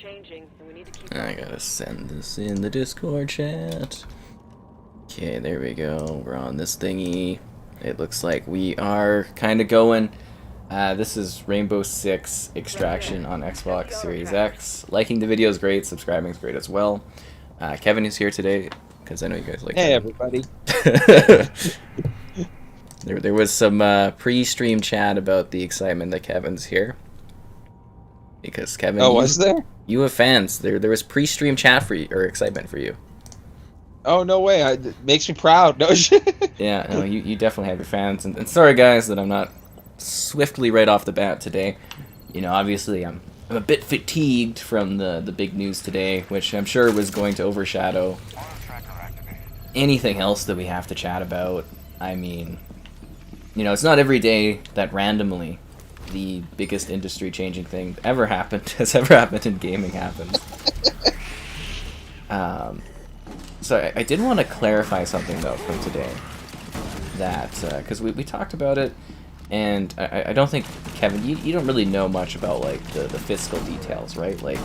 I gotta send this in the Discord chat. Okay, there we go. We're on this thingy. It looks like we are kind of going. This is Rainbow Six Extraction on Xbox Series X. Liking the video is great. Subscribing is great as well. Kevin is here today because I know you guys like. Hey, Kevin. everybody. There was some pre-stream chat about the excitement that Kevin's here. Because Kevin, was there? You have fans. There was pre-stream chat for you, or excitement for you. Oh, no way. It makes me proud. No shit. Yeah, no, you definitely have your fans. And sorry, guys, that I'm not swiftly right off the bat today. You know, obviously, I'm a bit fatigued from the big news today, which I'm sure was going to overshadow anything else that we have to chat about. I mean, you know, it's not every day that randomly the biggest industry-changing thing has ever happened in gaming happens. So I did want to clarify something, though, from today. That, because we talked about it, and I don't think, Kevin, you don't really know much about, like, the fiscal details, right? Like,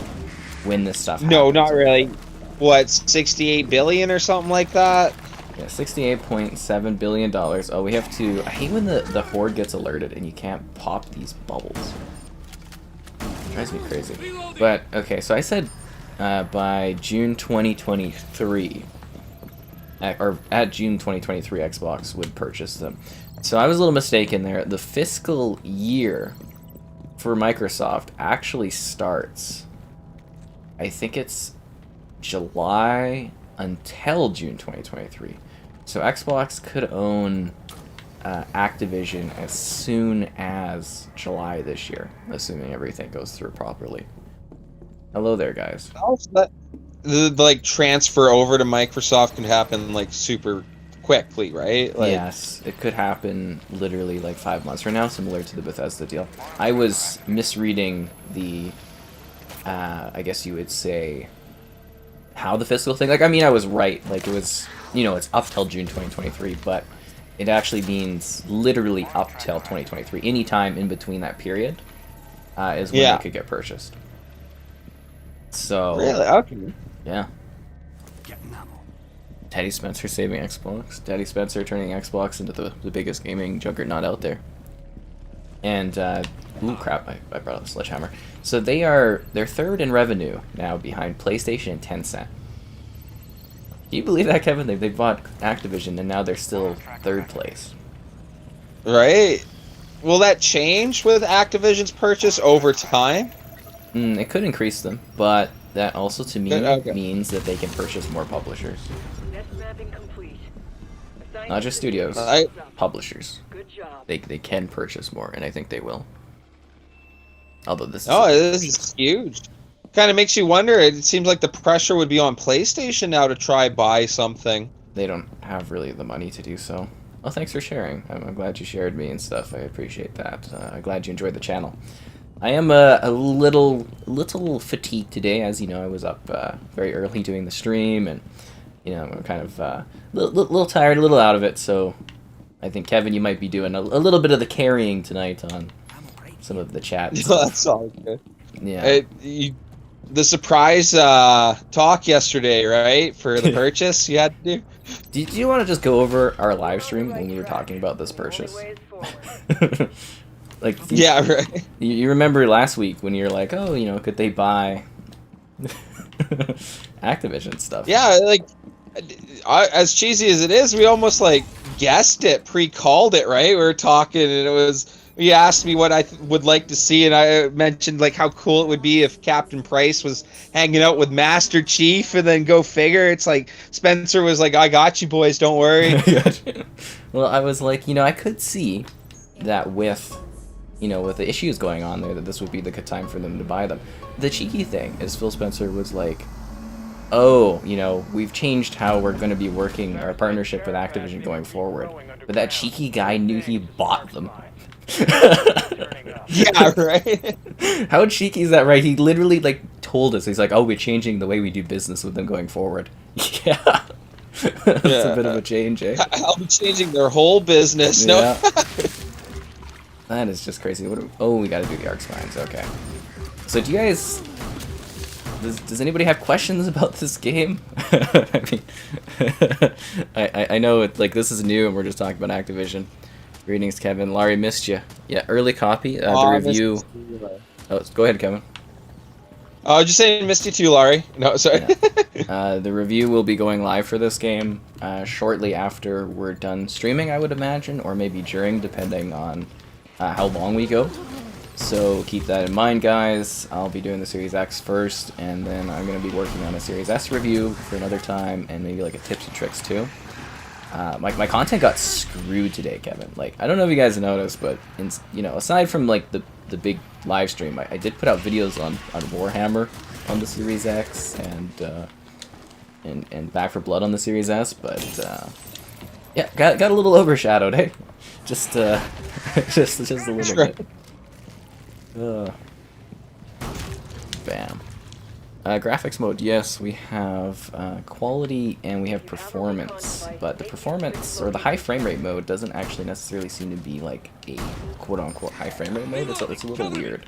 when this stuff happens. No, not really. What, 68 billion or something like that? Yeah, $68.7 billion. Oh, we have to... I hate when the Horde gets alerted and you can't pop these bubbles. It drives me crazy. But, okay, so I said by June 2023, or at June 2023, Xbox would purchase them. So I was a little mistaken there. The fiscal year for Microsoft actually starts, I think it's July until June 2023. So Xbox could own Activision as soon as July this year, assuming everything goes through properly. Hello there, guys. The like transfer over to Microsoft can happen like super quickly, right? Like, yes, it could happen literally like 5 months from now, similar to the Bethesda deal. I was misreading the, I guess you would say, how the fiscal thing, like, I mean, I was right, like, it was, you know, it's up till June 2023, but it actually means literally up till 2023. Any time in between that period is when it could get purchased. So, really? Okay. Yeah. Teddy Spencer saving Xbox. Teddy Spencer turning Xbox into the biggest gaming juggernaut out there. And, ooh, crap, I brought up the sledgehammer. So they're third in revenue now behind PlayStation and Tencent. Do you believe that, Kevin? They bought Activision and now they're still third place. Right? Will that change with Activision's purchase over time? It could increase them, but that also to me means that they can purchase more publishers. Not just studios, publishers. They can purchase more, and I think they will. Although this is huge. Kind of makes you wonder. It seems like the pressure would be on PlayStation now to try buy something. They don't have really the money to do so. Well, thanks for sharing. I'm glad you shared me and stuff. I appreciate that. I'm glad you enjoyed the channel. I am a little fatigued today, as you know. I was up very early doing the stream, and you know, I'm kind of a little tired, a little out of it. So I think, Kevin, you might be doing a little bit of the carrying tonight on some of the chat. That's all good. Yeah. The surprise talk yesterday, right, for the purchase you had to do? Did you want to just go over our live stream when we were talking about this purchase? Like, yeah, right. You remember last week when you were like, oh, you know, could they buy Activision stuff? Yeah, like, as cheesy as it is, we almost, like, guessed it, pre-called it, right? We were talking, and it was... You asked me what I would like to see, and I mentioned like how cool it would be if Captain Price was hanging out with Master Chief, and then go figure, it's like Spencer was like, "I got you, boys, don't worry." Well, I was like, you know, I could see that with, you know, with the issues going on there, that this would be the good time for them to buy them. The cheeky thing is Phil Spencer was like, oh, you know, we've changed how we're going to be working our partnership with Activision going forward. But that cheeky guy knew he bought them. Yeah, right? How cheeky is that, right? He literally, like, told us. He's like, oh, we're changing the way we do business with them going forward. Yeah. That's a bit of a change, eh? I'll be changing their whole business. Yeah. No. That is just crazy. Oh, we gotta do the arc spines. Okay. So do you guys... Does anybody have questions about this game? I mean, I know it, like this is new and we're just talking about Activision. Greetings, Kevin. Larry missed you. Yeah, early copy. The review. Oh, go ahead, Kevin. I was just saying, missed you too, Laurie. No, sorry. Yeah. The review will be going live for this game shortly after we're done streaming, I would imagine, or maybe during, depending on how long we go. So keep that in mind, guys. I'll be doing the Series X first, and then I'm going to be working on a Series S review for another time, and maybe like a tips and tricks too. My content got screwed today, Kevin. Like, I don't know if you guys noticed, but aside from like the big live stream, I did put out videos on Warhammer on the Series X and Back for Blood on the Series S, but yeah, got a little overshadowed, hey? Just just a little bit. Bam. Graphics mode, yes, we have quality and we have performance, but the performance, or the high frame rate mode, doesn't actually necessarily seem to be like a quote-unquote high frame rate mode. It's a little weird,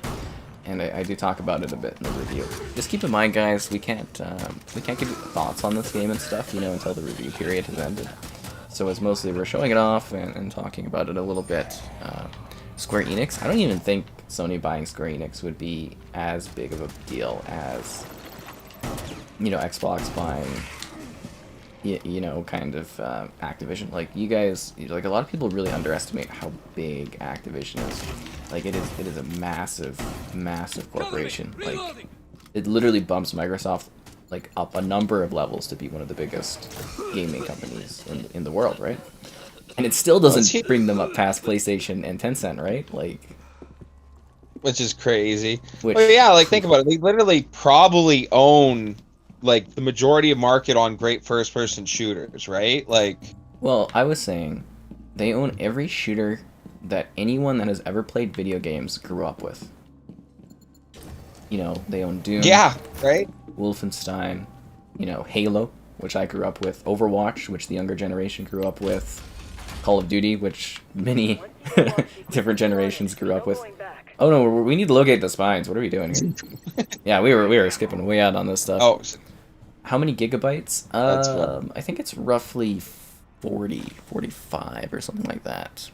and I do talk about it a bit in the review. Just keep in mind, guys, we can't give you thoughts on this game and stuff, until the review period has ended. So it's mostly we're showing it off and talking about it a little bit. Square Enix, I don't even think Sony buying Square Enix would be as big of a deal as Xbox buying kind of Activision. Like, you guys, like, a lot of people really underestimate how big Activision is. Like, it is a massive corporation. Like, it literally bumps Microsoft like up a number of levels to be one of the biggest gaming companies in the world, right? And it still doesn't bring them up past PlayStation and Tencent, right? Like, which is crazy. Well, yeah, like, think about it. They literally probably own like the majority of market on great first-person shooters, right? Like, well, I was saying they own every shooter that anyone that has ever played video games grew up with. They own Doom. Yeah, right? Wolfenstein, Halo, which I grew up with, Overwatch, which the younger generation grew up with, Call of Duty, which many different generations grew up with. Oh no, we need to locate the spines. What are we doing here? Yeah, we were skipping way out on this stuff. Oh. How many gigabytes? That's fun. I think it's roughly 45 or something like that.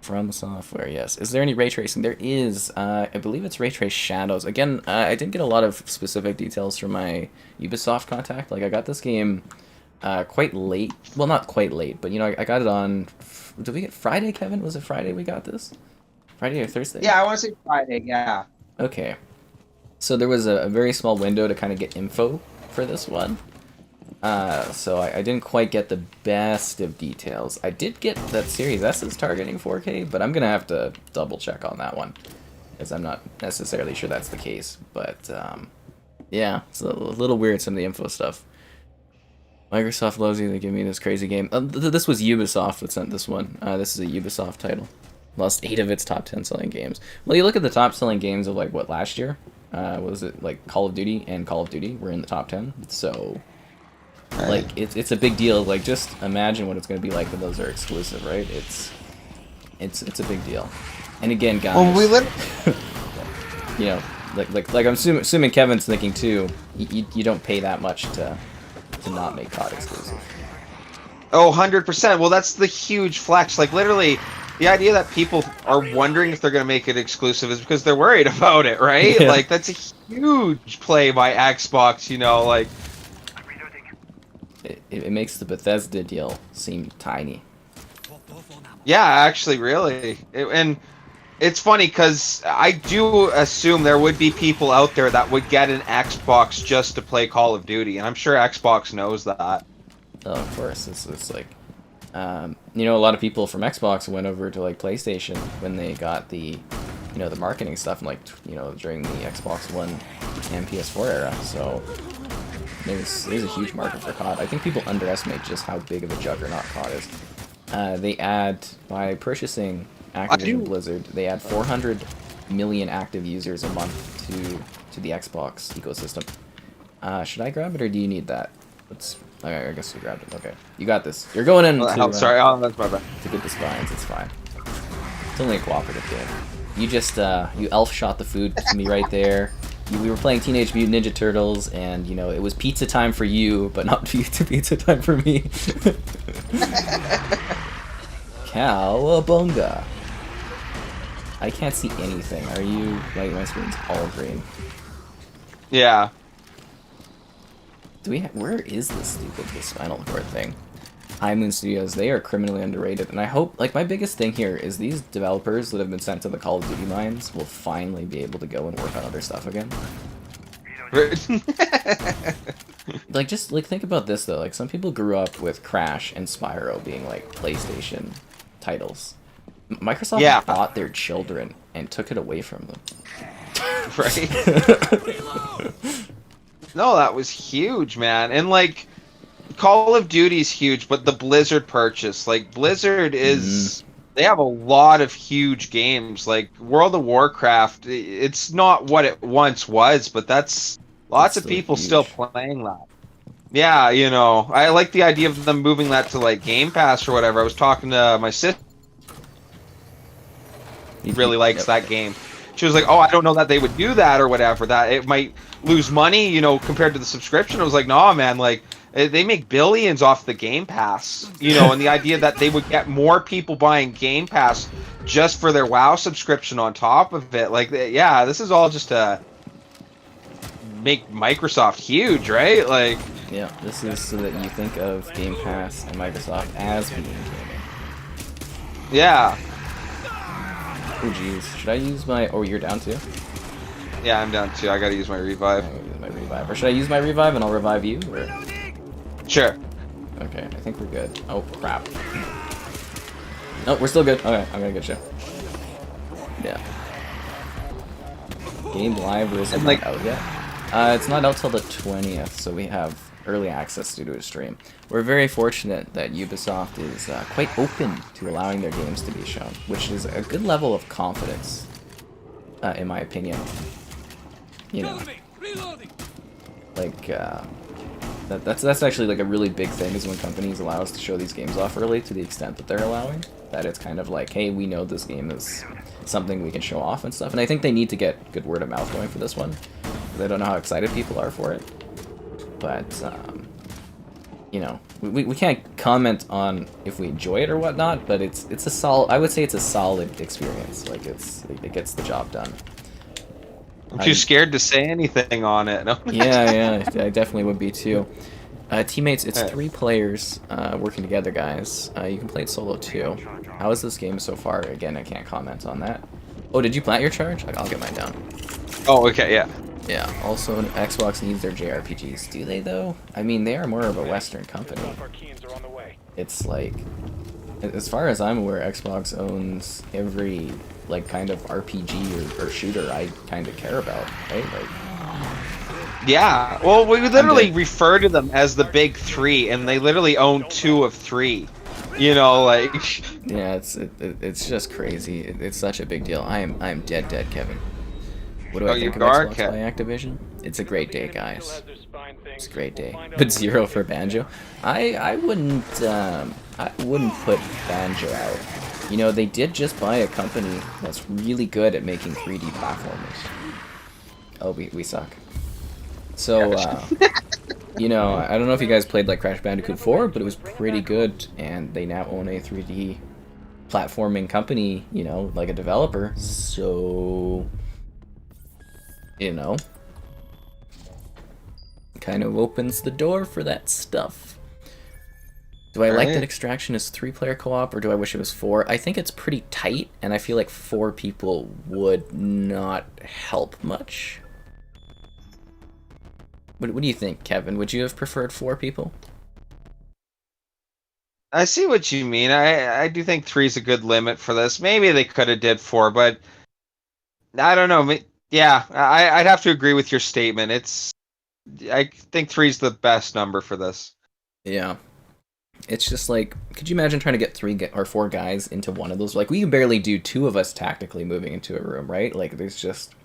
From software, yes. Is there any ray tracing? There is. I believe it's ray trace shadows. Again, I didn't get a lot of specific details from my Ubisoft contact. Like, I got this game quite late. Well, not quite late, but I got it on. Did we get Friday, Kevin? Was it Friday we got this? Friday or Thursday? Yeah, I want to say Friday. Yeah. Okay. So there was a very small window to kind of get info for this one. So I didn't quite get the best of details. I did get that Series S is targeting 4K, but I'm going to have to double check on that one, because I'm not necessarily sure that's the case. But yeah, it's a little weird, some of the info stuff. Microsoft loves you, they give me this crazy game. This was Ubisoft that sent this one. This is a Ubisoft title. Lost 8 of its top 10 selling games. Well, you look at the top selling games of, like, what, last year? Was it, like, Call of Duty and Call of Duty were in the top 10? So, like, it's a big deal. Like, just imagine what it's going to be like when those are exclusive, right? It's a big deal. And again, guys, well, like I'm assuming Kevin's thinking too. You don't pay that much to not make COD exclusive. Oh, 100%. Well, that's the huge flex. Like, literally, the idea that people are wondering if they're going to make it exclusive is because they're worried about it, right? Yeah. Like, that's a huge play by Xbox, like... It makes the Bethesda deal seem tiny. Yeah, actually, really. And it's funny, because I do assume there would be people out there that would get an Xbox just to play Call of Duty, and I'm sure Xbox knows that. Oh, of course. It's like... a lot of people from Xbox went over to, like, PlayStation when they got the, the marketing stuff, like, during the Xbox One and PS4 era. So there's a huge market for COD. I think people underestimate just how big of a juggernaut COD is. They add, by purchasing Activision Blizzard, they add 400 million active users a month to the Xbox ecosystem. Should I grab it, or do you need that? I guess you grabbed it. Okay, you got this. You're going in. Sorry, that's my bad. To get the spines, it's fine. It's only a cooperative game. You just you elf shot the food to me right there. We were playing Teenage Mutant Ninja Turtles, and you know it was pizza time for you, but not pizza time for me. Cowabunga! I can't see anything. Are you? My screen's all green. Yeah. Do we? Where is this Spinal Cord thing? High Moon Studios. They are criminally underrated, and I hope. Like my biggest thing here is these developers that have been sent to the Call of Duty mines will finally be able to go and work on other stuff again. Like just like think about this though. Like some people grew up with Crash and Spyro being like PlayStation titles. Microsoft bought their children and took it away from them. Right. No, that was huge, man. And like Call of Duty's huge, but the Blizzard purchase, like Blizzard is they have a lot of huge games. Like World of Warcraft, it's not what it once was, but that's lots of people still playing that. Yeah, you know, I like the idea of them moving that to like Game Pass or whatever. I was talking to my sister. He really likes that game. She was like, "Oh, I don't know that they would do that or whatever. That it might lose money, you know, compared to the subscription." I was like, "No, man. Like, they make billions off the Game Pass, you know." And the idea that they would get more people buying Game Pass just for their WoW subscription on top of it, like, yeah, this is all just to make Microsoft huge, right? Like, yeah, this is so that you think of Game Pass and Microsoft as being gaming. Yeah. Oh jeez, should I use my? Oh, you're down too. Yeah, I'm down too. I gotta use my revive. I'm gonna use my revive, or should I use my revive and I'll revive you? Or... Sure. Okay, I think we're good. Oh crap. No, we're still good. Okay, I'm gonna get you. Yeah. Game live or is it not out yet? It's not out till the 20th, so we have early access due to a stream. We're very fortunate that Ubisoft is quite open to allowing their games to be shown, which is a good level of confidence, in my opinion. You know, like that's actually like a really big thing is when companies allow us to show these games off early to the extent that they're allowing. That it's kind of like, hey, we know this game is something we can show off and stuff. And I think they need to get good word of mouth going for this one. Because I don't know how excited people are for it. But, you know, we can't comment on if we enjoy it or whatnot, but it's a solid, I would say it's a solid experience. Like, it gets the job done. I'm too scared to say anything on it. No. Yeah, I definitely would be too. Teammates, it's 3 players working together, guys. You can play it solo too. How is this game so far? Again, I can't comment on that. Oh, did you plant your charge? I'll get mine down. Oh, okay, yeah. Yeah, also Xbox needs their JRPGs. Do they, though? I mean, they are more of a Western company. It's like, as far as I'm aware, Xbox owns every, like, kind of RPG or shooter I kind of care about, right? Like, yeah, well, we literally refer to them as the big 3, and they literally own 2 of 3. You know, like... Yeah, it's just crazy. It's such a big deal. I'm dead, Kevin. What do I think of Xbox by Activision? It's a great day, guys. It's a great day. But 0 for Banjo. I wouldn't put Banjo out. You know, they did just buy a company that's really good at making 3D platformers. Oh, we suck. So, you know, I don't know if you guys played like Crash Bandicoot 4, but it was pretty good, and they now own a 3D platforming company, you know, like a developer. So, you know, kind of opens the door for that stuff. Do I like that Extraction is 3-player co-op, or do I wish it was 4? I think it's pretty tight, and I feel like 4 people would not help much. What do you think, Kevin? Would you have preferred 4 people? I see what you mean. I do think 3 is a good limit for this. Maybe they could have did 4, but I don't know. Yeah, I'd have to agree with your statement. I think 3 is the best number for this. Yeah. It's just like, could you imagine trying to get 3 or 4 guys into one of those? Like, we can barely do 2 of us tactically moving into a room, right? Like, there's just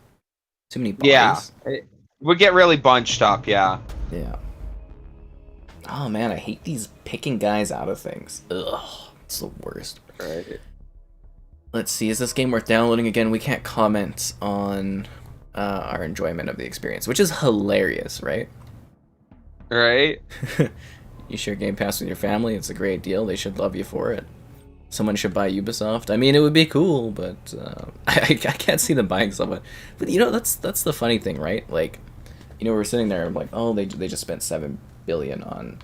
too many bodies. Yeah. We get really bunched up, yeah. Yeah. Oh man, I hate these picking guys out of things. Ugh, it's the worst. Right. Let's see, is this game worth downloading again? We can't comment on our enjoyment of the experience, which is hilarious, right? Right? You share Game Pass with your family, it's a great deal, they should love you for it. Someone should buy Ubisoft. I mean, it would be cool, but I can't see them buying someone. But you know, that's the funny thing, right? Like, you know, we're sitting there, I'm like, oh, they just spent $7 billion on,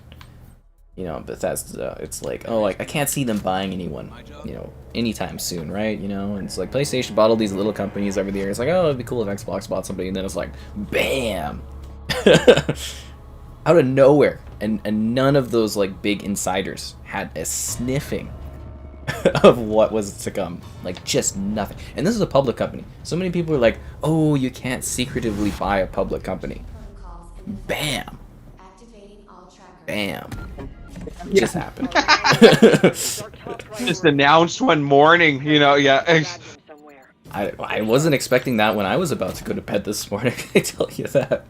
you know, Bethesda. It's like, oh, like I can't see them buying anyone, you know, anytime soon, right? You know, and it's like PlayStation bought all these little companies over the years. Like, oh, it'd be cool if Xbox bought somebody, and then it's like, bam, out of nowhere, and none of those like big insiders had a sniffing of what was to come. Like, just nothing. And this is a public company. So many people are like, oh, you can't secretively buy a public company. Bam. Bam. It just happened. Just announced one morning, you know, yeah. I wasn't expecting that when I was about to go to bed this morning, I tell you that.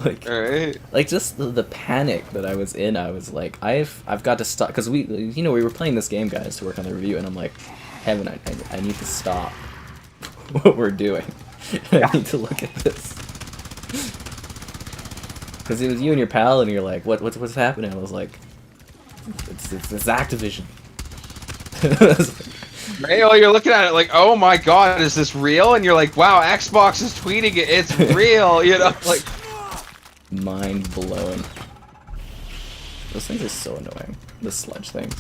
Like, Right. like just the panic that I was in. I was like, I've got to stop, because we were playing this game, guys, to work on the review, and I'm like, Heaven, I need to stop what we're doing. I need to look at this, because it was you and your pal, and you're like, what's happening? I was like, it's Activision. Right? Oh, you're looking at it like, oh my god, is this real? And you're like, wow, Xbox is tweeting it, it's real, you know, like. Mind blowing. Those things are so annoying. The sludge things.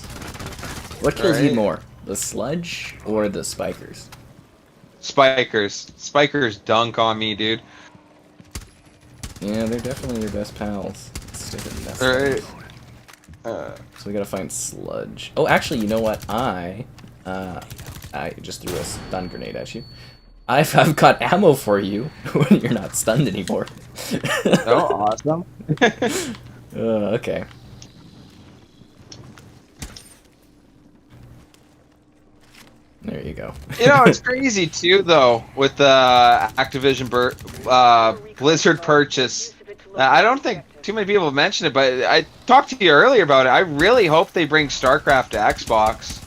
What kills you more? The sludge or the spikers? Spikers. Spikers dunk on me, dude. Yeah, they're definitely your best pals. Stupid mess. Alright. So we gotta find sludge. Oh, actually, you know what? I just threw a stun grenade at you. I've got ammo for you when you're not stunned anymore. Oh, awesome. Okay. There you go. You know, it's crazy too, though, with the Activision Blizzard purchase. I don't think too many people have mentioned it, but I talked to you earlier about it. I really hope they bring StarCraft to Xbox.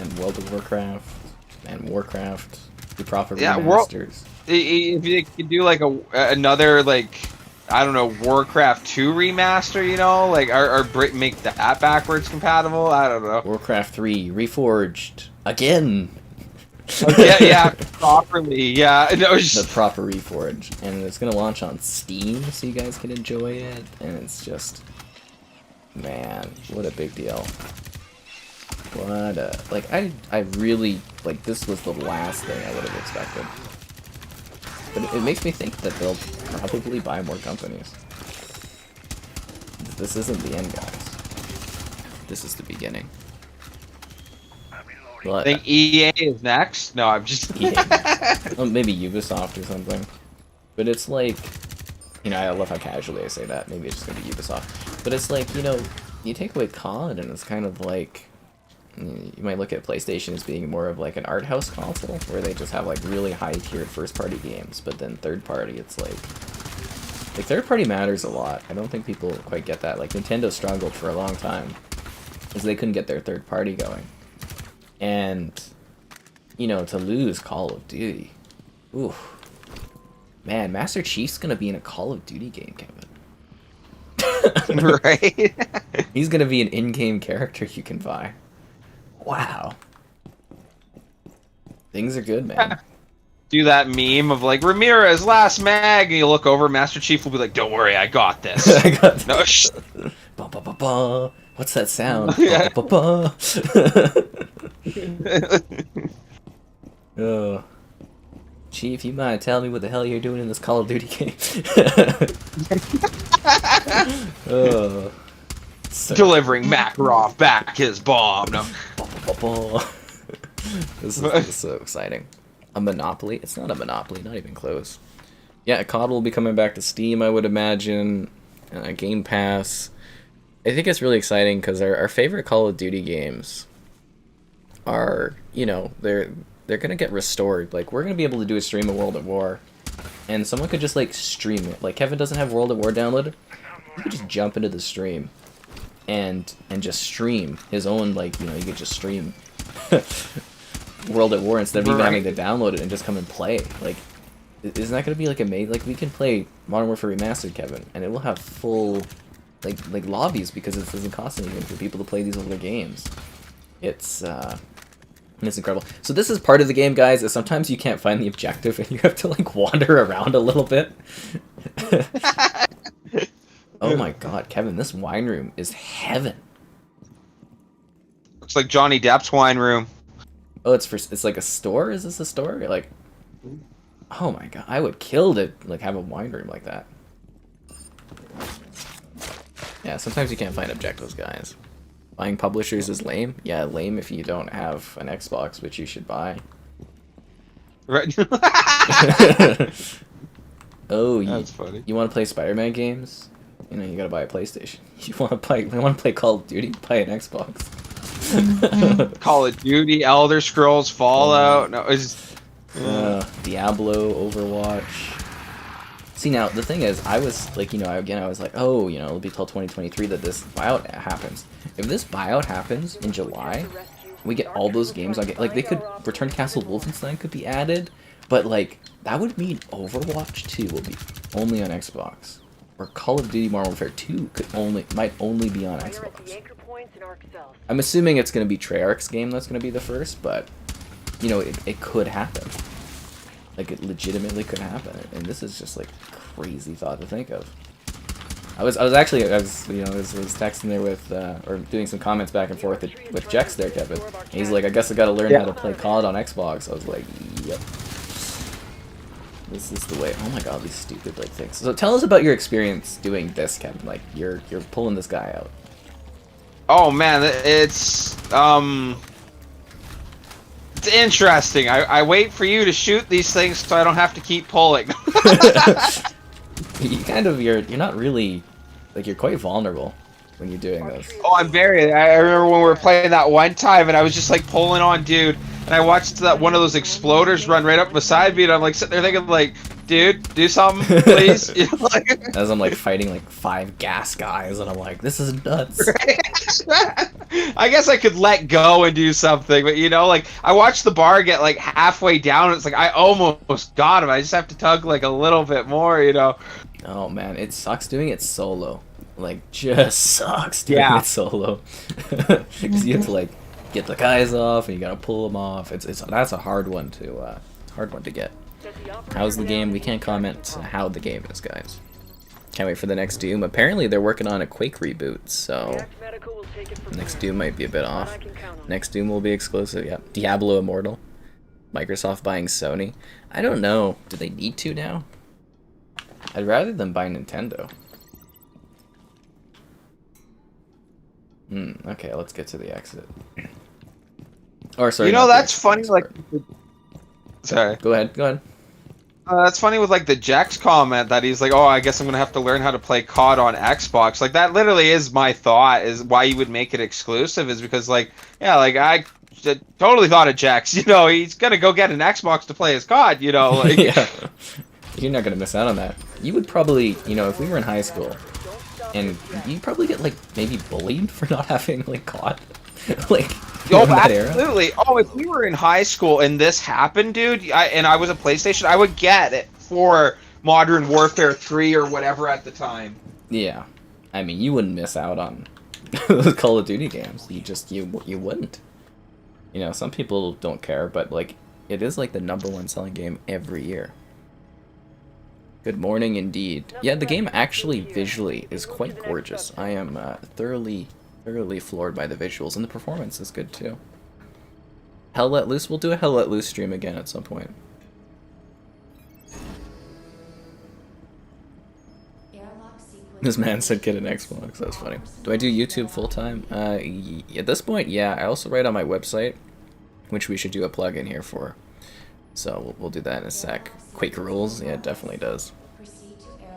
And World of Warcraft and Warcraft, the proper Yeah, remasters. If you could do like another, like, I don't know, Warcraft 2 remaster, you know, like, or make that backwards compatible. I don't know. Warcraft 3 Reforged again. Oh, yeah, properly. Yeah, no, The proper Reforged, and it's gonna launch on Steam, so you guys can enjoy it. And it's just, man, what a big deal. What a, like, I really, like, this was the last thing I would have expected. But it makes me think that they'll probably buy more companies. This isn't the end, guys. This is the beginning. But, I think EA is next. No, I'm just. EA. Well, maybe Ubisoft or something. But it's like, you know, I love how casually I say that. Maybe it's just gonna be Ubisoft. But it's like, you know, you take away COD, and it's kind of like, you might look at PlayStation as being more of like an art house console, where they just have like really high-tiered first-party games, but then third-party, it's like third-party matters a lot. I don't think people quite get that. Like, Nintendo struggled for a long time, because they couldn't get their third-party going. And, you know, to lose Call of Duty, ooh, man, Master Chief's gonna be in a Call of Duty game, Kevin. Right? He's gonna be an in-game character you can buy. Wow. Things are good, man. Do that meme of like, Ramirez, last mag, and you look over, Master Chief will be like, don't worry, I got this. I got this. No, Ba, ba, ba, ba. What's that sound? Yeah. Ba, ba, ba. Oh. Chief, you mind telling me what the hell you're doing in this Call of Duty game? Oh. So, Delivering Makarov back his bomb. No. This is so exciting. A monopoly? It's not a monopoly, not even close. Yeah, COD will be coming back to Steam, I would imagine. Game Pass. I think it's really exciting because our favorite Call of Duty games are, you know, they're gonna get restored. Like, we're gonna be able to do a stream of World at War, and someone could just like stream it. Like, Kevin doesn't have World at War downloaded. You could just jump into the stream and just stream his own, like, you know, you could just stream World at War instead of even having to download it and just come and play. Like, Isn't that gonna be like amazing? Like we can play Modern Warfare Remastered, Kevin, and it will have full, like lobbies because it doesn't cost anything for people to play these older games. It's incredible. So this is part of the game, guys. Is sometimes you can't find the objective and you have to like wander around a little bit. Oh my God, Kevin, this wine room is heaven. Looks like Johnny Depp's wine room. Oh, it's like a store? Is this a store? Like, oh my God, I would kill to like have a wine room like that. Yeah, sometimes you can't find objectives, guys. Buying publishers is lame. Yeah, lame if you don't have an Xbox, which you should buy. Right. Oh, That's funny. You want to play Spider-Man games? You know, you gotta buy a PlayStation. You want to play Call of Duty? Buy an Xbox. Call of Duty, Elder Scrolls, Fallout. No, it's Diablo, Overwatch. See, now the thing is, I was like, you know, I was like, oh, you know, it'll be till 2023 that this buyout happens. If this buyout happens in July, we get all those games. Like they could Return to Castle Wolfenstein could be added, but like that would mean Overwatch 2 will be only on Xbox, or Call of Duty Modern Warfare 2 might only be on Xbox. I'm assuming it's going to be Treyarch's game that's going to be the first, but you know, it could happen. Like it legitimately could happen, and this is just like crazy thought to think of. I was texting there with or doing some comments back and forth with Jex there, Kevin. And he's like, I guess I got to learn how to play COD on Xbox. I was like, yep. This is the way. Oh my God, these stupid like things. So tell us about your experience doing this, Kevin. Like you're pulling this guy out. Oh man, it's interesting. I wait for you to shoot these things so I don't have to keep pulling. You're not really, like, you're quite vulnerable when you're doing this. Oh, I remember when we were playing that one time and I was just like pulling on dude and I watched that one of those exploders run right up beside me and I'm like sitting there thinking like, dude, do something, please. You know, like... As I'm like fighting like 5 gas guys and I'm like, this is nuts. Right? I guess I could let go and do something, but you know, like I watched the bar get like halfway down and it's like I almost got him. I just have to tug like a little bit more, you know. Oh man, it sucks doing it solo. Like, just sucks doing it solo. Because you have to like get the guys off and you gotta pull them off. That's a hard one to get. How's the game? We can't comment how the game is, guys. Can't wait for the next Doom. Apparently they're working on a Quake reboot, so next Doom might be a bit off. Next Doom will be exclusive. Yep. Diablo Immortal. Microsoft buying Sony. I don't know. Do they need to now? I'd rather them buy Nintendo. Okay, let's get to the exit. Or sorry. You know, that's funny. Like, sorry. Go ahead. That's funny with like the Jack's comment that he's like, oh, I guess I'm gonna have to learn how to play COD on Xbox. Like that literally is my thought. Is why you would make it exclusive is because like, yeah, like I totally thought of Jack's. You know, he's gonna go get an Xbox to play his COD. You know, like. Yeah. You're not gonna miss out on that. You would probably, you know, if we were in high school, and you'd probably get like maybe bullied for not having like COD, like. Oh, absolutely. Oh, if we were in high school and this happened, dude, and I was a PlayStation, I would get it for Modern Warfare 3 or whatever at the time. Yeah, I mean, you wouldn't miss out on those Call of Duty games. You wouldn't. You know, some people don't care, but like, it is like the #1 selling game every year. Good morning, indeed. Yeah, the game actually visually is quite gorgeous. I am thoroughly floored by the visuals, and the performance is good too. Hell Let Loose. We'll do a Hell Let Loose stream again at some point. This man said get an Xbox. That's funny. Do I do YouTube full time? At this point, yeah. I also write on my website, which we should do a plug-in here for. So we'll do that in a sec. Quake Rules, yeah, it definitely does.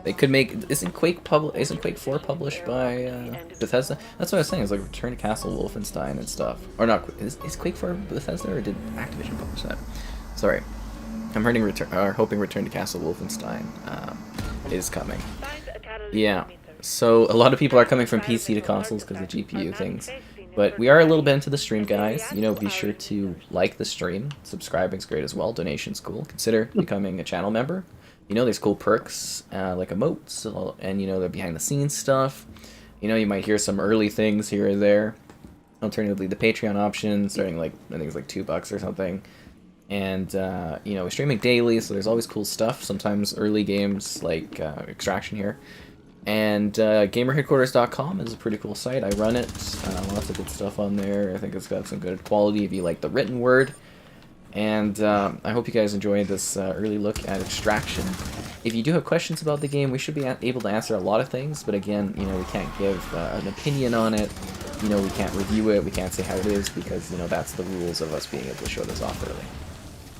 They could make. Isn't Quake 4 published by Bethesda? That's what I was saying. It's like Return to Castle Wolfenstein and stuff. Or not? Is Quake 4 Bethesda or did Activision publish that? Sorry, I'm hoping Return to Castle Wolfenstein is coming. Yeah. So a lot of people are coming from PC to consoles because of GPU things. But we are a little bit into the stream, guys. You know, be sure to like the stream. Subscribing's great as well. Donation's cool. Consider becoming a channel member. You know, there's cool perks like emotes, and you know, the behind the scenes stuff. You know, you might hear some early things here or there. Alternatively, the Patreon option, starting like, I think it's like $2 or something. And, you know, we're streaming daily, so there's always cool stuff. Sometimes early games like Extraction here. And gamerheadquarters.com is a pretty cool site. I run it. Lots of good stuff on there. I think it's got some good quality if you like the written word. And I hope you guys enjoyed this early look at Extraction. If you do have questions about the game, we should be able to answer a lot of things. But again, you know, we can't give an opinion on it. You know, we can't review it. We can't say how it is because, you know, that's the rules of us being able to show this off early.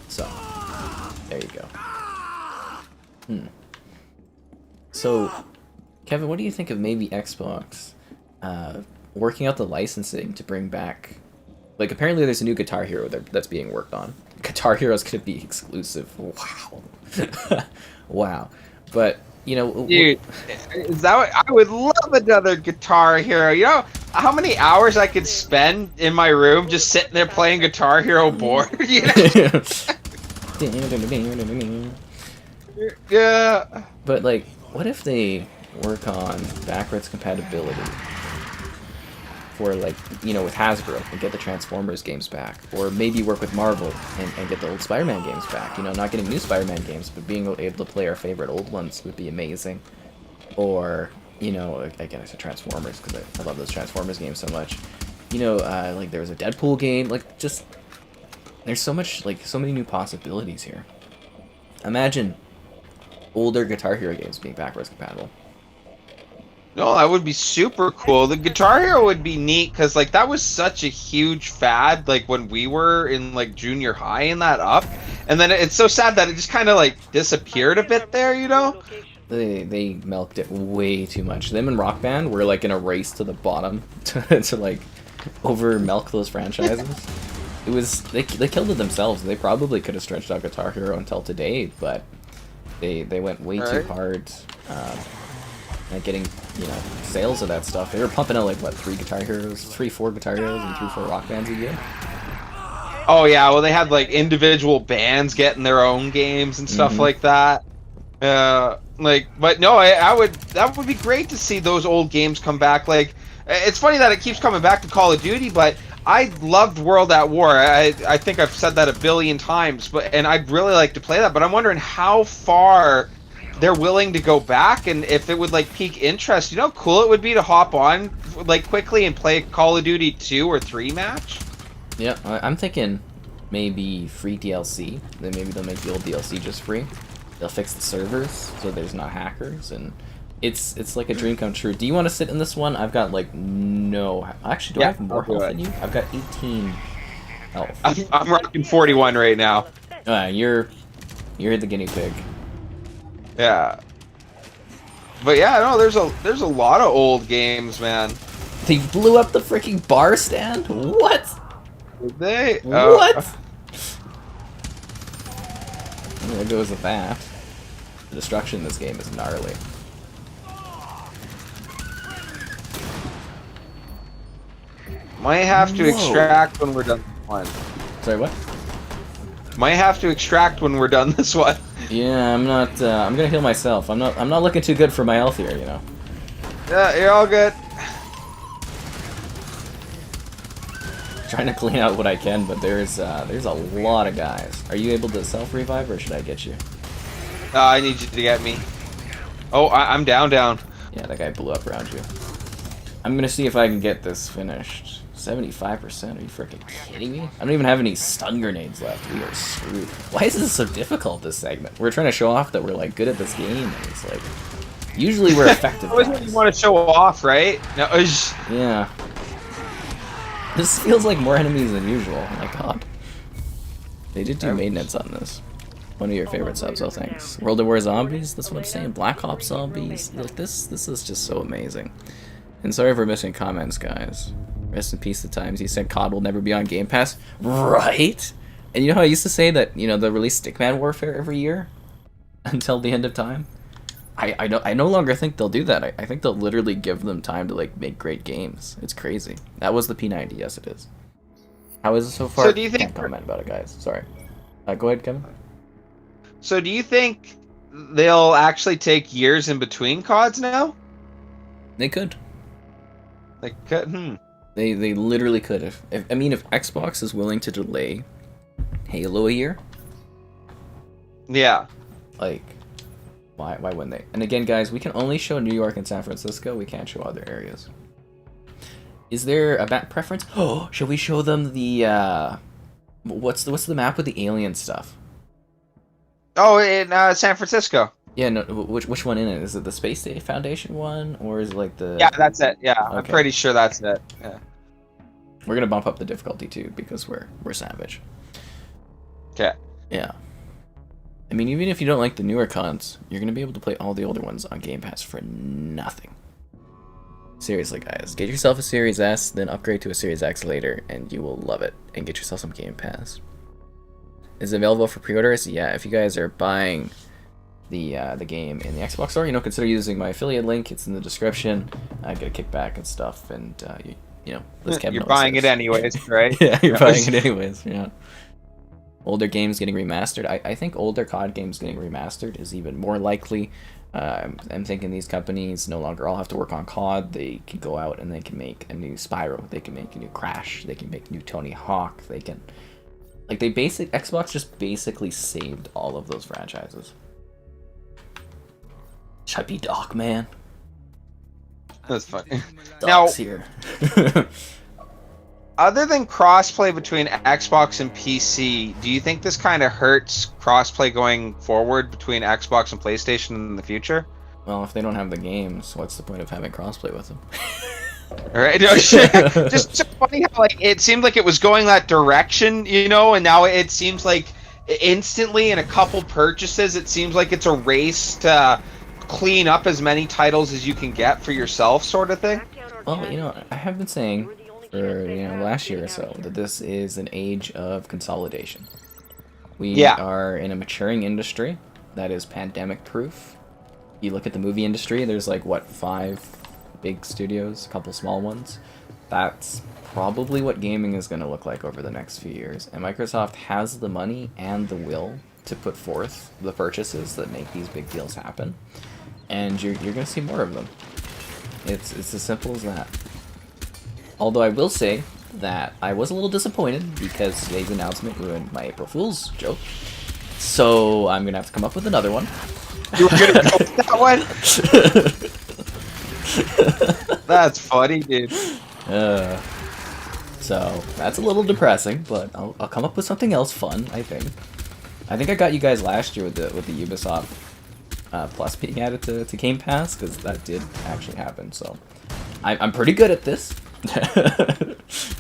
So, there you go. So, Kevin, what do you think of maybe Xbox working out the licensing to bring back... Like, apparently there's a new Guitar Hero that's being worked on. Guitar Hero's going to be exclusive. Wow. Wow. But, you know... Dude, is that what... I would love another Guitar Hero. You know how many hours I could spend in my room just sitting there playing Guitar Hero bored? You know? Yeah. But, like, what if they work on backwards compatibility for, like, you know, with Hasbro and get the Transformers games back, or maybe work with Marvel and get the old Spider-Man games back. You know, not getting new Spider-Man games, but being able to play our favorite old ones would be amazing. Or, you know, again, I said Transformers because I love those Transformers games so much. You know, like there was a Deadpool game. Like, just there's so much, like, so many new possibilities here. Imagine older Guitar Hero games being backwards compatible. No, that would be super cool. The Guitar Hero would be neat because, like, that was such a huge fad, like, when we were in, like, junior high and that up. And then it's so sad that it just kind of, like, disappeared a bit there, you know? They milked it way too much. Them and Rock Band were, like, in a race to the bottom to like, over-milk those franchises. It was... They killed it themselves. They probably could have stretched out Guitar Hero until today, but they went way too hard. Like getting, you know, sales of that stuff. They were pumping out like what, 4 Guitar Heroes and 3, 4 Rock Bands a year. Oh yeah, well they had like individual bands getting their own games and stuff like that. Like, but no, that would be great to see those old games come back. Like, it's funny that it keeps coming back to Call of Duty, but I loved World at War. I think I've said that a billion times, and I'd really like to play that. But I'm wondering how far they're willing to go back, and if it would like pique interest. You know how cool it would be to hop on like quickly and play a Call of Duty 2 or 3 match? Yeah, I'm thinking maybe free DLC. Then maybe they'll make the old DLC just free. They'll fix the servers so there's not hackers, and it's like a dream come true. Do you want to sit in this one? I've got like no... Actually, do I have more health than you? I've got 18 health. I'm rocking 41 right now. You're the guinea pig. Yeah. But yeah, no, there's a lot of old games, man. They blew up the freaking bar stand? What? Did they? What? There goes with that. The destruction in this game is gnarly. Might have to extract when we're done this one. Sorry, what? Might have to extract when we're done this one. Yeah, I'm not. I'm gonna heal myself. I'm not looking too good for my health here, you know. Yeah, you're all good. Trying to clean out what I can, but there's a lot of guys. Are you able to self-revive, or should I get you? I need you to get me. Oh, I'm down. Yeah, that guy blew up around you. I'm gonna see if I can get this finished. 75%? Are you freaking kidding me? I don't even have any stun grenades left. We are screwed. Why is this so difficult, this segment? We're trying to show off that we're, like, good at this game, and it's like... Usually we're effective, guys. What you want to show off, right? No, yeah. This feels like more enemies than usual. Oh my god. They did do maintenance on this. One of your favorite subs, oh thanks. World at War Zombies? That's what I'm saying. Black Ops Zombies? Like, this is just so amazing. And sorry for missing comments, guys. Rest in peace the times he said COD will never be on Game Pass. Right? And you know how I used to say that, you know, they'll release Stickman Warfare every year? Until the end of time? I no longer think they'll do that. I think they'll literally give them time to like make great games. It's crazy. That was the P90. Yes, it is. How is it so far? So do you think? Can't comment about it, guys. Sorry. Go ahead, Kevin. So do you think they'll actually take years in between CODs now? They could. Like, hmm. They literally could. If I mean, if Xbox is willing to delay Halo a year, Yeah. like, why wouldn't they? And again, guys, we can only show New York and San Francisco. We can't show other areas. Is there a map preference? Oh, should we show them the what's the map with the alien stuff? Oh, in San Francisco. Yeah, no. Which one in it? Is it the Space Station Foundation one, or is it like the? Yeah, that's it. Yeah, Okay. I'm pretty sure that's it. Yeah. We're gonna bump up the difficulty too because we're savage. Okay. Yeah. I mean, even if you don't like the newer cons, you're gonna be able to play all the older ones on Game Pass for nothing. Seriously, guys, get yourself a Series S, then upgrade to a Series X later, and you will love it. And get yourself some Game Pass. Is it available for pre-orders? Yeah, if you guys are buying the game in the Xbox store, consider using my affiliate link. It's in the description. I get a kickback and stuff, and You're buying it anyways, right? Yeah, you're buying it anyways. Yeah. Older games getting remastered. I think older COD games getting remastered is even more likely. I'm thinking these companies no longer all have to work on COD. They can go out and they can make a new Spyro. They can make a new Crash. They can make new Tony Hawk. They can, like, Xbox just basically saved all of those franchises. Chubby Doc, man. That's funny. Doc's here. Other than crossplay between Xbox and PC, do you think this kind of hurts crossplay going forward between Xbox and PlayStation in the future? Well, if they don't have the games, what's the point of having crossplay with them? Right? No, just so funny how it seemed like it was going that direction, and now it seems like instantly in a couple purchases, it seems like it's a race to clean up as many titles as you can get for yourself, sort of thing. Well, I have been saying for last year or so that this is an age of consolidation. We are in a maturing industry that is pandemic proof. You look at the movie industry, there's like 5 big studios, a couple small ones. That's probably what gaming is going to look like over the next few years. And Microsoft has the money and the will to put forth the purchases that make these big deals happen. And you're going to see more of them. It's as simple as that. Although I will say that I was a little disappointed because today's announcement ruined my April Fool's joke. So I'm going to have to come up with another one. You were going to go with that one? That's funny, dude. So that's a little depressing, but I'll come up with something else fun, I think. I think I got you guys last year with the Ubisoft Plus being added to Game Pass, because that did actually happen, so I'm pretty good at this.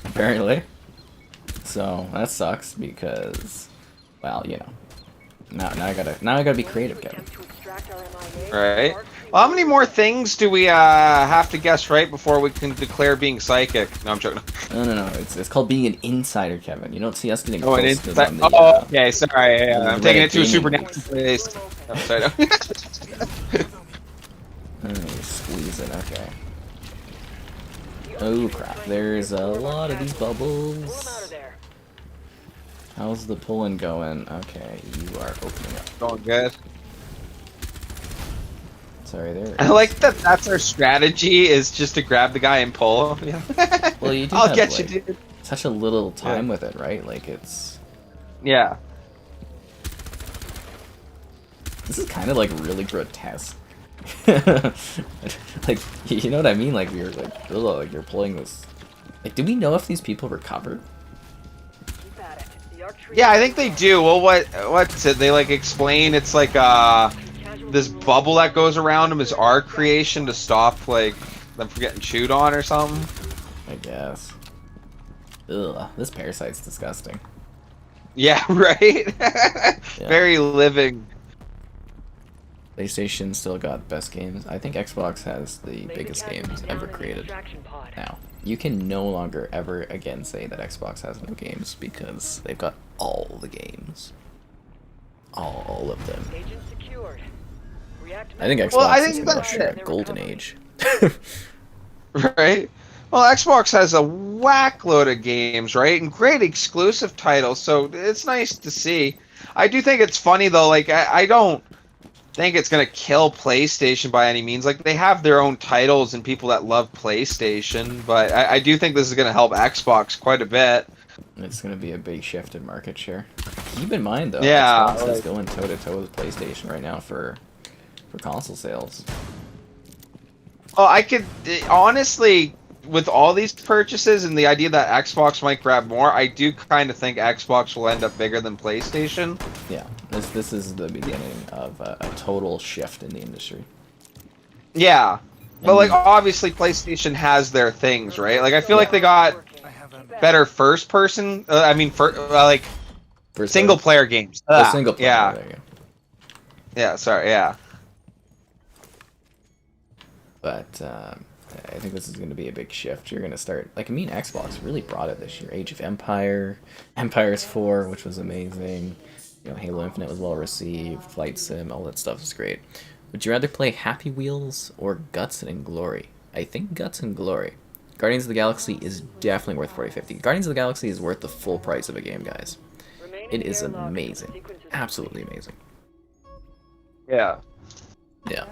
Apparently. So that sucks because, well, now I gotta be creative, Kevin. Right. Well, how many more things do we have to guess right before we can declare being psychic? No, I'm joking. No. It's called being an insider, Kevin. You don't see us getting posted on the, okay. Sorry. I'm taking it to a supernatural place. Oh, sorry, no. Squeeze it. Okay. Oh crap! There's a lot of these bubbles. How's the pulling going? Okay, you are opening up. Going good. Sorry, there. I like that. That's our strategy, is just to grab the guy and pull him. Well, you do. I'll have, get you, dude. Such a little time with it, right? Like it's. Yeah. This is kind of like really grotesque. Like, you know what I mean? Like you're like, ugh, like you're pulling this. Like, do we know if these people recovered? Yeah, I think they do. Well, what's it? They like explain it's like this bubble that goes around them is our creation to stop like them from getting chewed on or something. I guess. Ugh, this parasite's disgusting. Yeah, right. Very living. PlayStation still got best games. I think Xbox has the biggest games ever created. Now, you can no longer ever again say that Xbox has no games because they've got all the games. All of them. I think Xbox Well, I is think in a that's it. golden age. Right? Well, Xbox has a whack load of games, right? And great exclusive titles, so it's nice to see. I do think it's funny, though, like, I don't think it's going to kill PlayStation by any means. Like, they have their own titles and people that love PlayStation, but I do think this is going to help Xbox quite a bit. It's going to be a big shift in market share. Keep in mind, though, Yeah, Xbox is going toe-to-toe with PlayStation right now for console sales. Well, I could honestly, with all these purchases and the idea that Xbox might grab more, I do kind of think Xbox will end up bigger than PlayStation. Yeah, this is the beginning of a total shift in the industry. Yeah, but like obviously PlayStation has their things, right? Like I feel like they got better first person. Like single player games. Single player. Yeah. There you go. Yeah. Sorry. Yeah. But I think this is going to be a big shift. You're going to start, like, I mean, Xbox really brought it this year. Age of Empire, Empires 4, which was amazing. You know, Halo Infinite was well received. Flight Sim, all that stuff is great. Would you rather play Happy Wheels or Guts and Glory? I think Guts and Glory. Guardians of the Galaxy is definitely worth $40.50. Guardians of the Galaxy is worth the full price of a game, guys. It is amazing. Absolutely amazing. Yeah. Yeah.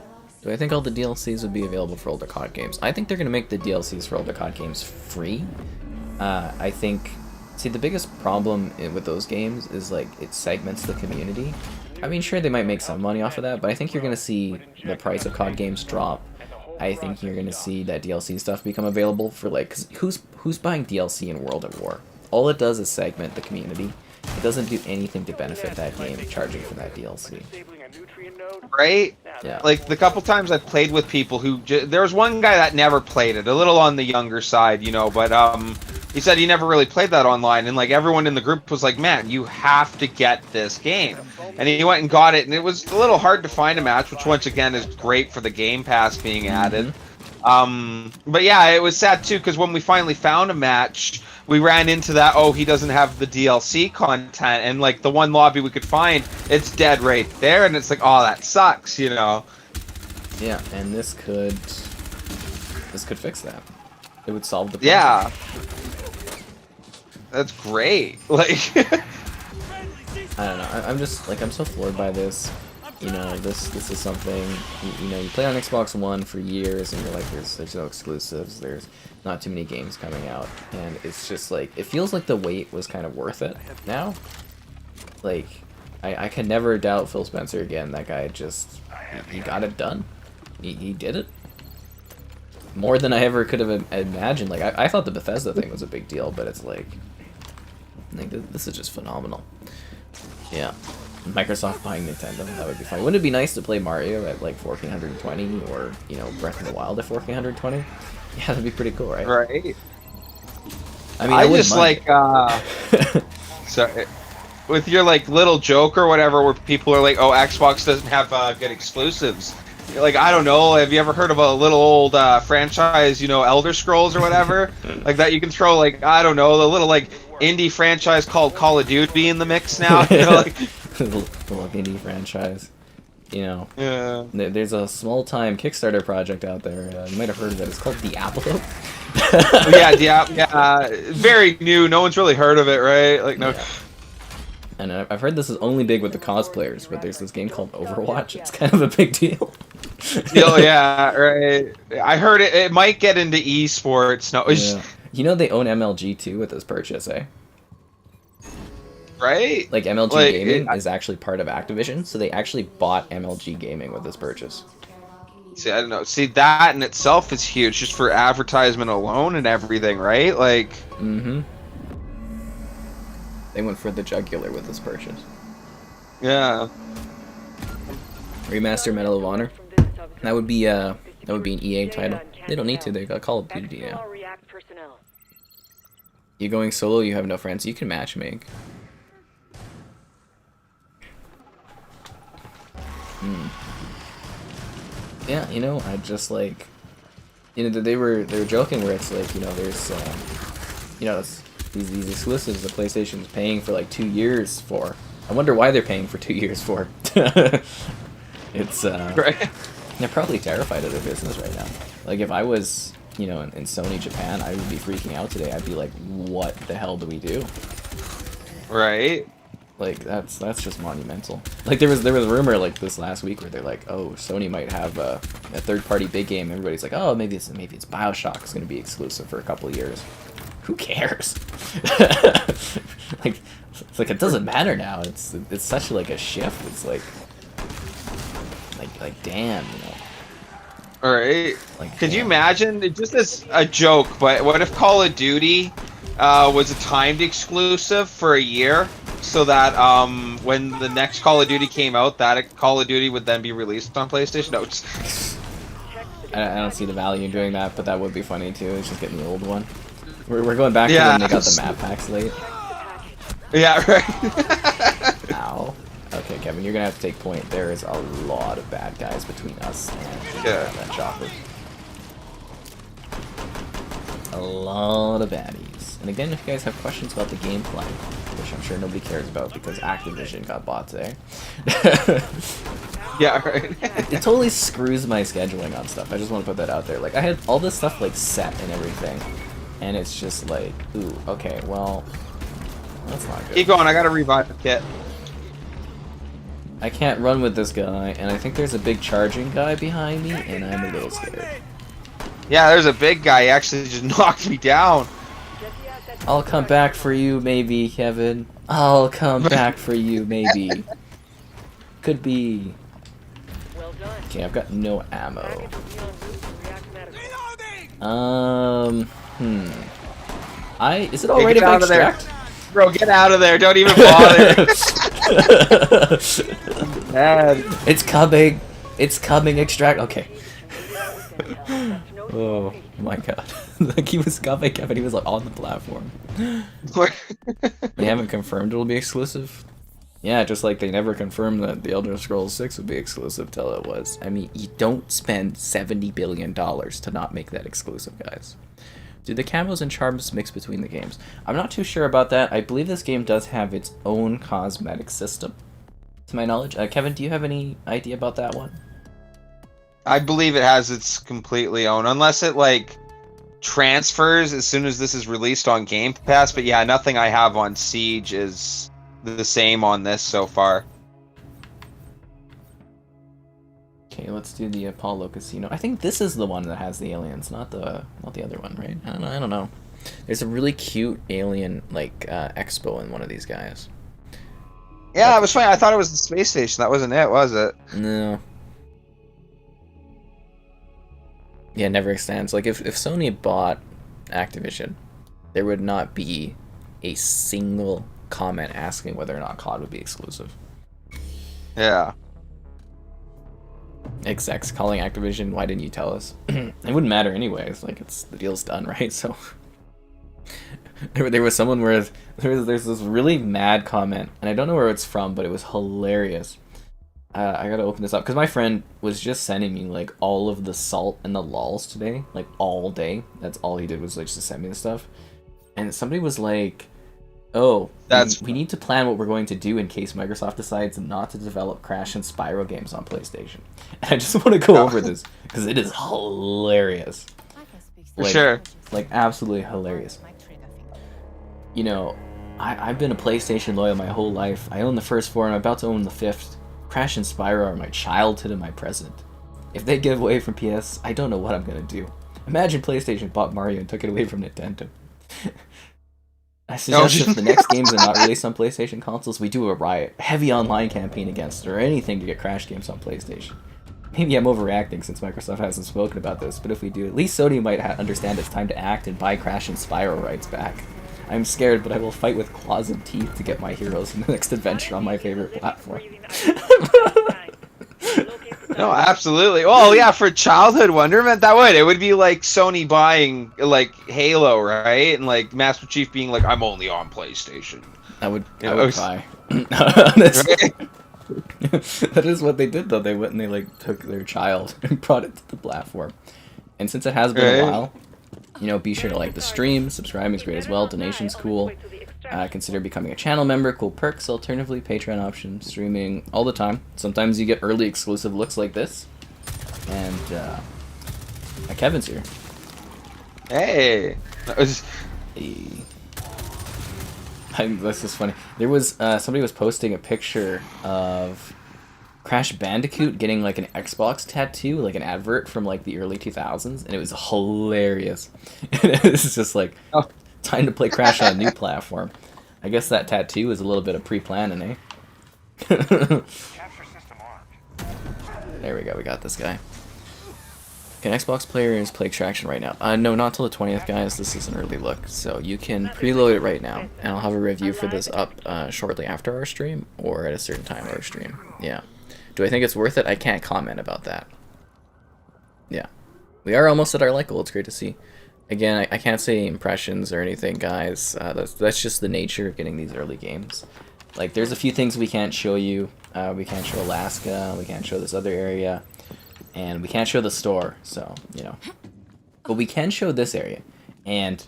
Do I think all the DLCs would be available for older COD games? I think they're going to make the DLCs for older COD games free. I think... See, the biggest problem with those games is, like, it segments the community. I mean, sure, they might make some money off of that, but I think you're going to see the price of COD games drop. I think you're going to see that DLC stuff become available for, like... 'cause who's buying DLC in World at War? All it does is segment the community. It doesn't do anything to benefit that game, charging for that DLC. Right? Yeah. Like the couple times I've played with people who there was one guy that never played it, a little on the younger side, you know, but he said he never really played that online, and like everyone in the group was like, "Man, you have to get this game." And he went and got it, and it was a little hard to find a match, which once again is great for the Game Pass being added. But yeah, it was sad too because when we finally found a match, we ran into that, oh, he doesn't have the DLC content, and like the one lobby we could find, it's dead right there, and it's like, oh, that sucks, you know. Yeah, and this could fix that. It would solve the problem. Yeah. That's great. Like I don't know. I'm just like, I'm so floored by this. You know, this is something, you know, you play on Xbox One for years and you're like, there's no exclusives, there's not too many games coming out, and it's just like, it feels like the wait was kind of worth it now. Like, I can never doubt Phil Spencer again. That guy just, he got it done. He did it. More than I ever could have imagined. Like, I thought the Bethesda thing was a big deal, but it's like this is just phenomenal. Yeah. Microsoft buying Nintendo, that would be fun. Wouldn't it be nice to play Mario at like 1420 or, you know, Breath of the Wild at 1420? Yeah, that'd be pretty cool, right? Right. I mean, I just like sorry, with your like little joke or whatever, where people are like, "Oh, Xbox doesn't have good exclusives." Like, I don't know. Have you ever heard of a little old franchise, you know, Elder Scrolls or whatever, like that? You can throw like, I don't know, the little like indie franchise called Call of Duty in the mix now. You know, like little indie franchise. You know, yeah. There's a small-time Kickstarter project out there. You might have heard of it. It's called Diablo. Yeah. Very new. No one's really heard of it, right? Like, no. Yeah. And I've heard this is only big with the cosplayers, but there's this game called Overwatch. It's kind of a big deal. Oh yeah, right. I heard it might get into esports. No, yeah. You know they own MLG too with this purchase, eh? Right? Like MLG Gaming is actually part of Activision, so they actually bought MLG Gaming with this purchase. See, I don't know. See, that in itself is huge, just for advertisement alone and everything, right? Like. Mm-hmm. They went for the jugular with this purchase. Yeah. Remaster Medal of Honor. That would be an EA title. They don't need to. They got Call of Duty now. You going solo? You have no friends. You can matchmake. Yeah, you know, I just like, you know, they were joking where it's like, you know, there's, you know, these exclusives that PlayStation's paying for like 2 years for. I wonder why they're paying for 2 years for. It's Right. they're probably terrified of their business right now. Like if I was, you know, in Sony Japan, I would be freaking out today. I'd be like, what the hell do we do? Right. Like that's just monumental. Like there was a rumor like this last week where they're like, oh, Sony might have a third-party big game. Everybody's like, oh, maybe it's BioShock's gonna be exclusive for a couple of years. Who cares? Like it's like it doesn't matter now. It's such like a shift. It's like damn, you know. All right. Like, could you damn. imagine? Just as a joke, but what if Call of Duty was a timed exclusive for a year, so that when the next Call of Duty came out, that Call of Duty would then be released on PlayStation? No, just... I don't see the value in doing that, but that would be funny too. It's just getting the old one. We're going back to Yeah. when they got the map packs late. Yeah, right. Ow. Okay, Kevin, you're gonna have to take point. There is a lot of bad guys between us and that chopper. A lot of baddies. And again, if you guys have questions about the gameplay, which I'm sure nobody cares about because Activision got bought today. Yeah, right. It totally screws my scheduling on stuff. I just want to put that out there. Like, I had all this stuff, like, set and everything. And it's just like, ooh, okay, well, that's not good. Keep going, I gotta revive the kit. I can't run with this guy, and I think there's a big charging guy behind me, and I'm a little scared. Yeah, there's a big guy. He actually just knocked me down. I'll come back for you, maybe, Kevin. I'll come back for you, maybe. Could be. Okay, I've got no ammo. Is it alright if I extract? Bro, get out of there. Don't even bother. Man. It's coming. It's coming, extract. Okay. Oh my god. Like he was coming, Kevin. He was like on the platform. They haven't confirmed it'll be exclusive. Yeah, just like they never confirmed that the Elder Scrolls 6 would be exclusive till it was. I mean, you don't spend $70 billion to not make that exclusive, guys. Do the camos and charms mix between the games? I'm not too sure about that. I believe this game does have its own cosmetic system, to my knowledge. Kevin, do you have any idea about that one? I believe it has its completely own, unless it like transfers as soon as this is released on Game Pass. But yeah, nothing I have on Siege is the same on this so far. Okay, let's do the Apollo Casino. I think this is the one that has the aliens, not the other one, right? I don't know. There's a really cute alien like expo in one of these guys. Yeah, it was funny. I thought it was the space station. That wasn't it, was it? No. Yeah, never extends. Like if Sony bought Activision, there would not be a single comment asking whether or not COD would be exclusive. Yeah. XX calling Activision, why didn't you tell us? It wouldn't matter anyways, like the deal's done, right? So there was someone where there's this really mad comment, and I don't know where it's from, but it was hilarious. I gotta open this up because my friend was just sending me like all of the salt and the lols today, like all day. That's all he did was like just send me the stuff, and somebody was like, "Oh, we need to plan what we're going to do in case Microsoft decides not to develop Crash and Spyro games on PlayStation." And I just want to go over this because it is hilarious. For sure. Like absolutely hilarious. You know, I've been a PlayStation loyal my whole life. I own the first 4 and I'm about to own the 5th. Crash and Spyro are my childhood and my present. If they give away from PS, I don't know what I'm gonna do. Imagine PlayStation bought Mario and took it away from Nintendo. I suggest if the next games are not released on PlayStation consoles, we do a riot, heavy online campaign against it, or anything to get Crash games on PlayStation. Maybe I'm overreacting since Microsoft hasn't spoken about this, but if we do, at least Sony might understand it's time to act and buy Crash and Spyro rights back. I'm scared, but I will fight with claws and teeth to get my heroes in the next adventure on my favorite platform. No, absolutely. Well, yeah, for childhood wonderment, that would. It would be like Sony buying like Halo, right? And like Master Chief being like, "I'm only on PlayStation." I would cry. That is what they did, though. They went and they like took their child and brought it to the platform. And since it has been a while, you know, be sure to like the stream. Subscribing is great as well. Donation's cool. Consider becoming a channel member. Cool perks. Alternatively, Patreon option. Streaming all the time. Sometimes you get early exclusive looks like this. And Kevin's here. Hey. This is funny. There was somebody was posting a picture of Crash Bandicoot getting like an Xbox tattoo, like an advert from like the early 2000s, and it was hilarious. It's just like, oh, time to play Crash on a new platform. I guess that tattoo is a little bit of pre-planning, eh? There we go. We got this guy. Can Xbox players play Extraction right now? No, not till the 20th, guys. This is an early look, so you can preload it right now, and I'll have a review for this up shortly after our stream, or at a certain time of our stream. Yeah. Do I think it's worth it? I can't comment about that. Yeah. We are almost at our like goal. It's great to see. Again, I can't say impressions or anything, guys. That's just the nature of getting these early games. Like, there's a few things we can't show you. We can't show Alaska. We can't show this other area. And we can't show the store, so, you know. But we can show this area. And,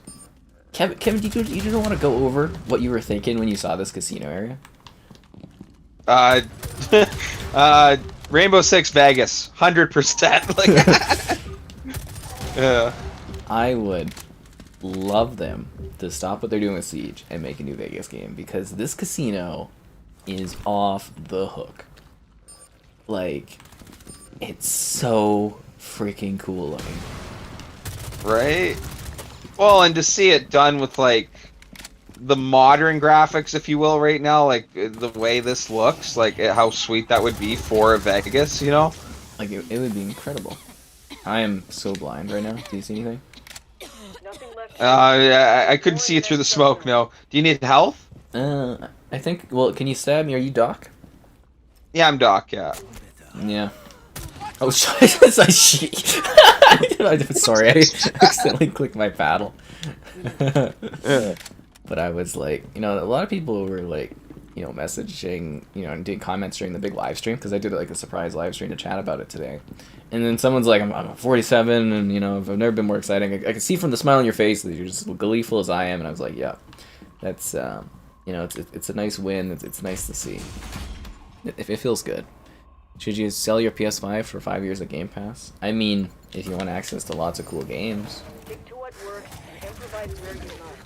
Kevin, you don't want to go over what you were thinking when you saw this casino area? Rainbow Six Vegas, 100%. Like, yeah. I would love them to stop what they're doing with Siege and make a new Vegas game, because this casino is off the hook. Like, it's so freaking cool looking. Right? Well, and to see it done with, like, the modern graphics, if you will, right now, like, the way this looks, like, how sweet that would be for a Vegas, you know? Like, it would be incredible. I am so blind right now. Do you see anything? I couldn't see it through the smoke, no. Do you need health? I think, well, can you stab me? Are you Doc? Yeah, I'm Doc, yeah. Yeah. Oh, sorry, I'm sorry, I accidentally clicked my paddle. But I was like, you know, a lot of people were like, you know, messaging, you know, and doing comments during the big live stream, because I did like a surprise live stream to chat about it today. And then someone's like, I'm 47, and, you know, I've never been more exciting. I can see from the smile on your face that you're just gleeful as I am. And I was like, yeah, that's, you know, it's a nice win. It's nice to see. It feels good. Should you sell your PS5 for 5 years of Game Pass? I mean, if you want access to lots of cool games.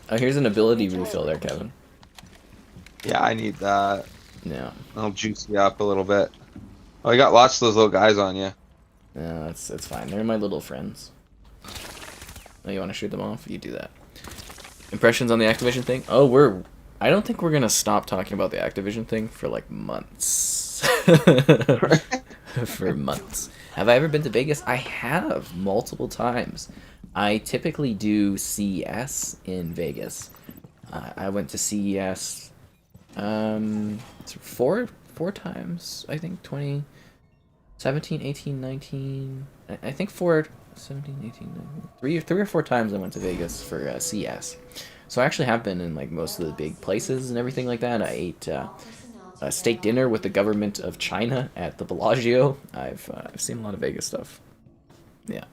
Oh, here's an ability refill there, Kevin. Yeah, I need that. Yeah. I'll juice you up a little bit. Oh, you got lots of those little guys on you. No, that's fine. They're my little friends. Oh, you want to shoot them off? You do that. Impressions on the Activision thing? Oh, I don't think we're gonna stop talking about the Activision thing for like months. For months. Have I ever been to Vegas? I have, multiple times. I typically do CES in Vegas. I went to CES four times, I think. 2017, 18, 19. I think 17, 18, 19. Three or four times I went to Vegas for CES. So I actually have been in like most of the big places and everything like that. I ate a steak dinner with the government of China at the Bellagio. I've seen a lot of Vegas stuff. Yeah.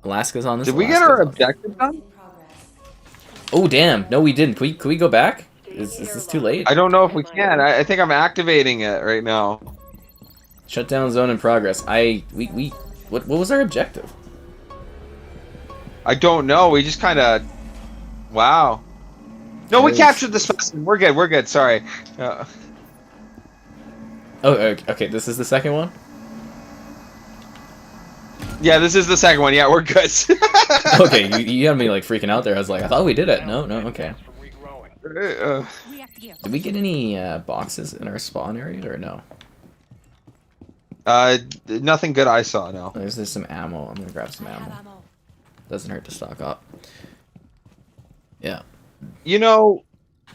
Alaska's on this. Did we get our objective done? Oh damn! No, we didn't. Can we go back? Is this too late? I don't know if we can. I think I'm activating it right now. Shutdown zone in progress. What was our objective? I don't know. We just kind of. Wow. No, we captured the specimen. We're good. We're good. Sorry. Oh, okay. This is the second one. Yeah, this is the second one. Yeah, we're good. Okay, you had me like freaking out there. I was like, I thought we did it. No, okay. Did we get any boxes in our spawn area or no? Nothing good I saw. No. There's some ammo. I'm gonna grab some ammo. Doesn't hurt to stock up. Yeah. You know,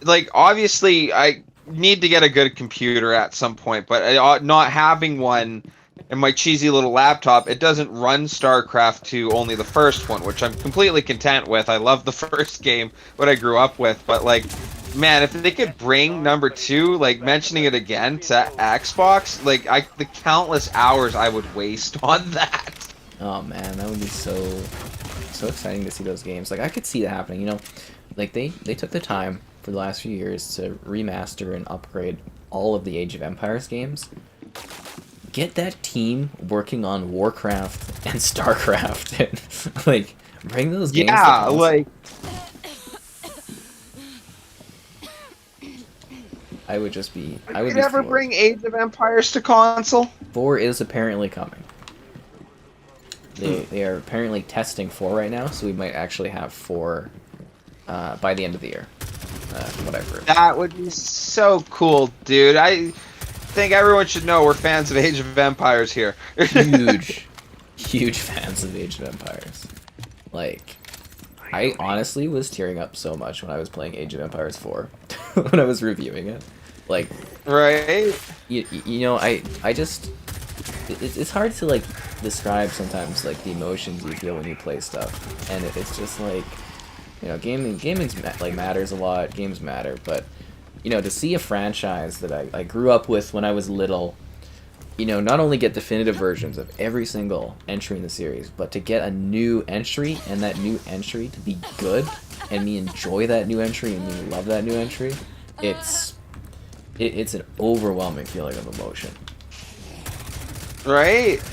like obviously I need to get a good computer at some point, but not having one. And my cheesy little laptop, it doesn't run StarCraft 2, only the first one, which I'm completely content with. I love the first game, what I grew up with. But, like, man, if they could bring number 2, like, mentioning it again to Xbox, like, the countless hours I would waste on that. Oh, man, that would be so exciting to see those games. Like, I could see that happening, you know? Like, they took the time for the last few years to remaster and upgrade all of the Age of Empires games. Get that team working on Warcraft and StarCraft and like bring those games. Yeah, like I would be never floored. bring Age of Empires to console. 4 is apparently coming. They are apparently testing 4 right now, so we might actually have 4 by the end of the year. What I've heard. That would be so cool, dude. I think everyone should know we're fans of Age of Empires here. Huge fans of Age of Empires. Like, I honestly was tearing up so much when I was playing Age of Empires 4 when I was reviewing it. Like, right? You know, I just it's hard to like describe sometimes like the emotions you feel when you play stuff, and it's just like, you know, gaming like matters a lot. Games matter, but you know, to see a franchise that I grew up with when I was little, you know, not only get definitive versions of every single entry in the series, but to get a new entry and that new entry to be good and me enjoy that new entry and me love that new entry, it's an overwhelming feeling of emotion. Right?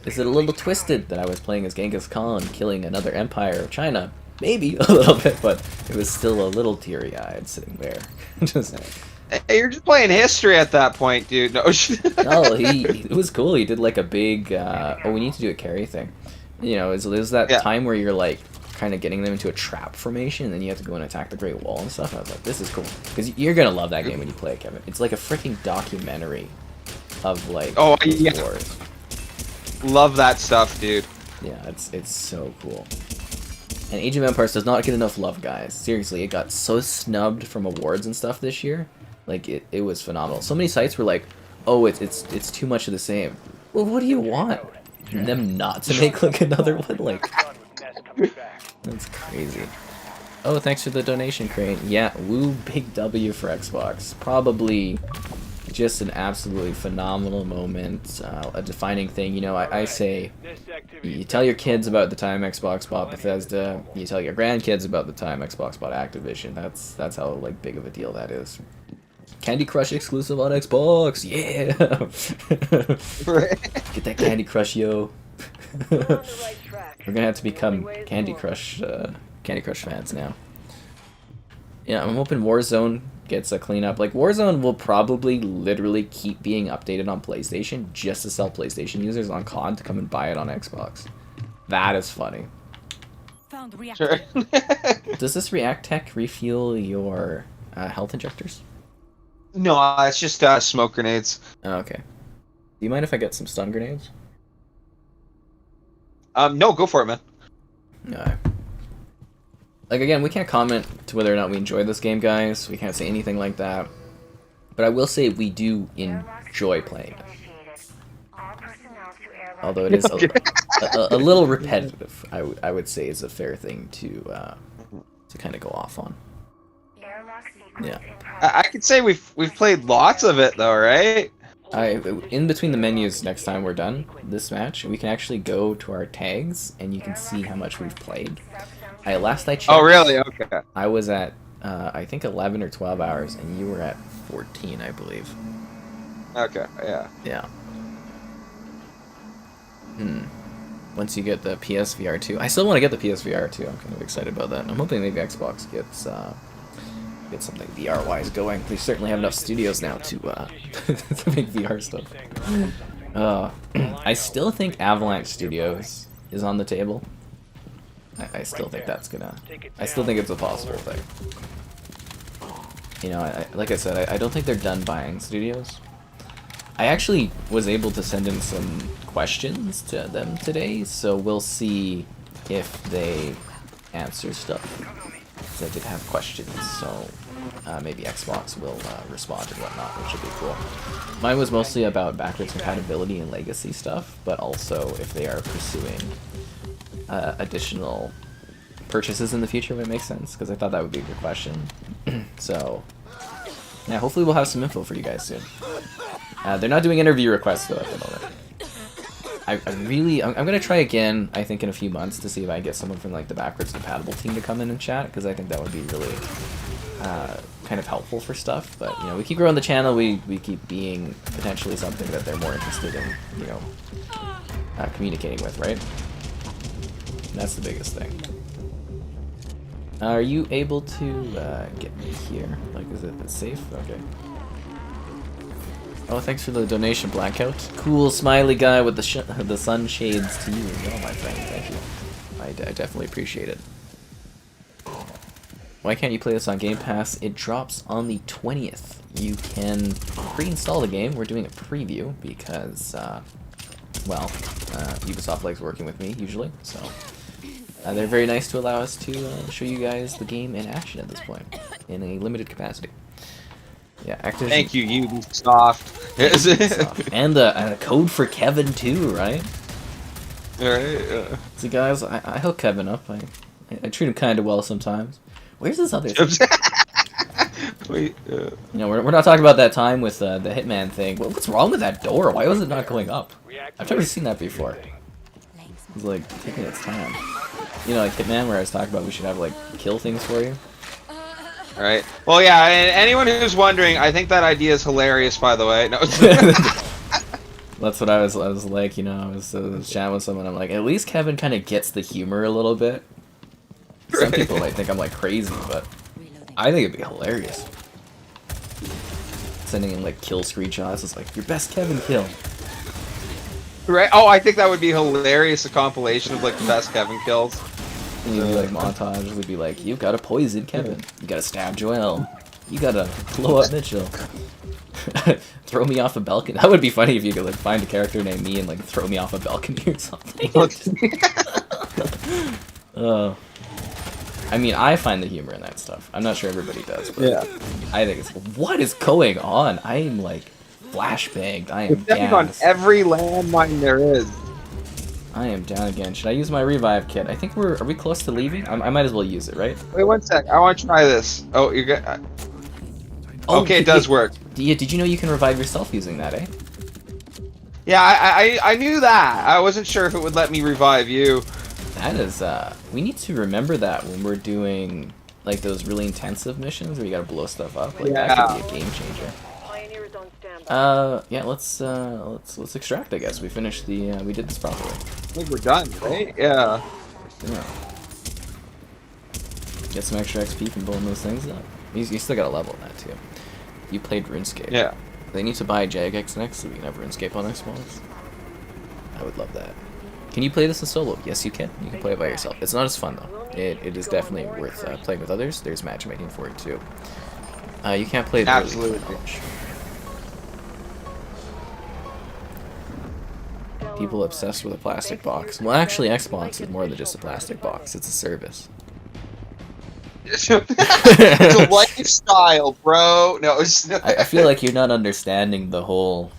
Is it a little twisted that I was playing as Genghis Khan killing another empire of China? Maybe a little bit, but it was still a little teary-eyed sitting there. Just, hey, you're just playing history at that point, dude. No, no, it was cool. He did like a big, we need to do a carry thing. You know, it was that time where you're like kind of getting them into a trap formation, and then you have to go and attack the Great Wall and stuff. And I was like, this is cool, because you're gonna love that game when you play it, Kevin. It's like a freaking documentary of like wars. Love that stuff, dude. Yeah, it's so cool. And Age of Empires does not get enough love, guys. Seriously, it got so snubbed from awards and stuff this year. Like, it was phenomenal. So many sites were like, oh, it's too much of the same. Well, what do you want? Them not to make like another one? Like, that's crazy. Oh, thanks for the donation, Crane. Yeah, woo, big W for Xbox. Probably just an absolutely phenomenal moment, a defining thing. You know, I say, you tell your kids about the time Xbox bought Bethesda, you tell your grandkids about the time Xbox bought Activision. That's how like big of a deal that is. Candy Crush exclusive on Xbox, yeah! Get that Candy Crush, yo. We're gonna have to become Candy Crush fans now. Yeah, I'm hoping Warzone gets a cleanup. Like, Warzone will probably literally keep being updated on PlayStation just to sell PlayStation users on COD to come and buy it on Xbox. That is funny. Sure. Does this React Tech refuel your health injectors? No, it's just smoke grenades. Oh, okay. Do you mind if I get some stun grenades? No, go for it, man. No. Like, again, we can't comment to whether or not we enjoy this game, guys. We can't say anything like that. But I will say we do enjoy playing it. Although it is a little repetitive, I would say is a fair thing to kind of go off on. Yeah. I could say we've played lots of it, though, right? In between the menus next time we're done this match, we can actually go to our tags, and you can see how much we've played. Last I checked, oh, really? Okay. I was at, I think 11 or 12 hours, and you were at 14, I believe. Okay, yeah. Yeah. Once you get the PSVR 2. I still want to get the PSVR 2. I'm kind of excited about that. I'm hoping maybe Xbox gets something VR-wise going. We certainly have enough studios now to make VR stuff. I still think Avalanche Studios is on the table. I still think that's gonna... I still think it's a possible thing. You know, like I said, I don't think they're done buying studios. I actually was able to send in some questions to them today, so we'll see if they answer stuff. Because I did have questions, so maybe Xbox will respond and whatnot, which would be cool. Mine was mostly about backwards compatibility and legacy stuff, but also if they are pursuing additional purchases in the future, if it makes sense, because I thought that would be a good question. So, yeah, hopefully we'll have some info for you guys soon. They're not doing interview requests, though, at the moment. I'm gonna try again, I think, in a few months to see if I get someone from, like, the backwards compatible team to come in and chat, because I think that would be really kind of helpful for stuff. But you know, we keep growing the channel. We keep being potentially something that they're more interested in. You know, communicating with, right? And that's the biggest thing. Are you able to get me here? Like, is it safe? Okay. Oh, thanks for the donation, Blackout. Cool smiley guy with the sunshades to you. Oh, my friend, thank you. I definitely appreciate it. Why can't you play this on Game Pass? It drops on the 20th. You can pre-install the game. We're doing a preview because, well, Ubisoft likes working with me, usually, so... they're very nice to allow us to show you guys the game in action at this point, in a limited capacity. Yeah, Activision. Thank you, Ubisoft. And a code for Kevin too, right? Alright. See, guys, I hook Kevin up. I treat him kind of well sometimes. Where's this other? Wait. You know, we're not talking about that time with the Hitman thing. What's wrong with that door? Why was it not going up? I've never seen that before. It's like taking its time. You know, like Hitman, where I was talking about we should have like kill things for you. Alright. Well, yeah, and anyone who's wondering, I think that idea is hilarious, by the way. No. That's what I was like, you know, I was chatting with someone, I'm like, at least Kevin kind of gets the humor a little bit. Some people might think I'm like crazy, but I think it'd be hilarious. Sending in like kill screenshots, it's like, your best Kevin kill. Right? Oh, I think that would be hilarious, a compilation of like the best Kevin kills. And you'd be like montage, it would be like, you gotta poison Kevin, you gotta stab Joel, you gotta blow up Mitchell. Throw me off a balcony. That would be funny if you could like find a character named me and like throw me off a balcony or something. I mean, I find the humor in that stuff. I'm not sure everybody does, but yeah. I think it's, what is going on? I'm like flashbanged. I am down on every landmine there is. I am down again. Should I use my revive kit? I think are we close to leaving? I might as well use it, right? Wait 1 sec. I want to try this. Oh, you got. Okay, it does work. Yeah, did you know you can revive yourself using that, eh? Yeah, I knew that. I wasn't sure if it would let me revive you. That is, we need to remember that when we're doing, like, those really intensive missions where you gotta blow stuff up. Like, yeah. That could be a game changer. Yeah, let's extract, I guess. We finished the, we did this properly. I think we're done, right? Yeah. Get some extra XP from blowing those things up. You still got a level in that, too. You played RuneScape. Yeah. They need to buy Jagex next so we can have RuneScape on Xbox. I would love that. Can you play this in solo? Yes, you can. You can play it by yourself. It's not as fun, though. It is definitely worth playing with others. There's matchmaking for it, too. You can't play it absolutely. People obsessed with a plastic box. Well, actually, Xbox is more than just a plastic box. It's a service. It's a lifestyle, bro. No, I feel like you're not understanding the whole,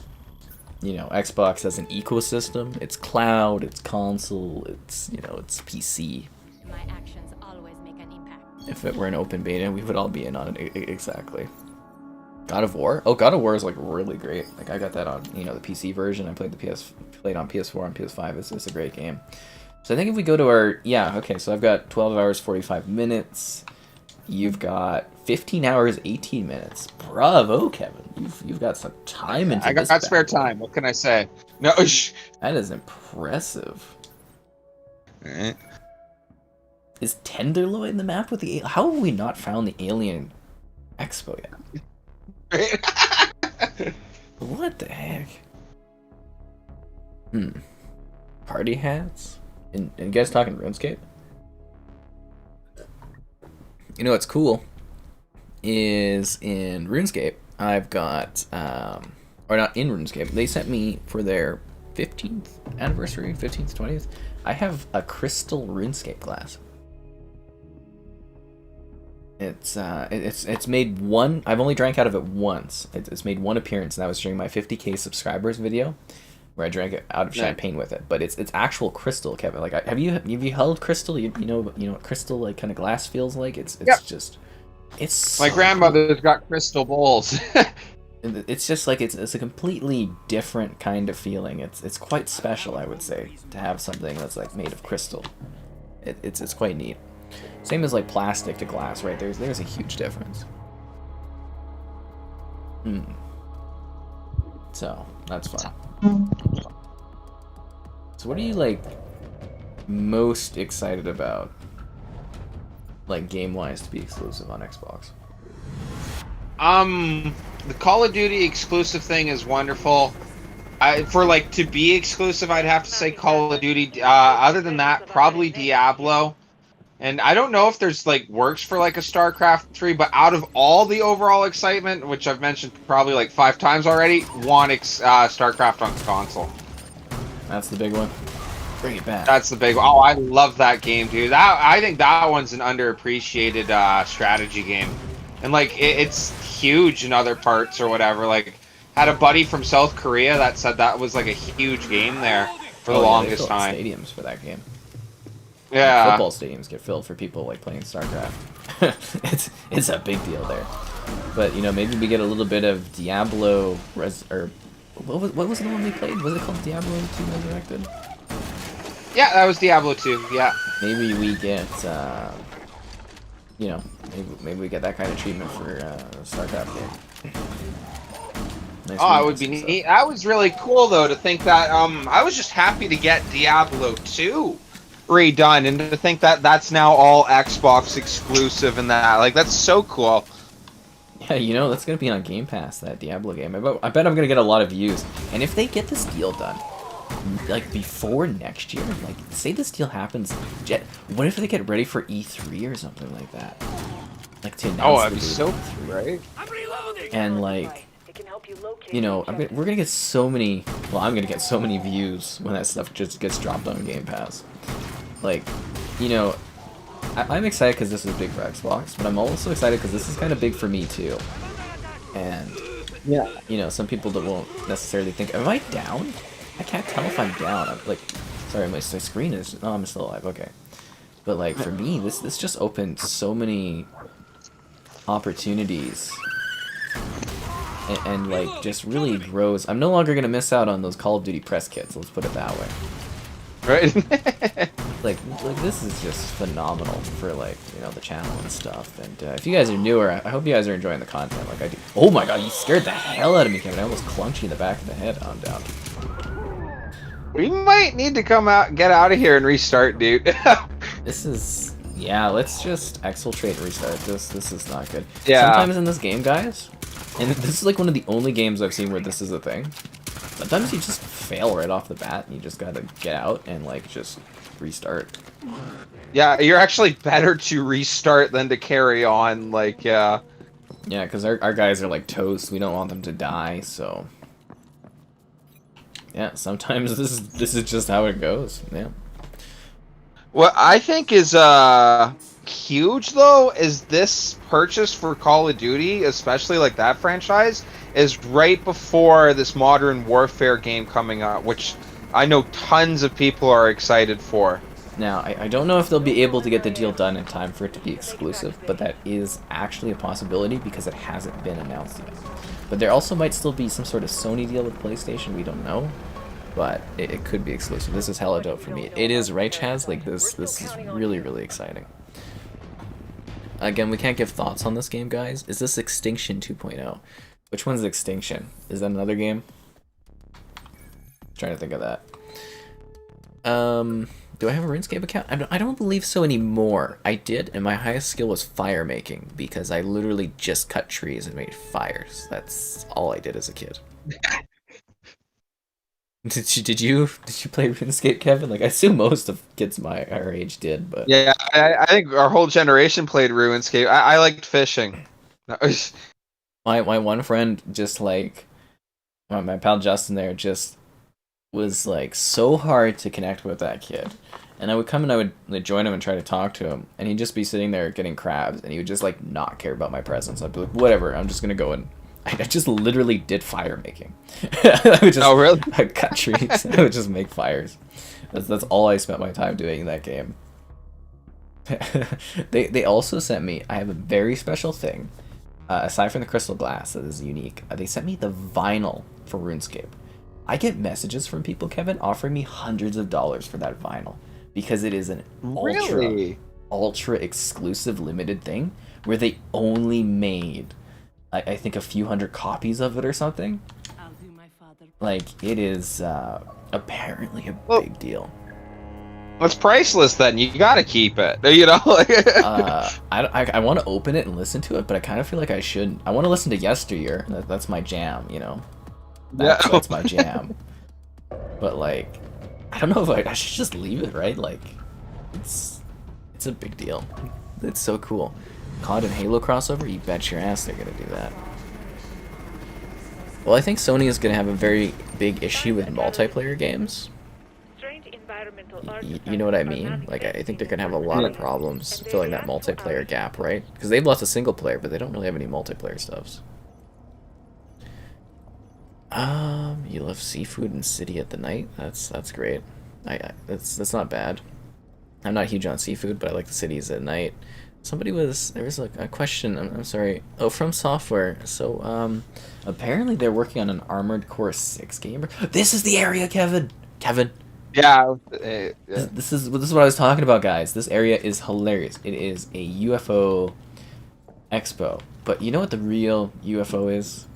you know, Xbox as an ecosystem. It's cloud, it's console, it's, you know, it's PC. My actions always make an impact. If it were an open beta, we would all be in on it. Exactly. God of War? Oh, God of War is like really great. Like I got that on, you know, the PC version. I played played on PS4 and PS5. It's a great game. So I think if we go to our, yeah, okay, so I've got 12 hours 45 minutes. You've got 15 hours 18 minutes. Bravo, Kevin. You've got some time into this. I got spare time. What can I say? No. That is impressive. Right. Is Tenderloin the map with the? How have we not found the Alien Expo yet? What the heck? Party hats? And you guys talking RuneScape? You know what's cool is in RuneScape, I've got, or not in RuneScape, they sent me for their 15th anniversary, 15th, 20th, I have a crystal RuneScape glass. It's made one, I've only drank out of it once. It's made one appearance, and that was during my 50k subscribers video, where I drank it out of champagne with it. But it's actual crystal, Kevin. Like, have you held crystal? You know what crystal like kind of glass feels like? It's just, it's so my grandmother's got crystal bowls. It's just like it's a completely different kind of feeling. It's quite special, I would say, to have something that's like made of crystal. It's quite neat. Same as like plastic to glass, right? There's a huge difference. So that's fun. So what are you like most excited about, like game-wise, to be exclusive on Xbox? The Call of Duty exclusive thing is wonderful. For like to be exclusive, I'd have to say Call of Duty. Other than that, probably Diablo. And I don't know if there's like works for like a StarCraft 3, but out of all the overall excitement, which I've mentioned probably like 5 times already, StarCraft on console. That's the big one. Bring it back. That's the big one. Oh, I love that game, dude. I think that one's an underappreciated strategy game. And like it's huge in other parts or whatever. Like had a buddy from South Korea that said that was like a huge game there for the longest time. Stadiums for that game. Yeah. Football stadiums get filled for people like playing StarCraft. it's a big deal there. But you know, maybe we get a little bit of Diablo or what was the one we played? Was it called Diablo 2 Resurrected? Yeah, that was Diablo 2. Yeah. Maybe we get you know, maybe we get that kind of treatment for StarCraft game. Nice it would be neat. That was really cool though to think that. I was just happy to get Diablo 2 redone and to think that that's now all Xbox exclusive and that that's so cool. Yeah, you know, that's gonna be on Game Pass, that Diablo game. I bet I'm gonna get a lot of views. And if they get this deal done, like before next year, like say this deal happens, what if they get ready for E3 or something like that? Like to announce that'd be so right. And like, you know, we're gonna get so many. Well, I'm gonna get so many views when that stuff just gets dropped on Game Pass. Like, you know, I'm excited because this is big for Xbox, but I'm also excited because this is kind of big for me too. And yeah, you know, some people that won't necessarily think, am I down? I can't tell if I'm down. I'm like, sorry, my screen is. Oh, I'm still alive. Okay, but like for me, this just opened so many opportunities. And like just really grows. I'm no longer gonna miss out on those Call of Duty press kits. Let's put it that way. Right. like this is just phenomenal for like, you know, the channel and stuff. And if you guys are newer, I hope you guys are enjoying the content like I do. Oh my god, you scared the hell out of me, Kevin. I almost clunked you in the back of the head. I'm down. We might need to get out of here and restart, dude. This is, yeah. Let's just exfiltrate and restart this. This is not good. Yeah. Sometimes in this game, guys, and this is like one of the only games I've seen where this is a thing. Sometimes you just fail right off the bat, and you just gotta get out and like just restart. Yeah, you're actually better to restart than to carry on. Like, yeah. Yeah, because our guys are like toast. We don't want them to die, so yeah. Sometimes this is just how it goes. Yeah. What I think is huge though is this purchase for Call of Duty, especially like that franchise, is right before this Modern Warfare game coming out, which I know tons of people are excited for. Now, I don't know if they'll be able to get the deal done in time for it to be exclusive, but that is actually a possibility because it hasn't been announced yet. But there also might still be some sort of Sony deal with PlayStation, we don't know. But it could be exclusive. This is hella dope for me. It is, right, Chaz? Like, this is really, really exciting. Again, we can't give thoughts on this game, guys. Is this Extinction 2.0? Which one's Extinction? Is that another game? Trying to think of that. Do I have a RuneScape account? I don't believe so anymore. I did, and my highest skill was fire making, because I literally just cut trees and made fires. That's all I did as a kid. Did you play RuneScape, Kevin? Like, I assume most of kids our age did, but yeah, I think our whole generation played RuneScape. I liked fishing. my one friend just like my pal Justin there just was like so hard to connect with that kid, and I would come and I would like, join him and try to talk to him, and he'd just be sitting there getting crabs, and he would just like not care about my presence. I'd be like, whatever, I'm just gonna go and I just literally did fire making. I would just, oh, really? I'd cut trees. I would just make fires. That's all I spent my time doing in that game. They also sent me, I have a very special thing. Aside from the crystal glass that is unique, they sent me the vinyl for RuneScape. I get messages from people, Kevin, offering me hundreds of dollars for that vinyl. Because it is an ultra... Really? ultra exclusive limited thing where they only made, I think, a few hundred copies of it or something. Like, it is apparently a Well, big deal. It's priceless then. You gotta keep it. You know? I want to open it and listen to it, but I kind of feel like I shouldn't. I want to listen to Yesteryear. That's my jam, you know? That's my jam. But, like, I don't know if I should just leave it, right? Like, it's a big deal. It's so cool. COD and Halo crossover? You bet your ass they're gonna do that. Well, I think Sony is gonna have a very big issue with multiplayer games. You know what I mean? Like, I think they're gonna have a lot of problems filling that multiplayer gap, right? Because they have lots of single player, but they don't really have any multiplayer stuffs. You love seafood and City at the night? That's great. That's not bad. I'm not huge on seafood, but I like the cities at night. There was a question, I'm sorry. Oh, From Software. So, apparently they're working on an Armored Core 6 game. This is the area, Kevin! Yeah. This is what I was talking about, guys. This area is hilarious. It is a UFO expo. But you know what the real UFO is?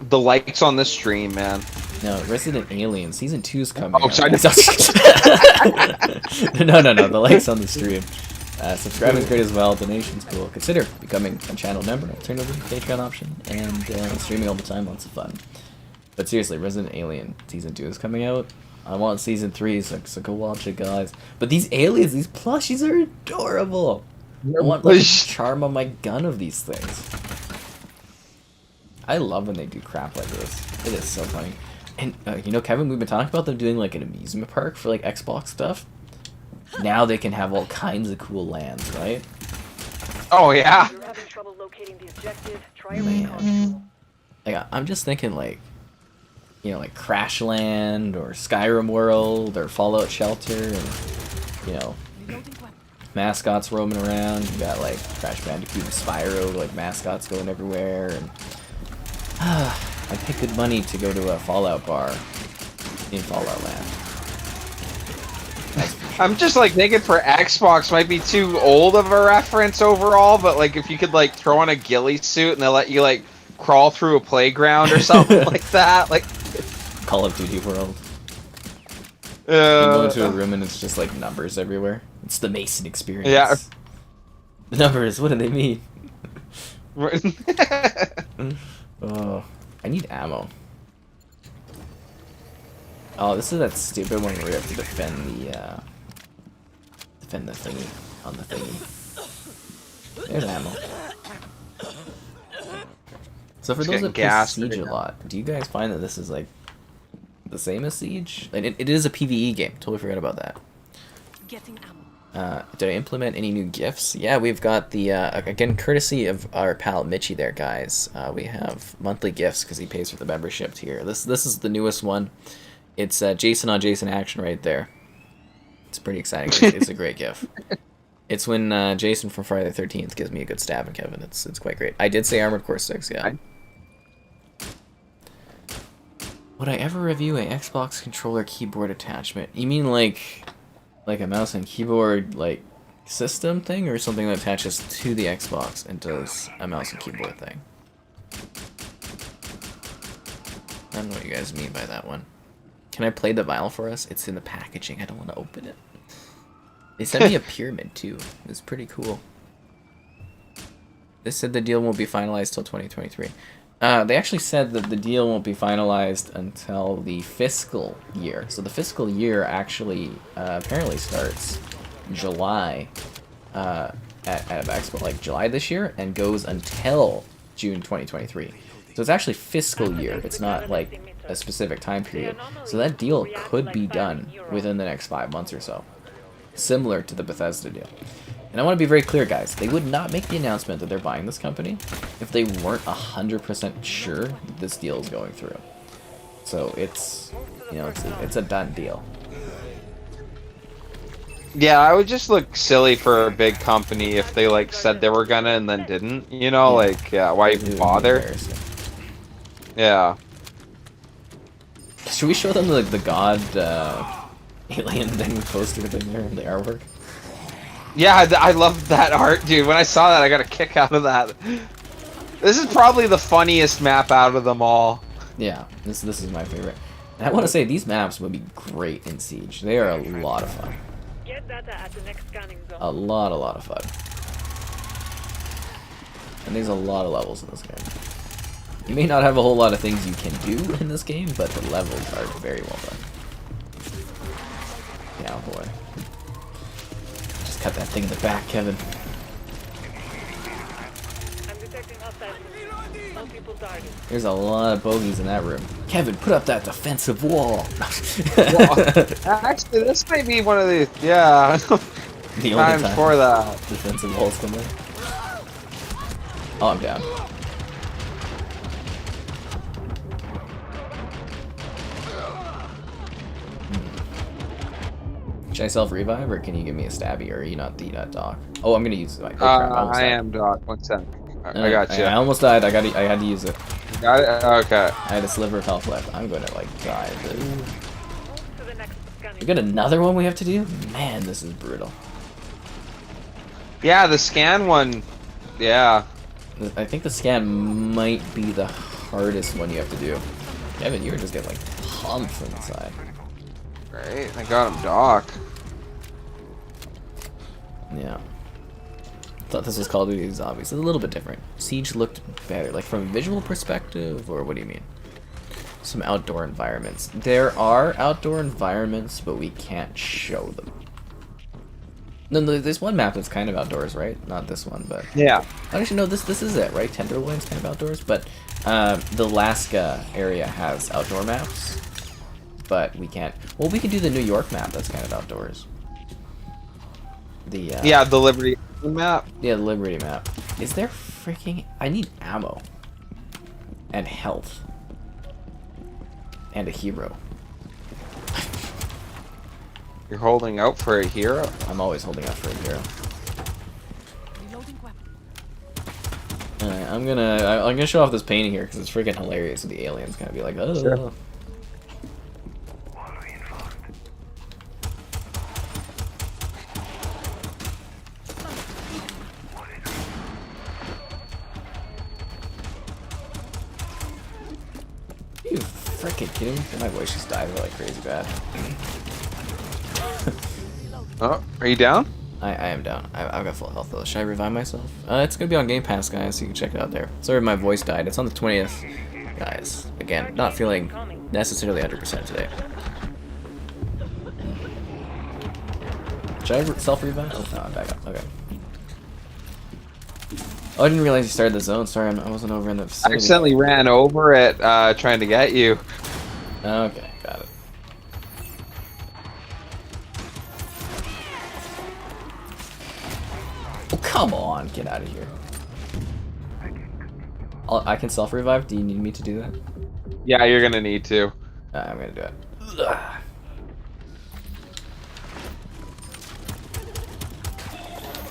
The lights on the stream, man. No, Resident Alien Season 2 is coming out. Sorry. No, the likes on the stream. Subscribing is great as well. Donation's cool. Consider becoming a channel member. Alternative Patreon option. And streaming all the time. Lots of fun. But seriously, Resident Alien Season 2 is coming out. I want Season 3, so go watch it, guys. But these aliens, these plushies are adorable. I want like a charm on my gun of these things. I love when they do crap like this. It is so funny. And, you know, Kevin, we've been talking about them doing, like, an amusement park for, like, Xbox stuff. Now they can have all kinds of cool lands, right? Oh, yeah. You're having trouble locating the objective. Try Man. Like, I'm just thinking, like, you know, like Crashland or Skyrim World or Fallout Shelter and, you know, mascots roaming around. You got, like, Crash Bandicoot and Spyro, like, mascots going everywhere, and I'd pay good money to go to a Fallout bar in Fallout Land. I'm just like thinking for Xbox might be too old of a reference overall, but like if you could like throw on a ghillie suit and they'll let you like crawl through a playground or something like that, like Call of Duty World. You go into a room and it's just like numbers everywhere. It's the Mason experience. Yeah. The numbers, what do they mean? Oh, I need ammo. Oh, this is that stupid one where we have to defend the thingy on the thingy. There's ammo. So for those that play Siege a lot, do you guys find that this is like the same as Siege? And it is a PvE game. Totally forgot about that. Getting ammo. Did I implement any new gifts? Yeah, we've got the, again, courtesy of our pal Mitchie there, guys. We have monthly gifts because he pays for the membership tier. This is the newest one. It's Jason on Jason action right there. It's pretty exciting. It's a great gift. It's when Jason from Friday the 13th gives me a good stab at Kevin. It's quite great. I did say Armored Core 6, yeah. Would I ever review a Xbox controller keyboard attachment? You mean like a mouse and keyboard like system thing, or something that attaches to the Xbox and does a mouse and keyboard thing? I don't know what you guys mean by that one. Can I play the vial for us? It's in the packaging. I don't want to open it. They sent me a pyramid too. It was pretty cool. They said the deal won't be finalized till 2023. They actually said that the deal won't be finalized until the fiscal year. So the fiscal year actually apparently starts July at Expo, like July this year, and goes until June 2023. So it's actually fiscal year. It's not like a specific time period. So that deal could be done within the next 5 months or so. Similar to the Bethesda deal. And I want to be very clear, guys. They would not make the announcement that they're buying this company if they weren't 100% sure that this deal is going through. So it's, you know, it's a done deal. Yeah, I would just look silly for a big company if they like said they were gonna and then didn't. You know, Yeah. like why even bother? Yeah. Should we show them the god alien thing poster thing there, the artwork? Yeah, I love that art, dude. When I saw that, I got a kick out of that. This is probably the funniest map out of them all. Yeah, this is my favorite. And I want to say these maps would be great in Siege. They are a lot of fun. Get data at the next scanning zone. A lot of fun. And there's a lot of levels in this game. You may not have a whole lot of things you can do in this game, but the levels are very well done. Yeah, boy. Just cut that thing in the back, Kevin. I'm detecting outside. Multiple targets. There's a lot of bogeys in that room. Kevin, put up that defensive wall. Actually, this might be one of the The only times time for that. defensive walls come in. Oh, I'm down. Should I self-revive, or can you give me a stabby, or are you not the doc? Oh, I'm gonna use my. I am Doc. 1 sec. I got you. I almost died. I had to use it. Got it? Okay. I had a sliver of health left. I'm gonna like die. But... Move to the next scanning. We got another one we have to do? Man, this is brutal. Yeah, the scan one. Yeah. I think the scan might be the hardest one you have to do. Kevin, you were just getting like pumped from the side. Right. I got him, Doc. Yeah. Thought this was Call of Duty Zombies. It's a little bit different. Siege looked better, like from a visual perspective, or what do you mean? Some outdoor environments. There are outdoor environments, but we can't show them. No, there's one map that's kind of outdoors, right? Not this one, but Yeah. actually no, this is it, right? Tenderloin's kind of outdoors, but the Alaska area has outdoor maps, but we can't. Well, we could do the New York map. That's kind of outdoors. The Yeah, the Liberty map. yeah, the Liberty map. Is there freaking? I need ammo and health and a hero. You're holding out for a hero? I'm always holding out for a hero. Reloading weapon. Alright, I'm gonna show off this painting here because it's freaking hilarious. And the aliens gonna be like, oh. Sure. You freaking kidding me? My voice just died like crazy bad. Oh, are you down? I am down. I've got full health though. Should I revive myself? It's gonna be on Game Pass, guys, so you can check it out there. Sorry if my voice died. It's on the 20th. Guys, again, not feeling necessarily 100% today. Should I self-revive? Oh, no, I'm back up. Okay. Oh, I didn't realize you started the zone. Sorry, I wasn't over in the I vicinity. accidentally ran over it trying to get you. Okay, got it. Oh, come on, get out of here. I can self-revive? Do you need me to do that? Yeah, you're gonna need to. I'm gonna do it. Ugh.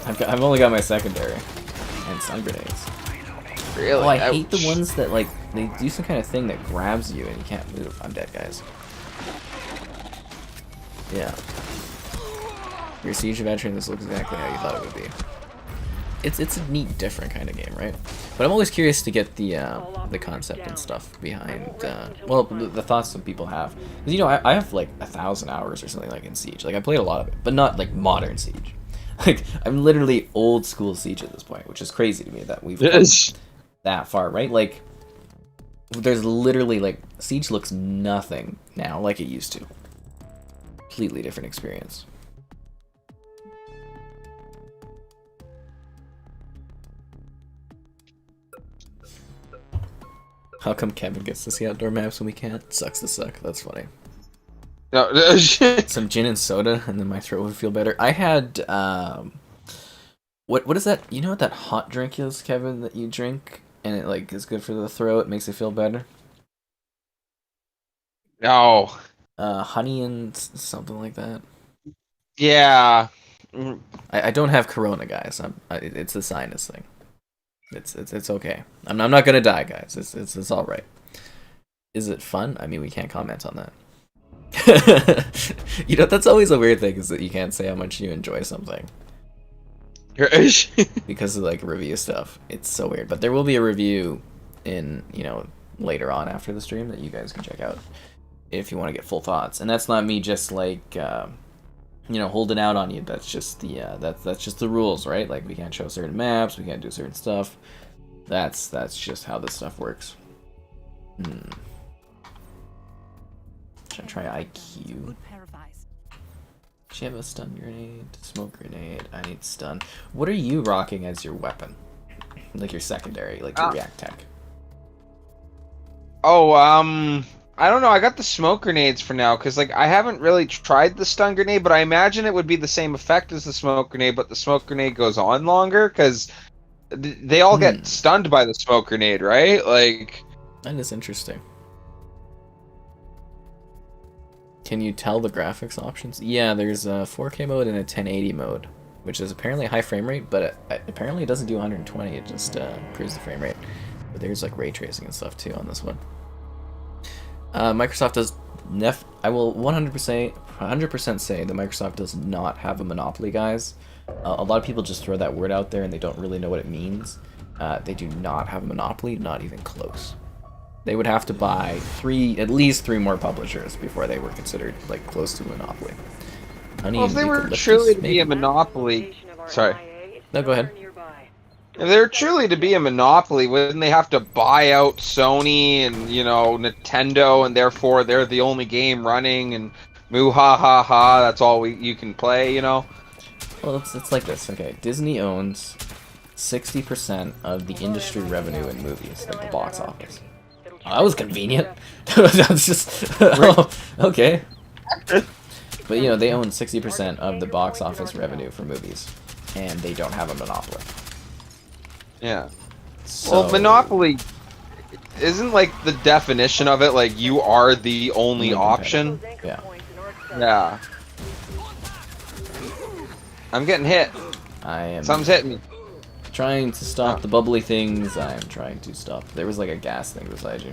I've only got my secondary. And stun grenades. Really? Oh, I hate Ouch. the ones that, like, they do some kind of thing that grabs you and you can't move. I'm dead, guys. Yeah. Your Siege Adventure, this looks exactly how you thought it would be. It's a neat, different kind of game, right? But I'm always curious to get the concept and stuff behind, well, the thoughts that people have. 'Cause, you know, I have, like, 1,000 hours or something, like, in Siege. Like, I played a lot of it, but not, like, modern Siege. Like, I'm literally old school Siege at this point, which is crazy to me that we've come that far, right? Like, there's literally, like, Siege looks nothing now like it used to. Completely different experience. How come Kevin gets to see outdoor maps when we can't? Sucks to suck. That's funny. No, Some gin and soda, and then my throat would feel better. I had what is that? You know what that hot drink is, Kevin, that you drink, and it like is good for the throat, makes it feel better. no. Honey and something like that. Yeah. I don't have corona, guys. It's a sinus thing. It's okay. I'm not gonna die, guys. It's all right. Is it fun? I mean, we can't comment on that. You know, that's always a weird thing, is that you can't say how much you enjoy something. because of like review stuff. It's so weird. But there will be a review in, later on after the stream that you guys can check out if you want to get full thoughts. And that's not me just like holding out on you. That's just the that's just the rules, right? Like we can't show certain maps, we can't do certain stuff. That's just how this stuff works. Should I try IQ? Good pair of eyes. Should have a stun grenade, smoke grenade. I need stun. What are you rocking as your weapon? Like your secondary, like your react tech. Oh, I don't know. I got the smoke grenades for now because like I haven't really tried the stun grenade, but I imagine it would be the same effect as the smoke grenade, but the smoke grenade goes on longer because they all get stunned by the smoke grenade, right? Like that is interesting. Can you tell the graphics options? Yeah, there's a 4K mode and a 1080 mode, which is apparently a high frame rate, but apparently it doesn't do 120. It just improves the frame rate. But there's like ray tracing and stuff too on this one. Microsoft does I will 100% say that Microsoft does not have a monopoly, guys. A lot of people just throw that word out there and they don't really know what it means. They do not have a monopoly, not even close. They would have to buy at least three more publishers before they were considered like close to a monopoly. Well, if they were truly to be a monopoly, sorry. No, go ahead. If they were truly to be a monopoly, wouldn't they have to buy out Sony and Nintendo, and therefore they're the only game running, and moo ha ha ha, that's all you can play, Well, it's like this. Okay, Disney owns 60% of the industry revenue in movies, like the box office. Oh, that was convenient. That's just okay. But they own 60% of the box office revenue for movies, and they don't have a monopoly. Yeah. So, well, monopoly isn't like the definition of it like you are the only option. Yeah. Yeah. I'm getting hit. I am. Something's hitting me. Trying to stop the bubbly things. I'm trying to stop. There was like a gas thing beside you.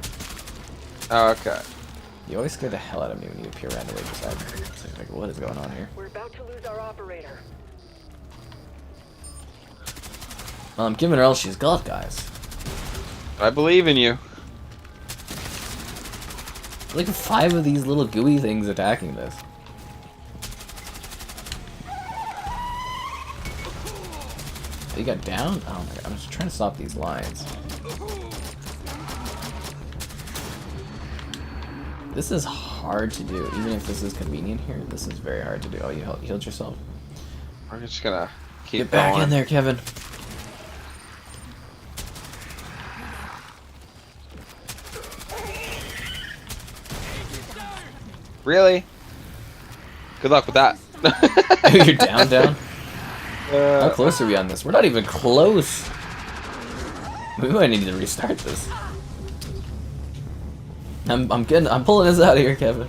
Oh, okay. You always scare the hell out of me when you appear randomly beside me. It's like, what is going on here? We're about to lose our operator. Well, I'm giving her all she's got, guys. I believe in you. Like 5 of these little gooey things attacking this. They got down? Oh my god, I'm just trying to stop these lines. This is hard to do, even if this is convenient here. This is very hard to do. Oh, you healed yourself? We're just gonna keep Get back going. in there, Kevin. Really? Good luck with that. You're down? How close are we on this? We're not even close. We might need to restart this. I'm pulling us out of here, Kevin.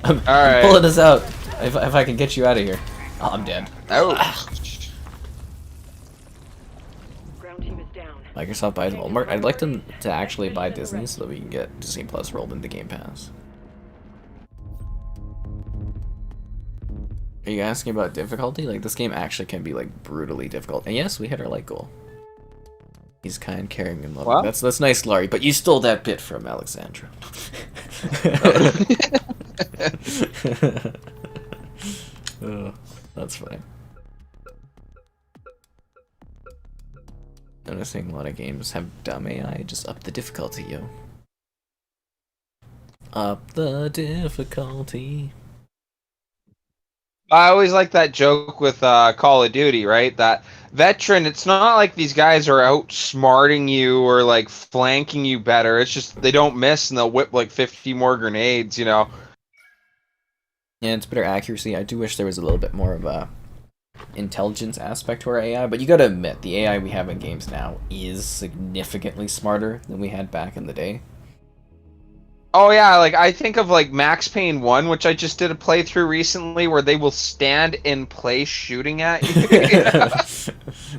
I'm pulling us out. If I can get you out of here. Oh, I'm dead. Oh. Ground team is down. Microsoft buys Walmart. I'd like them to actually buy Disney so that we can get Disney Plus rolled into Game Pass. Are you asking about difficulty? Like, this game actually can be, like, brutally difficult. And yes, we hit our light goal. He's kind, caring, and loving. Well, that's nice, Laurie, but you stole that bit from Alexandra. Oh, that's funny. Noticing a lot of games have dumb AI. Just up the difficulty, yo. Up the difficulty. I always like that joke with Call of Duty, right? That veteran, it's not like these guys are outsmarting you or like flanking you better. It's just they don't miss and they'll whip like 50 more grenades, Yeah, it's better accuracy. I do wish there was a little bit more of a intelligence aspect to our AI, but you gotta admit, the AI we have in games now is significantly smarter than we had back in the day. Oh yeah, like I think of like Max Payne 1, which I just did a playthrough recently where they will stand in place shooting at you.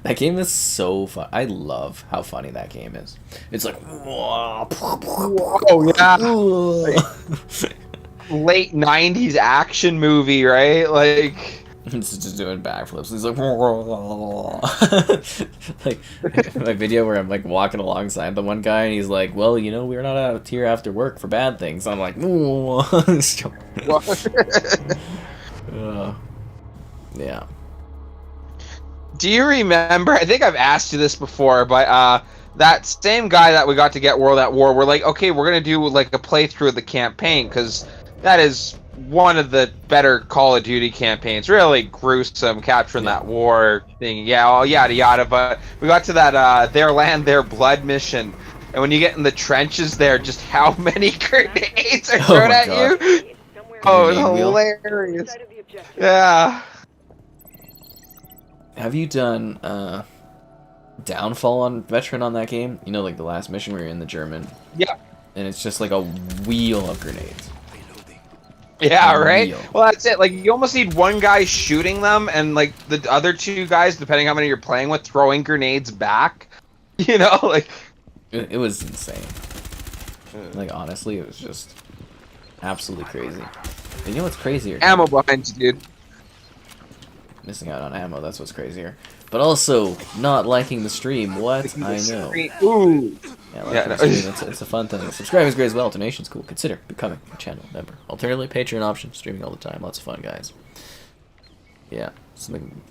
That game is so fun. I love how funny that game is. It's like, oh yeah. Late 90s action movie, right? Like He's just doing backflips. He's like, like my video where I'm like walking alongside the one guy, and he's like, "Well, you know, we're not out here after work for bad things." I'm like, yeah. Do you remember? I think I've asked you this before, but that same guy that we got to get World at War, we're like, okay, we're gonna do like a playthrough of the campaign because that is one of the better Call of Duty campaigns. Really gruesome, capturing that war thing. Yeah, all yada yada. But we got to that Their Land, Their Blood mission, and when you get in the trenches there, just how many grenades are thrown at you? Oh, it's hilarious. Yeah. Have you done Downfall on Veteran on that game? You know, like the last mission where you're in the German. Yeah. And it's just like a wheel of grenades. Yeah, right? Well, that's it. Like, you almost need one guy shooting them, and, like, the other two guys, depending how many you're playing with, throwing grenades back. You know, like... It was insane. Like, honestly, it was just absolutely crazy. And you know what's crazier? Ammo behind you, dude. Missing out on ammo, that's what's crazier. But also, not liking the stream. What? I know. Ooh. Yeah, the stream, it's a fun thing. Subscribing is great as well. Donation's cool. Consider becoming a channel member. Alternatively, Patreon option. Streaming all the time. Lots of fun, guys. Yeah. Something.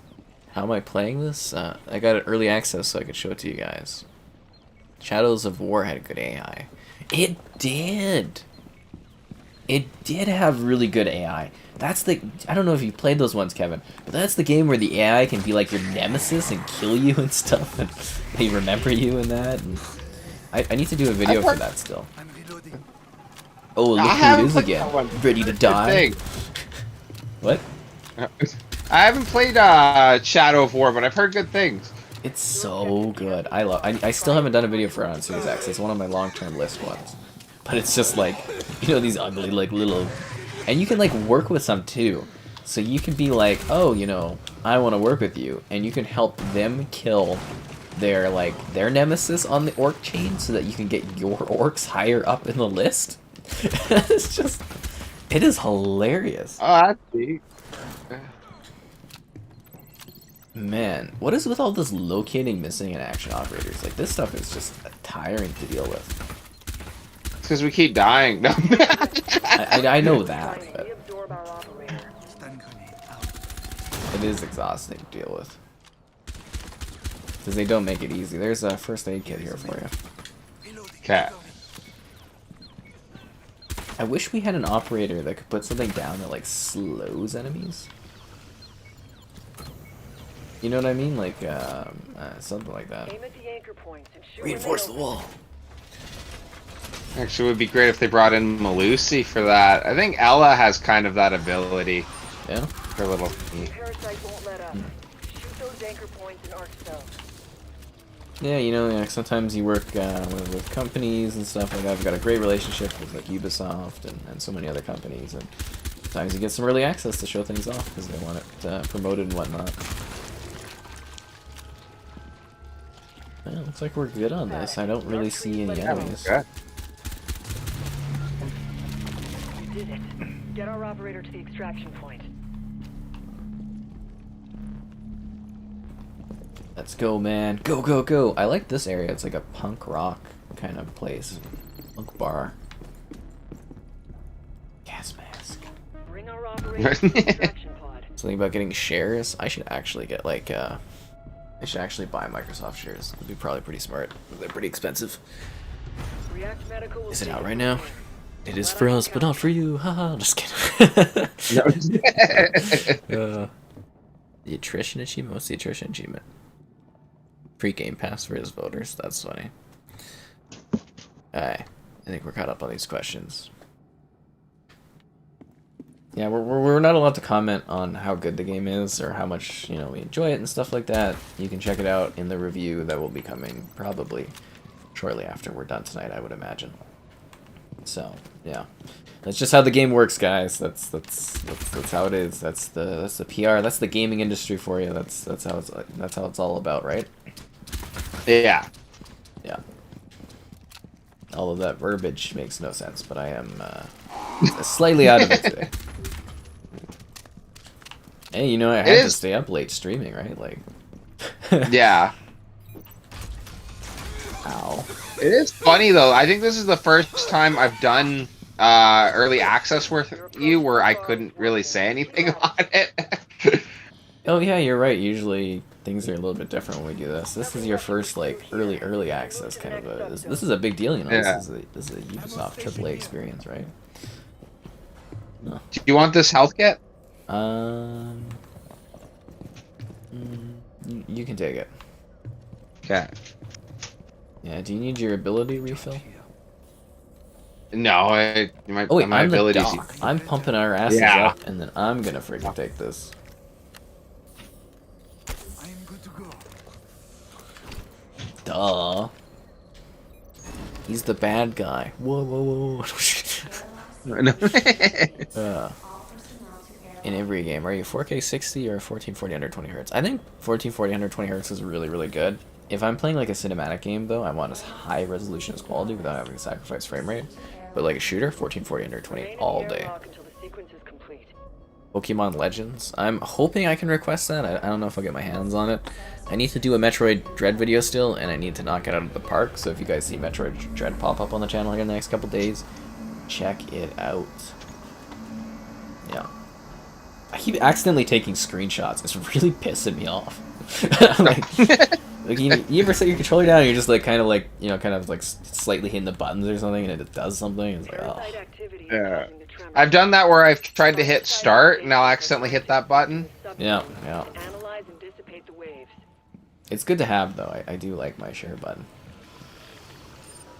How am I playing this? I got it early access so I could show it to you guys. Shadows of War had a good AI. It did. It did have really good AI. That's the... I don't know if you played those ones, Kevin, but that's the game where the AI can be like your nemesis and kill you and stuff, and they remember you and that. And I need to do a video for that still. Oh, look who it is again. Ready to die. What? I haven't played Shadow of War, but I've heard good things. It's so good. I still haven't done a video for it on Series X. It's one of my long-term list ones. But it's just like, you know, these ugly, like, little... And you can, like, work with some, too. So you can be like, oh, you know, I want to work with you. And you can help them kill their, like, their nemesis on the orc chain so that you can get your orcs higher up in the list. It's just... It is hilarious. Oh, that's neat. Man, what is with all this locating, missing, and action operators? Like, this stuff is just tiring to deal with. Because we keep dying. No. I know that, but it is exhausting to deal with. Because they don't make it easy. There's a first aid kit here for you. Okay. I wish we had an operator that could put something down that, like, slows enemies. You know what I mean? Like, something like that. Reinforce the wall. Actually, it would be great if they brought in Malusi for that. I think Ella has kind of that ability. Yeah? Her little... Yeah, you know, like, sometimes you work with companies and stuff like that. I've got a great relationship with, like, Ubisoft and so many other companies. And sometimes you get some early access to show things off because they want it promoted and whatnot. Well, looks like we're good on this. I don't really see any enemies. Okay. You did it. Get our operator to the extraction point. Let's go, man. Go, go, go. I like this area. It's like a punk rock kind of place. Punk bar. Gas mask. Bring our operator to the extraction pod. Something about getting shares. I should actually get, like, I should actually buy Microsoft shares. It'd be probably pretty smart. They're pretty expensive. Is it out right now? It is for us, but not for you. Haha, just kidding. The attrition achievement? What's the attrition achievement? Free Game Pass for his voters. That's funny. Alright. I think we're caught up on these questions. Yeah, we're not allowed to comment on how good the game is or how much, you know, we enjoy it and stuff like that. You can check it out in the review that will be coming probably shortly after we're done tonight, I would imagine. So, yeah. That's just how the game works, guys. That's how it is. That's the PR. That's the gaming industry for you. That's how it's all about, right? Yeah. Yeah. All of that verbiage makes no sense, but I am slightly out of it today. Hey, you know, I had to stay up late streaming, right? Like, Yeah. ow. It is funny though. I think this is the first time I've done early access with you where I couldn't really say anything on it. Oh yeah, you're right. Usually things are a little bit different when we do this. This is your first like early access kind of a. This is a big deal, you know. Yeah. This is a Ubisoft AAA experience, right? No. Do you want this health kit? You can take it. Okay. Yeah. Do you need your ability refill? No, my Oh wait, my I'm the abilities. doc. I'm pumping our asses Yeah. up, and then I'm gonna freaking take this. I am good to go. Duh. He's the bad guy. Whoa, whoa, whoa. In every game, are you 4K 60 or 1440 under 20 hertz? I think 1440 under 20 hertz is really, really good. If I'm playing like a cinematic game, though, I want as high resolution as quality without having to sacrifice frame rate. But like a shooter, 1440 under 20 all day. Pokemon Legends. I'm hoping I can request that. I don't know if I'll get my hands on it. I need to do a Metroid Dread video still, and I need to knock it out of the park. So if you guys see Metroid Dread pop up on the channel here in the next couple days, check it out. Yeah. I keep accidentally taking screenshots. It's really pissing me off. like you ever set your controller down and you're just like kind of like, you know, kind of like slightly hitting the buttons or something and it does something? It's like, oh. Yeah. I've done that where I've tried to hit start and I'll accidentally hit that button. Yeah, yeah. It's good to have though. I do like my share button.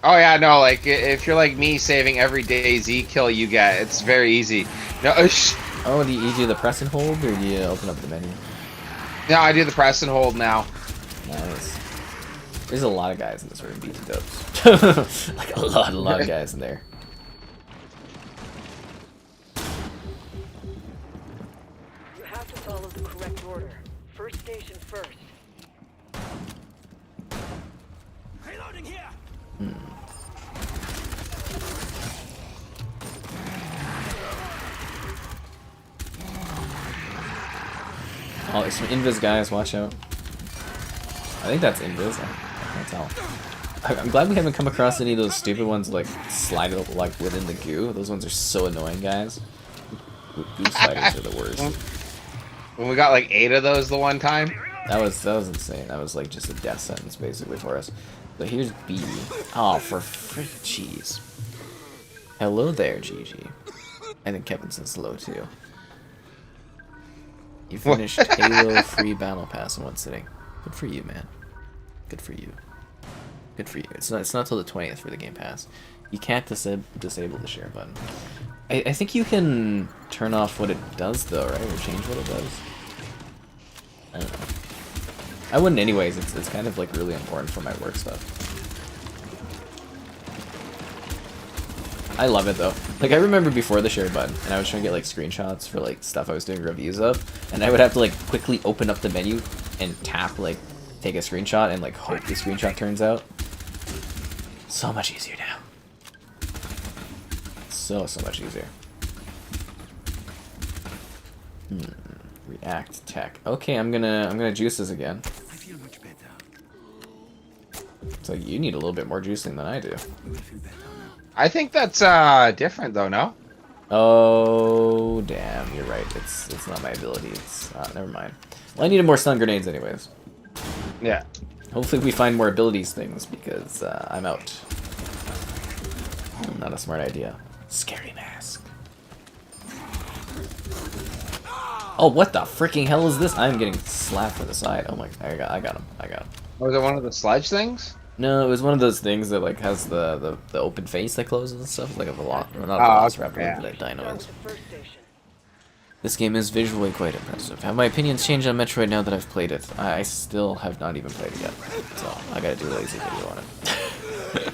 Oh yeah, no, like if you're like me, saving every DayZ kill you get, it's very easy. No, oh, do you do the press and hold or do you open up the menu? no, I do the press and hold now. Nice. There's a lot of guys in this room beating dubs. Like a lot of guys in there. You have to follow the correct order. First station first. Reloading here. Oh, there's some invis guys, watch out. I think that's invis, I can't tell. I'm glad we haven't come across any of those stupid ones like slide like within the goo. Those ones are so annoying, guys. Goo sliders are the worst. When we got like 8 of those the one time. That was insane. That was like just a death sentence basically for us. But here's B. Oh, for frick cheese. Hello there, GG. I think Kevin says hello too. You finished Halo free battle pass in one sitting. Good for you, man. Good for you. Good for you. It's not till the 20th for the Game Pass. You can't disable the share button. I think you can turn off what it does though, right? Or change what it does. I don't know. I wouldn't anyways. It's kind of like really important for my work stuff. I love it though. Like I remember before the share button, and I was trying to get like screenshots for like stuff I was doing reviews of, and I would have to like quickly open up the menu and tap like take a screenshot and like hope the screenshot turns out. So much easier now. So much easier. React tech. Okay, I'm gonna juice this again. I feel much better. So you need a little bit more juicing than I do. You will feel better now. I think that's different though, no? Oh damn, you're right. It's not my ability. It's never mind. Well, I needed more stun grenades anyways. Yeah. Hopefully we find more abilities things because I'm out. Not a smart idea. Scary mask. Oh, what the freaking hell is this? I'm getting slapped from the side. Oh my, I got him. Was it one of the sledge things? No, it was one of those things that like has the open face that closes and stuff, like a velociraptor, not a velociraptor, yeah. but a dino is. First station. This game is visually quite impressive. Have my opinions changed on Metroid now that I've played it? I still have not even played it yet, so I gotta do a lazy video on it.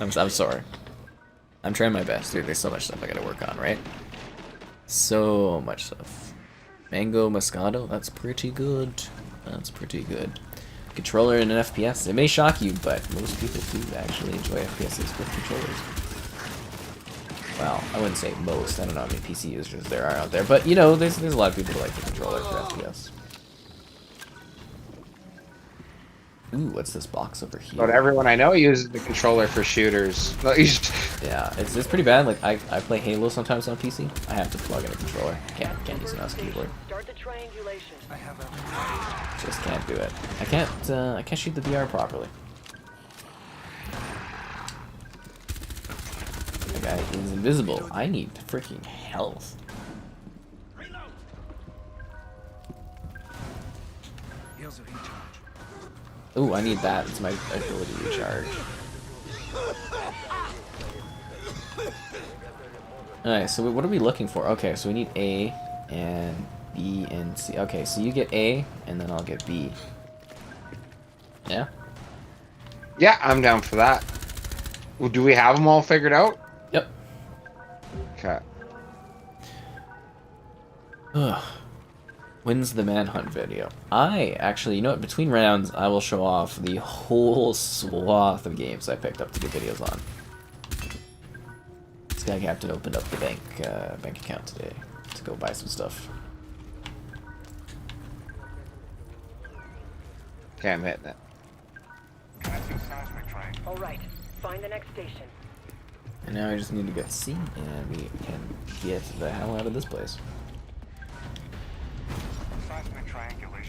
I'm sorry. I'm trying my best, dude. There's so much stuff I gotta work on, right? So much stuff. Mango Moscato, that's pretty good. That's pretty good. Controller in an FPS. It may shock you, but most people do actually enjoy FPSs with controllers. Well, I wouldn't say most. I don't know how many PC users there are out there, but you know, there's a lot of people who like the controller for FPS. Ooh, what's this box over here? But everyone I know uses the controller for shooters. Yeah, it's pretty bad. Like I play Halo sometimes on PC. I have to plug in a controller. Can't use a mouse keyboard. Start the triangulation. I have a Just can't do it. I can't shoot the VR properly. The guy is invisible. I need freaking health. here's a recharge. Ooh, I need that. It's my ability to recharge. Alright, so what are we looking for? Okay, so we need A and B and C. Okay, so you get A, and then I'll get B. Yeah? Yeah, I'm down for that. Well, do we have them all figured out? Yep. Okay. Ugh. When's the manhunt video? Actually, you know what? Between rounds, I will show off the whole swath of games I picked up to do videos on. This guy Captain opened up the bank account today to go buy some stuff. Okay, I'm hitting it. All right. Find the next station. And now I just need to get C, and we can get the hell out of this place.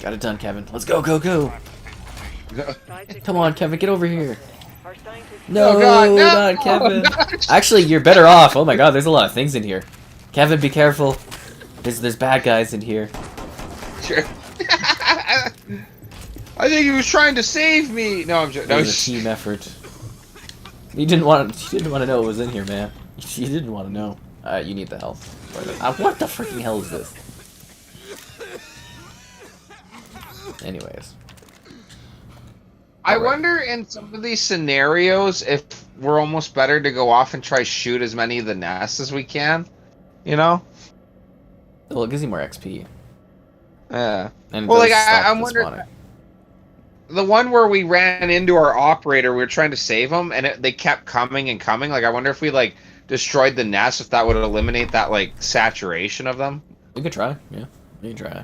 Got it done, Kevin. Let's go, go, go! Come on, Kevin, get over here! Our scientists No, Oh, God, no! not Kevin! Oh, Actually, you're better off. Oh my god, there's a lot of things in here. Kevin, be careful. There's bad guys in here. Sure. I think he was trying to save me. No, I'm just. It was a team effort. You didn't want to know what was in here, man. You didn't want to know. You need the health. What the freaking hell is this? Anyways. I Alright. wonder in some of these scenarios if we're almost better to go off and try shoot as many of the nests as we can. You know? Well, it gives you more XP. Yeah. And it Well, does like, stop I'm the wondering. spawning. The one where we ran into our operator, we were trying to save him, and they kept coming and coming. Like, I wonder if we like destroyed the nest, if that would eliminate that like saturation of them. We could try. Yeah, we can try.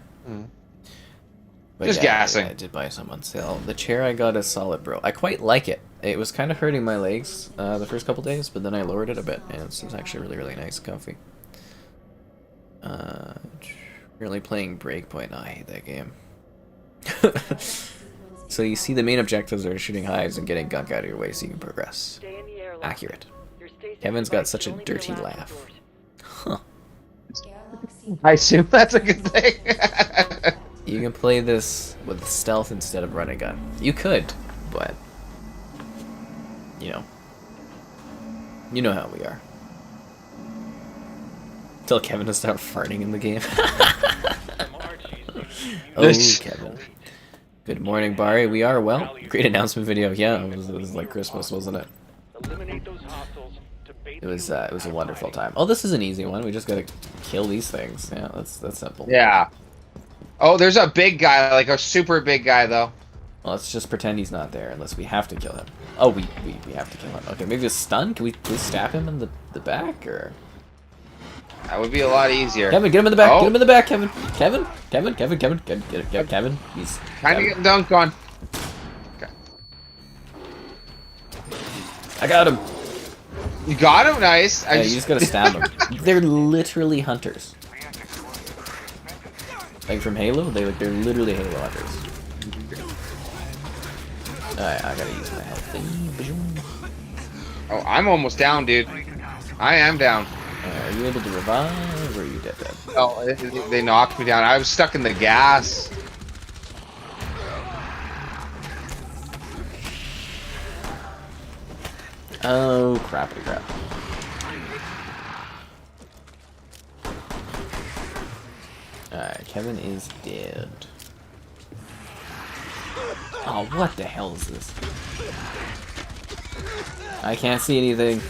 But Just guessing. Yeah, I did buy some on sale. The chair I got is solid, bro. I quite like it. It was kind of hurting my legs the first couple days, but then I lowered it a bit, and it's actually really, really nice and comfy. Really playing Breakpoint. I hate that game. So you see the main objectives are shooting hives and getting gunk out of your way so you can progress. stay in the airlock. Accurate. Your station Kevin's got device such a will only be dirty the last laugh. resort. Huh. I assume that's a good thing. You can play this with stealth instead of running gun. You could, but you know how we are. Tell Kevin to start farting in the game. Oh, Kevin. Good morning, Barry. We are well. Great announcement video. Yeah, it was like Christmas, wasn't it? It was a wonderful time. Oh, this is an easy one. We just gotta kill these things. Yeah, that's simple. Yeah. Oh, there's a big guy, like a super big guy, though. Well, let's just pretend he's not there, unless we have to kill him. Oh, we have to kill him. Okay, maybe a stun? Can we please stab him in the back, or? That would be a lot easier. Kevin, get him in the back! Oh. Get him in the back, Kevin! Kevin! Get Kevin. He's... Kind of Kevin. getting dunked on. Okay. I got him! You got him? Nice. Yeah, you just gotta stab him. They're literally hunters. Like from Halo? They're literally Halo hunters. Alright, I gotta use my health thing. Oh, I'm almost down, dude. I am down. Are you able to revive, or are you dead? Oh, they knocked me down. I was stuck in the gas. Oh, crappity crap. Alright, Kevin is dead. Oh, what the hell is this? I can't see anything.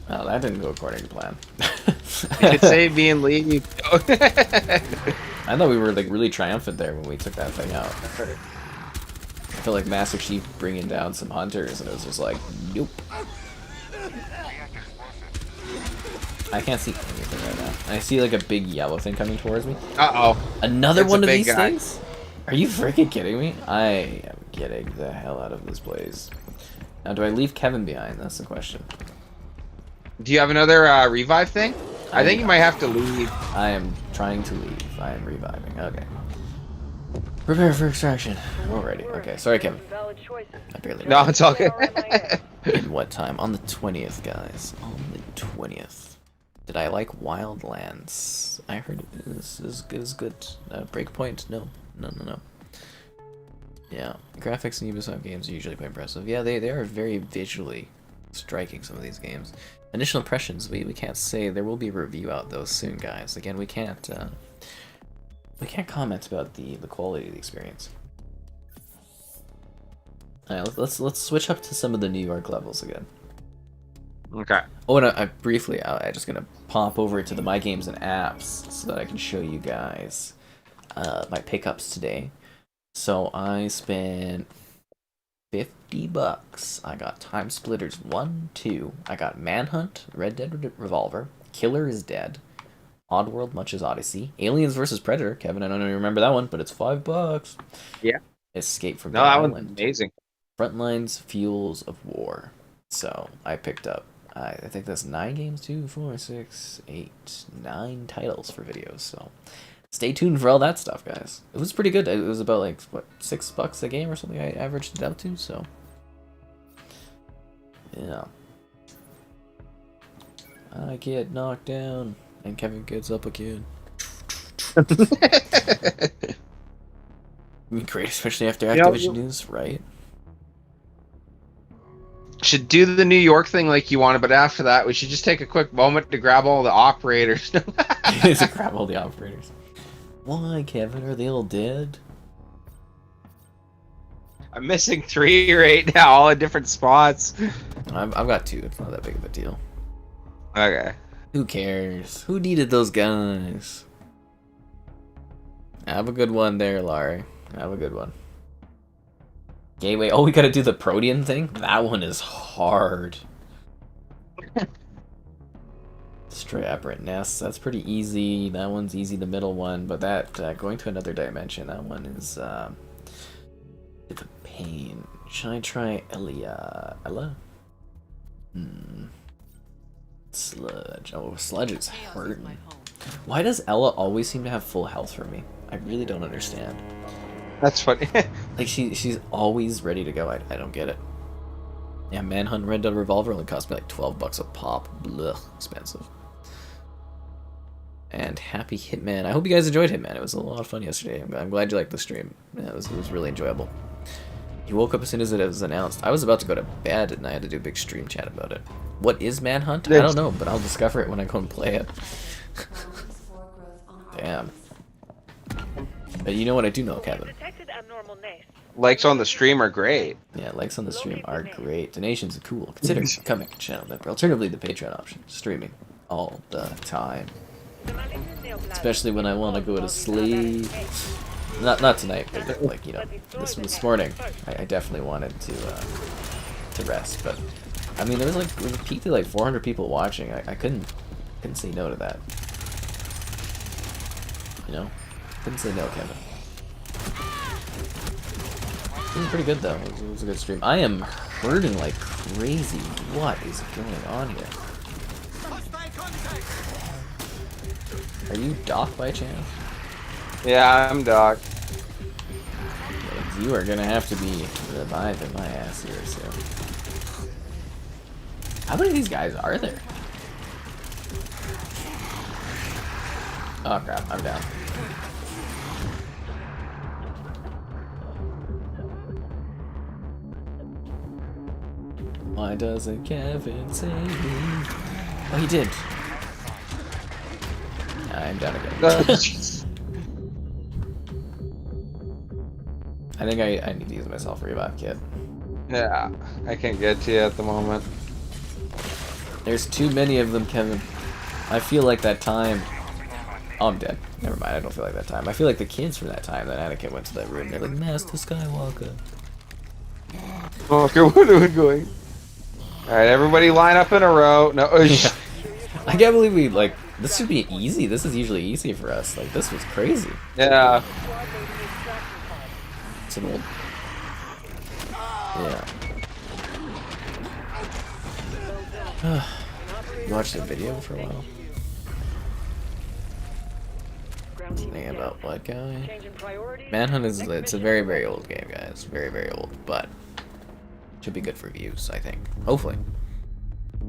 Oh, that didn't go according to plan. You could save me and leave. I thought we were like really triumphant there when we took that thing out. feel like Master Chief bringing down some hunters, and it was just like, nope. I can't see anything right now. I see like a big yellow thing coming towards me. Uh-oh. Another It's one a of big these guy. things? Are you freaking kidding me? I am getting the hell out of this place. Now, do I leave Kevin behind? That's the question. Do you have another revive thing? I think you might have to leave. I am trying to leave. I am reviving. Okay. Prepare for extraction. Alrighty. Okay. Sorry, Kevin. Valid choices. I barely No, it's all good. In what time? On the 20th, guys. On the 20th. Did I like Wildlands? I heard it is good. Breakpoint? No. No. Yeah. Graphics in Ubisoft games are usually quite impressive. Yeah, they are very visually striking, some of these games. Initial impressions, we can't say. There will be a review out though soon, guys. Again, we can't comment about the quality of the experience. Alright, let's switch up to some of the New York levels again. Okay. Oh, and I'm just gonna pop over to the My Games and Apps so that I can show you guys my pickups today. So I spent $50. I got Time Splitters 1, 2. I got Manhunt, Red Dead Revolver, Killer is Dead, Oddworld, Much as Odyssey, Aliens vs Predator. Kevin, I don't know if you remember that one, but it's $5. Yeah. Escape from No, Dead that Island. one's amazing. Frontlines, Fuels of War. So I picked up, I think that's 9 games, 2, 4, 6, 8, 9 titles for videos. So stay tuned for all that stuff, guys. It was pretty good. It was about like, what, $6 a game or something I averaged it out to, so. Yeah. I get knocked down, and Kevin gets up again. It'd be great, especially after Activision news, right? Should do the New York thing like you wanted, but after that, we should just take a quick moment to grab all the operators. To grab all the operators. Why, Kevin? Are they all dead? I'm missing 3 right now, all in different spots. I've got 2. It's not that big of a deal. Okay. Who cares? Who needed those guys? Have a good one there, Larry. Have a good one. Gateway. Oh, we gotta do the Protean thing? That one is hard. Destroy aberrant nests. That's pretty easy. That one's easy, the middle one. But that, going to another dimension, that one is, it's a pain. Should I try Ella? Sludge. Oh, Sludge is hurting. Why does Ella always seem to have full health for me? I really don't understand. That's funny. Like, she's always ready to go. I don't get it. Yeah, Manhunt Red Dead Revolver only cost me like $12 a pop. Blech, expensive. And Happy Hitman. I hope you guys enjoyed Hitman. It was a lot of fun yesterday. I'm glad you liked the stream. Yeah, it was really enjoyable. You woke up as soon as it was announced. I was about to go to bed and I had to do a big stream chat about it. What is Manhunt? I don't know, but I'll discover it when I go and play it. Damn. But you know what I do know, Kevin? Likes on the stream are great. Yeah, likes on the stream are great. Donations are cool. Consider becoming a channel member. Alternatively, the Patreon option. Streaming all the time. Especially when I want to go to sleep. Not tonight, but like, you know, this morning, I definitely wanted to rest. But I mean, there was like, it peaked at like 400 people watching. I couldn't say no to that. You know, couldn't say no, Kevin. It was pretty good though. It was a good stream. I am hurting like crazy. What is going on here? Are you Doc by chance? Yeah, I'm Doc. You are gonna have to be reviving my ass here soon. How many of these guys are there? Oh crap, I'm down. Why doesn't Kevin save me? Oh, he did. I'm down again. I think I need to use my self-revive kit. Yeah, I can't get to you at the moment. There's too many of them, Kevin. I feel like that time... Oh, I'm dead. Never mind, I don't feel like that time. I feel like the kids from that time that Anakin went to that room. They're like, Master Skywalker. Okay, what are we going? Alright, everybody line up in a row. No, Yeah. I can't believe we, like, this should be easy. This is usually easy for us. Like, this was crazy. yeah. Squad loading the extraction pod. It's an old... Yeah. You watched the video for a while? Ground team Thinking is about down. what guy? Changing priorities. Manhunt is, it's a very, very old game, guys. Very, very old, but should be good for views, I think. Hopefully.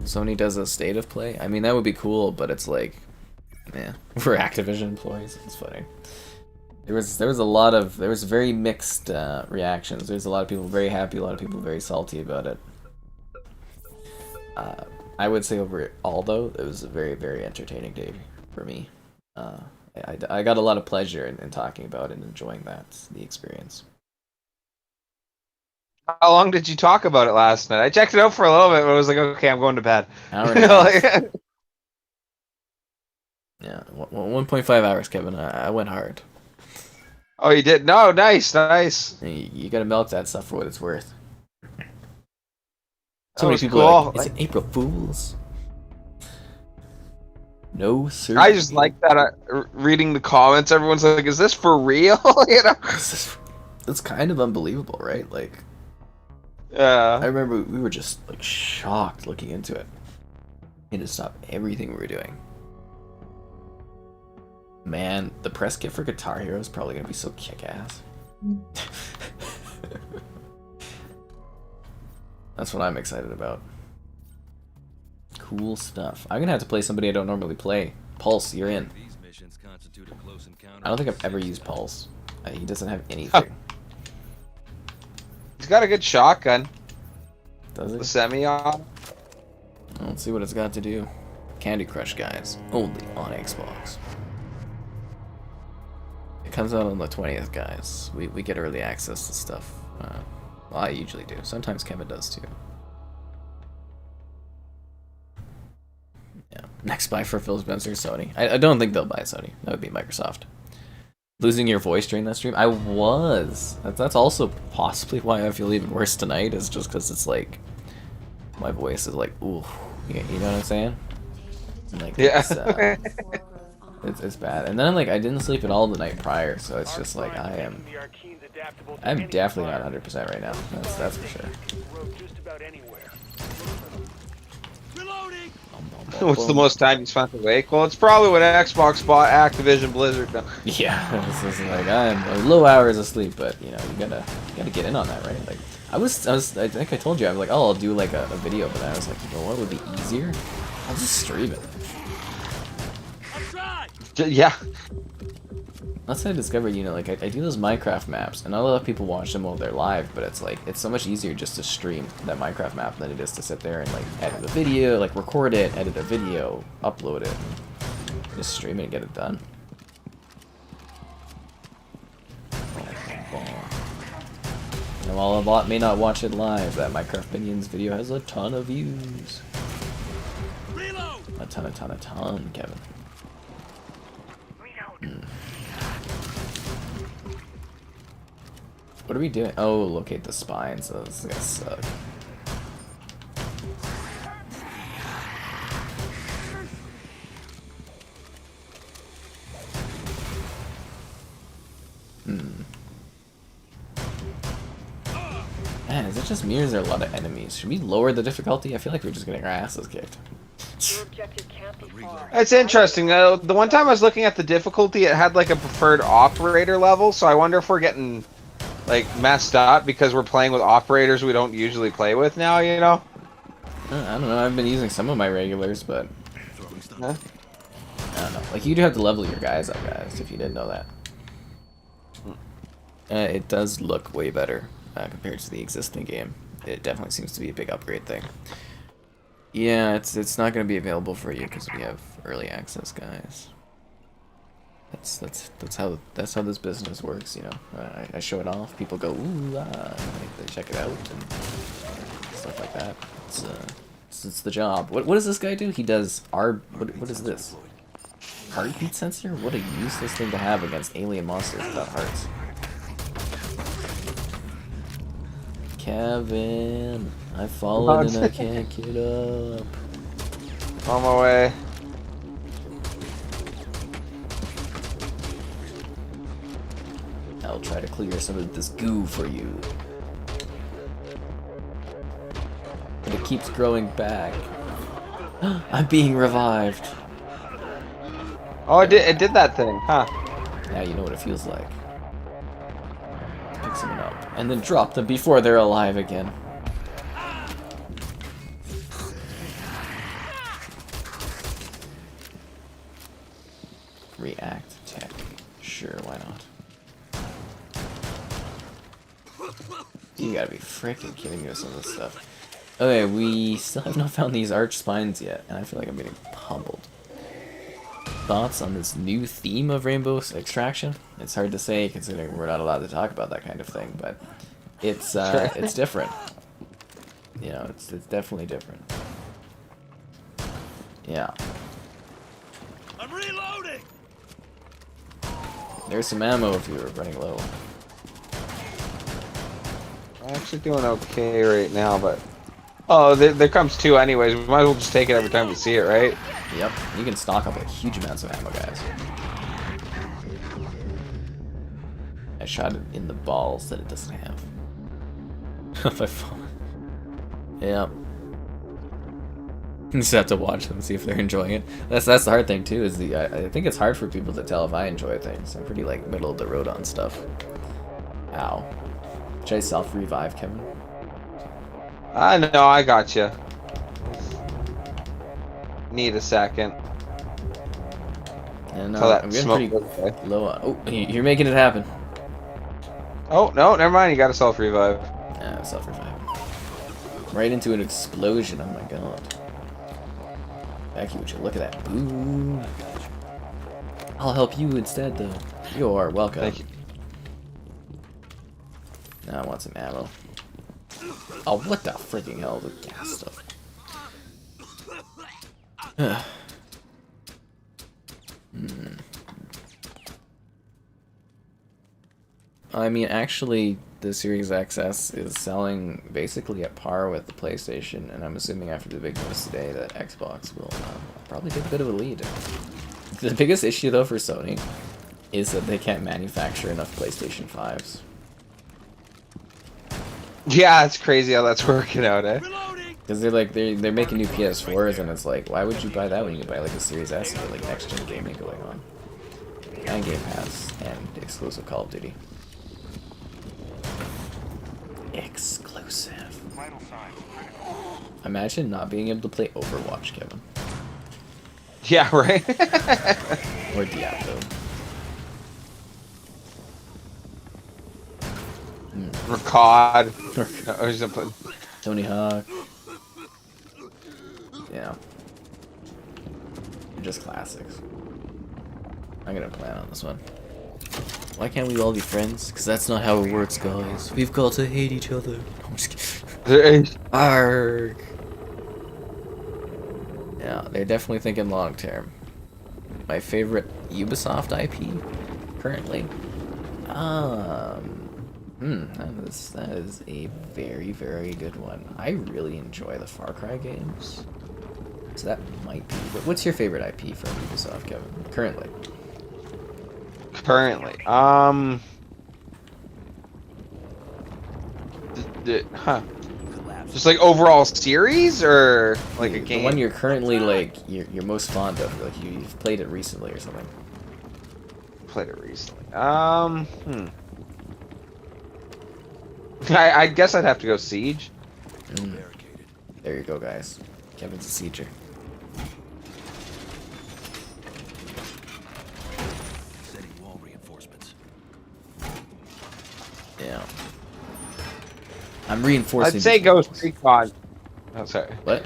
Sony does a state of play. I mean, that would be cool, but it's like, yeah, for Activision employees, it's funny. There was a lot of, there was very mixed reactions. There's a lot of people very happy, a lot of people very salty about it. I would say overall, though, it was a very, very entertaining day for me. I got a lot of pleasure in talking about it and enjoying the experience. How long did you talk about it last night? I checked it out for a little bit, but I was like, okay, I'm going to bed. Hour and a half. Yeah, 1.5 hours, Kevin. I went hard. Oh, you did? No, nice, nice. You gotta milk that stuff for what it's worth. That So many was people are cool. like, is it April Fools? No, sir. I just like that. Reading the comments, everyone's like, "Is this for real?" You know? It's kind of unbelievable, right? Like, I Yeah. remember we were just like shocked looking into it. We had to stop everything we were doing. Man, the press kit for Guitar Hero is probably gonna be so kick-ass. That's what I'm excited about. Cool stuff. I'm gonna have to play somebody I don't normally play. Pulse, you're in. I don't think I've ever used Pulse. He doesn't have anything. He's got a good shotgun. Does The he? semi-auto. Let's see what it's got to do. Candy Crush, guys. Only on Xbox. It comes out on the 20th, guys. We get early access to stuff. Well, I usually do. Sometimes Kevin does too. Yeah. Next buy for Phil Spencer, Sony. I don't think they'll buy Sony. That would be Microsoft. Losing your voice during that stream? I was. That's also possibly why I feel even worse tonight, is just because it's like, my voice is like, ooh. You know what I'm saying? Like, Yeah. it's bad. And then I'm like, I didn't sleep at all the night prior, so it's just like, I'm definitely not 100% right now. That's for sure. What's the most time you spent awake? Well, it's probably when Xbox bought Activision Blizzard. No. Yeah, it's just like, I'm low hours of sleep, but you know, you gotta get in on that, right? Like, I think I told you, I'm like, oh, I'll do like a video, but then I was like, you know what would be easier? I'll just stream it. Yeah. That's how I discovered, you know, like, I do those Minecraft maps, and not a lot of people watch them while they're live, but it's like, it's so much easier just to stream that Minecraft map than it is to sit there and, like, edit a video, like, record it, edit a video, upload it, just stream it and get it done. And while a lot may not watch it live, that Minecraft Minions video has a ton of views. A ton, Kevin. What are we doing? Oh, locate the spines. So this is gonna suck. Man, is it just me or is there a lot of enemies? Should we lower the difficulty? I feel like we're just getting our asses kicked. Your objective can't be far. It's interesting. The one time I was looking at the difficulty, it had like a preferred operator level, so I wonder if we're getting like messed up because we're playing with operators we don't usually play with now, you know? I don't know. I've been using some of my regulars, but Huh? I don't know. Like, you do have to level your guys up, guys, if you didn't know that. It does look way better compared to the existing game. It definitely seems to be a big upgrade thing. Yeah, it's not going to be available for you because we have early access, guys. That's how this business works, you know. I show it off, people go ooh they check it out and stuff like that. It's the job. What does this guy do? He does what is this? Heartbeat sensor? What a useless thing to have against alien monsters without hearts. Kevin, I've fallen and I can't get up. On my way. I'll try to clear some of this goo for you. But it keeps growing back. I'm being revived. Oh, it did that thing, huh? Now you know what it feels like. Pick someone up and then drop them before they're alive again. React tech. Sure, why not? You gotta be freaking kidding me with some of this stuff. Okay, we still have not found these arch spines yet, and I feel like I'm getting pummeled. Thoughts on this new theme of rainbow extraction? It's hard to say considering we're not allowed to talk about that kind of thing, but it's it's different. You know, it's definitely different. Yeah. I'm reloading. There's some ammo if you were running low. I'm actually doing okay right now, but... Oh, there comes two anyways. We might as well just take it every time we see it, right? Yep, you can stock up like huge amounts of ammo, guys. I shot it in the balls that it doesn't have. If I fall. Yep. You just have to watch them, see if they're enjoying it. That's the hard thing too. Is I think it's hard for people to tell if I enjoy things. I'm pretty like middle of the road on stuff. Ow. Should I self-revive, Kevin? No, I got you. Need a second. And Tell that I'm getting smoke pretty goes away. low. Oh, you're making it happen. Oh, no, never mind. You got to self-revive. Yeah, self-revive. Right into an explosion. Oh my god. Becky, would you look at that? Boom. I'll help you instead, though. You are welcome. Thank you. Now I want some ammo. Oh, what the freaking hell? The gas stuff. I mean, actually, the Series XS is selling basically at par with the PlayStation, and I'm assuming after the big news today that Xbox will probably take a bit of a lead. The biggest issue, though, for Sony is that they can't manufacture enough PlayStation 5s. Yeah, it's crazy how that's working out, eh? Because they're making new PS4s, and it's like, why would you buy that when you can buy like a Series S and get like next gen gaming going on, and Game Pass and exclusive Call of Duty. Exclusive. Imagine not being able to play Overwatch, Kevin, Yeah, right? or Diablo. Or COD. Or something. Tony Hawk. Yeah. Just classics. I'm gonna plan on this one. Why can't we all be friends? Because that's not how it works, guys. We've got to hate each other. I'm just kidding. Arg. Yeah, they're definitely thinking long term. My favorite Ubisoft IP currently. That is a very, very good one. I really enjoy the Far Cry games. So that might be. But what's your favorite IP from Ubisoft, Kevin? Currently. Currently. Just like overall series or like a game? The one you're currently like you're most fond of, like you've played it recently or something. Played it recently. I guess I'd have to go Siege. There you go, guys. Kevin's a sieger. Setting wall reinforcements. Yeah. I'm reinforcing. I'd say Ghost Recon. Oh, sorry. What?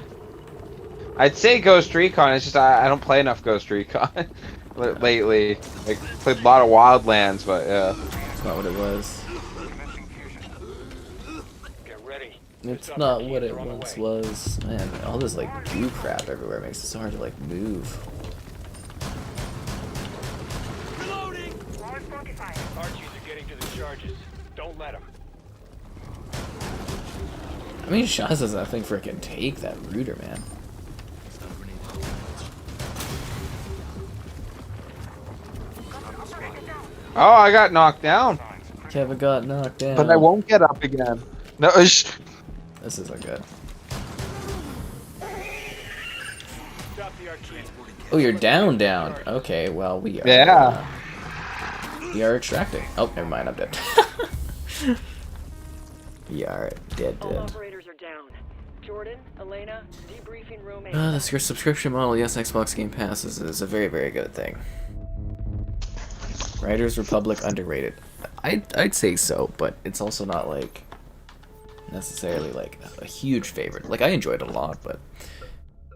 I'd say Ghost Recon. It's just I don't play enough Ghost Recon lately. Like played a lot of Wildlands, but yeah. It's not what it was. Get ready. It's not what it once was. Man, all this like goo crap everywhere makes it so hard to like move. Reloading. Archies are getting to the charges. Don't let them. How many shots does that thing freaking take, that rooter, man? Oh, I got knocked down, Kevin got knocked down. but I won't get up again. No, This isn't good. Stop the Archeans. Oh, you're down. Okay, well, we are... Yeah. we are extracting. Oh, never mind, I'm dead. We are dead. All operators are down. Jordan, Elena, debriefing room 8. This your subscription model. Yes, Xbox Game Pass is a very, very good thing. Riders Republic underrated. I'd say so, but it's also not like necessarily like a huge favorite. Like I enjoyed it a lot, but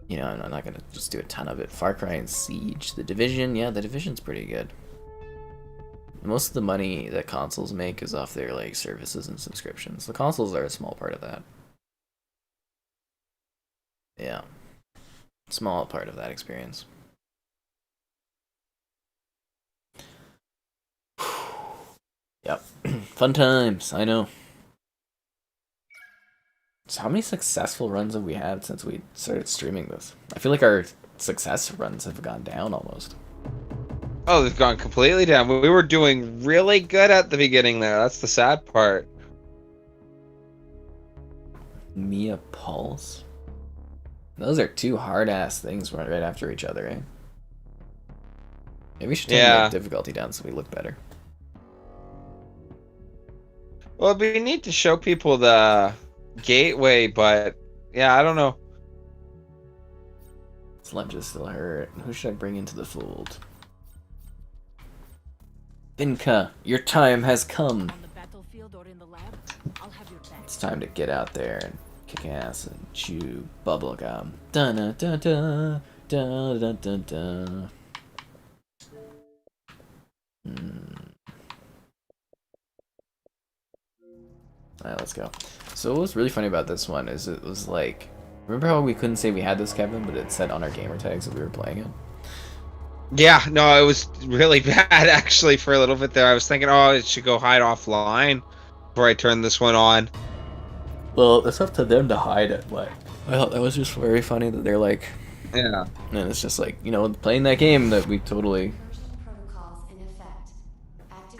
you know I'm not gonna just do a ton of it. Far Cry and Siege, The Division. Yeah, The Division's pretty good. Most of the money that consoles make is off their like services and subscriptions. The consoles are a small part of that. Yeah, small part of that experience. Yep. Fun times, I know. So how many successful runs have we had since we started streaming this? I feel like our success runs have gone down almost. Oh, they've gone completely down. We were doing really good at the beginning there. That's the sad part. Mia Pulse? Those are two hard-ass things right after each other, eh? Maybe we should turn the difficulty down so we look better. Well, it'd be neat to show people the gateway, but yeah, I don't know. Sludge is still hurt. Who should I bring into the fold? Inca, your time has come. On the battlefield or in the lab, I'll have your back. It's time to get out there and kick ass and chew bubblegum. Da da da da da da da da. Alright, let's go. So what was really funny about this one is it was like, remember how we couldn't say we had this, Kevin, but it said on our gamer tags that we were playing it? Yeah, no, it was really bad actually for a little bit there. I was thinking, oh, it should go hide offline before I turn this one on. Well, it's up to them to hide it, but I thought that was just very funny that they're like, yeah. And it's just like, you know, playing that game that we totally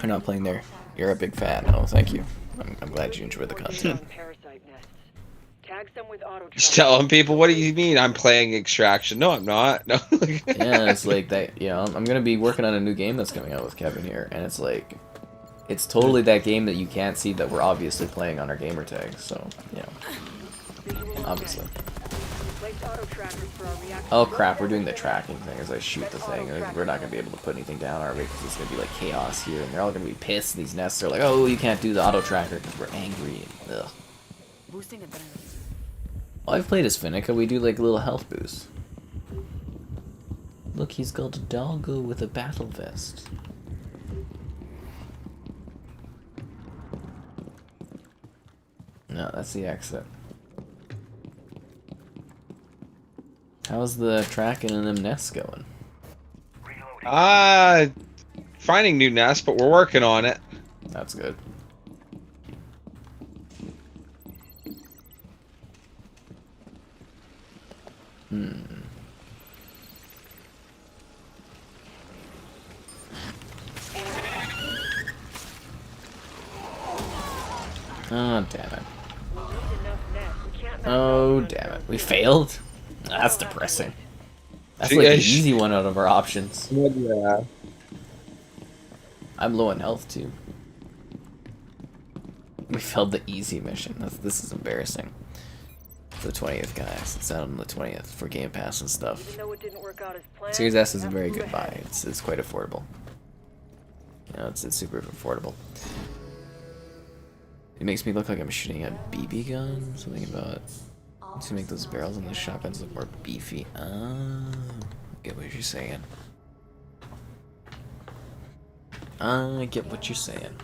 are not playing there. You're a big fan. Oh, thank you. I'm glad you enjoyed the content. Tag them with auto Just telling people, what do you mean I'm playing Extraction? No, I'm not. No. Yeah, it's like that, you know, I'm going to be working on a new game that's coming out with Kevin here, and it's like, it's totally that game that you can't see that we're obviously playing on our gamer tags, so, you know, obviously. Oh crap, we're doing the tracking thing as I shoot the thing. We're not going to be able to put anything down, are we? Because it's going to be like chaos here, and they're all going to be pissed. These nests are like, oh, you can't do the auto tracker because we're angry. And, ugh. Boosting adrenaline. Well, I've played as Finnica, we do like a little health boost. Look, he's got a doggo with a battle vest. No, that's the exit. How's the tracking in them nests going? Finding new nests, but we're working on it. That's good. Oh, damn it. Oh, damn it. We failed? That's depressing. That's like the easy one out of our options. Yeah. I'm low on health, too. We failed the easy mission. This is embarrassing. The 20th, guys. It's out on the 20th for Game Pass and stuff. Series S is a very good buy. It's quite affordable. You know, it's super affordable. It makes me look like I'm shooting a BB gun. Something about to make those barrels and the shotguns look more beefy. I get what you're saying. I get what you're saying.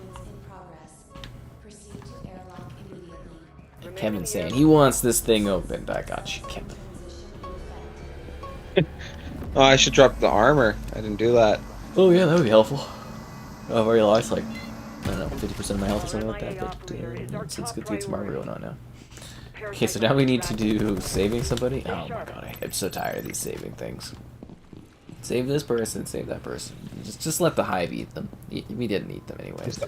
And Kevin's saying he wants this thing opened. I got you, Kevin. Oh, I should drop the armor. I didn't do that. Oh yeah, that would be helpful. I've already lost like, I don't know, 50% of my health or something like that, but it's good to get some armor going on now. Okay, so now we need to do saving somebody. Oh my god, I'm so tired of these saving things. Save this person, save that person. Just let the hive eat them. We didn't eat them anyways.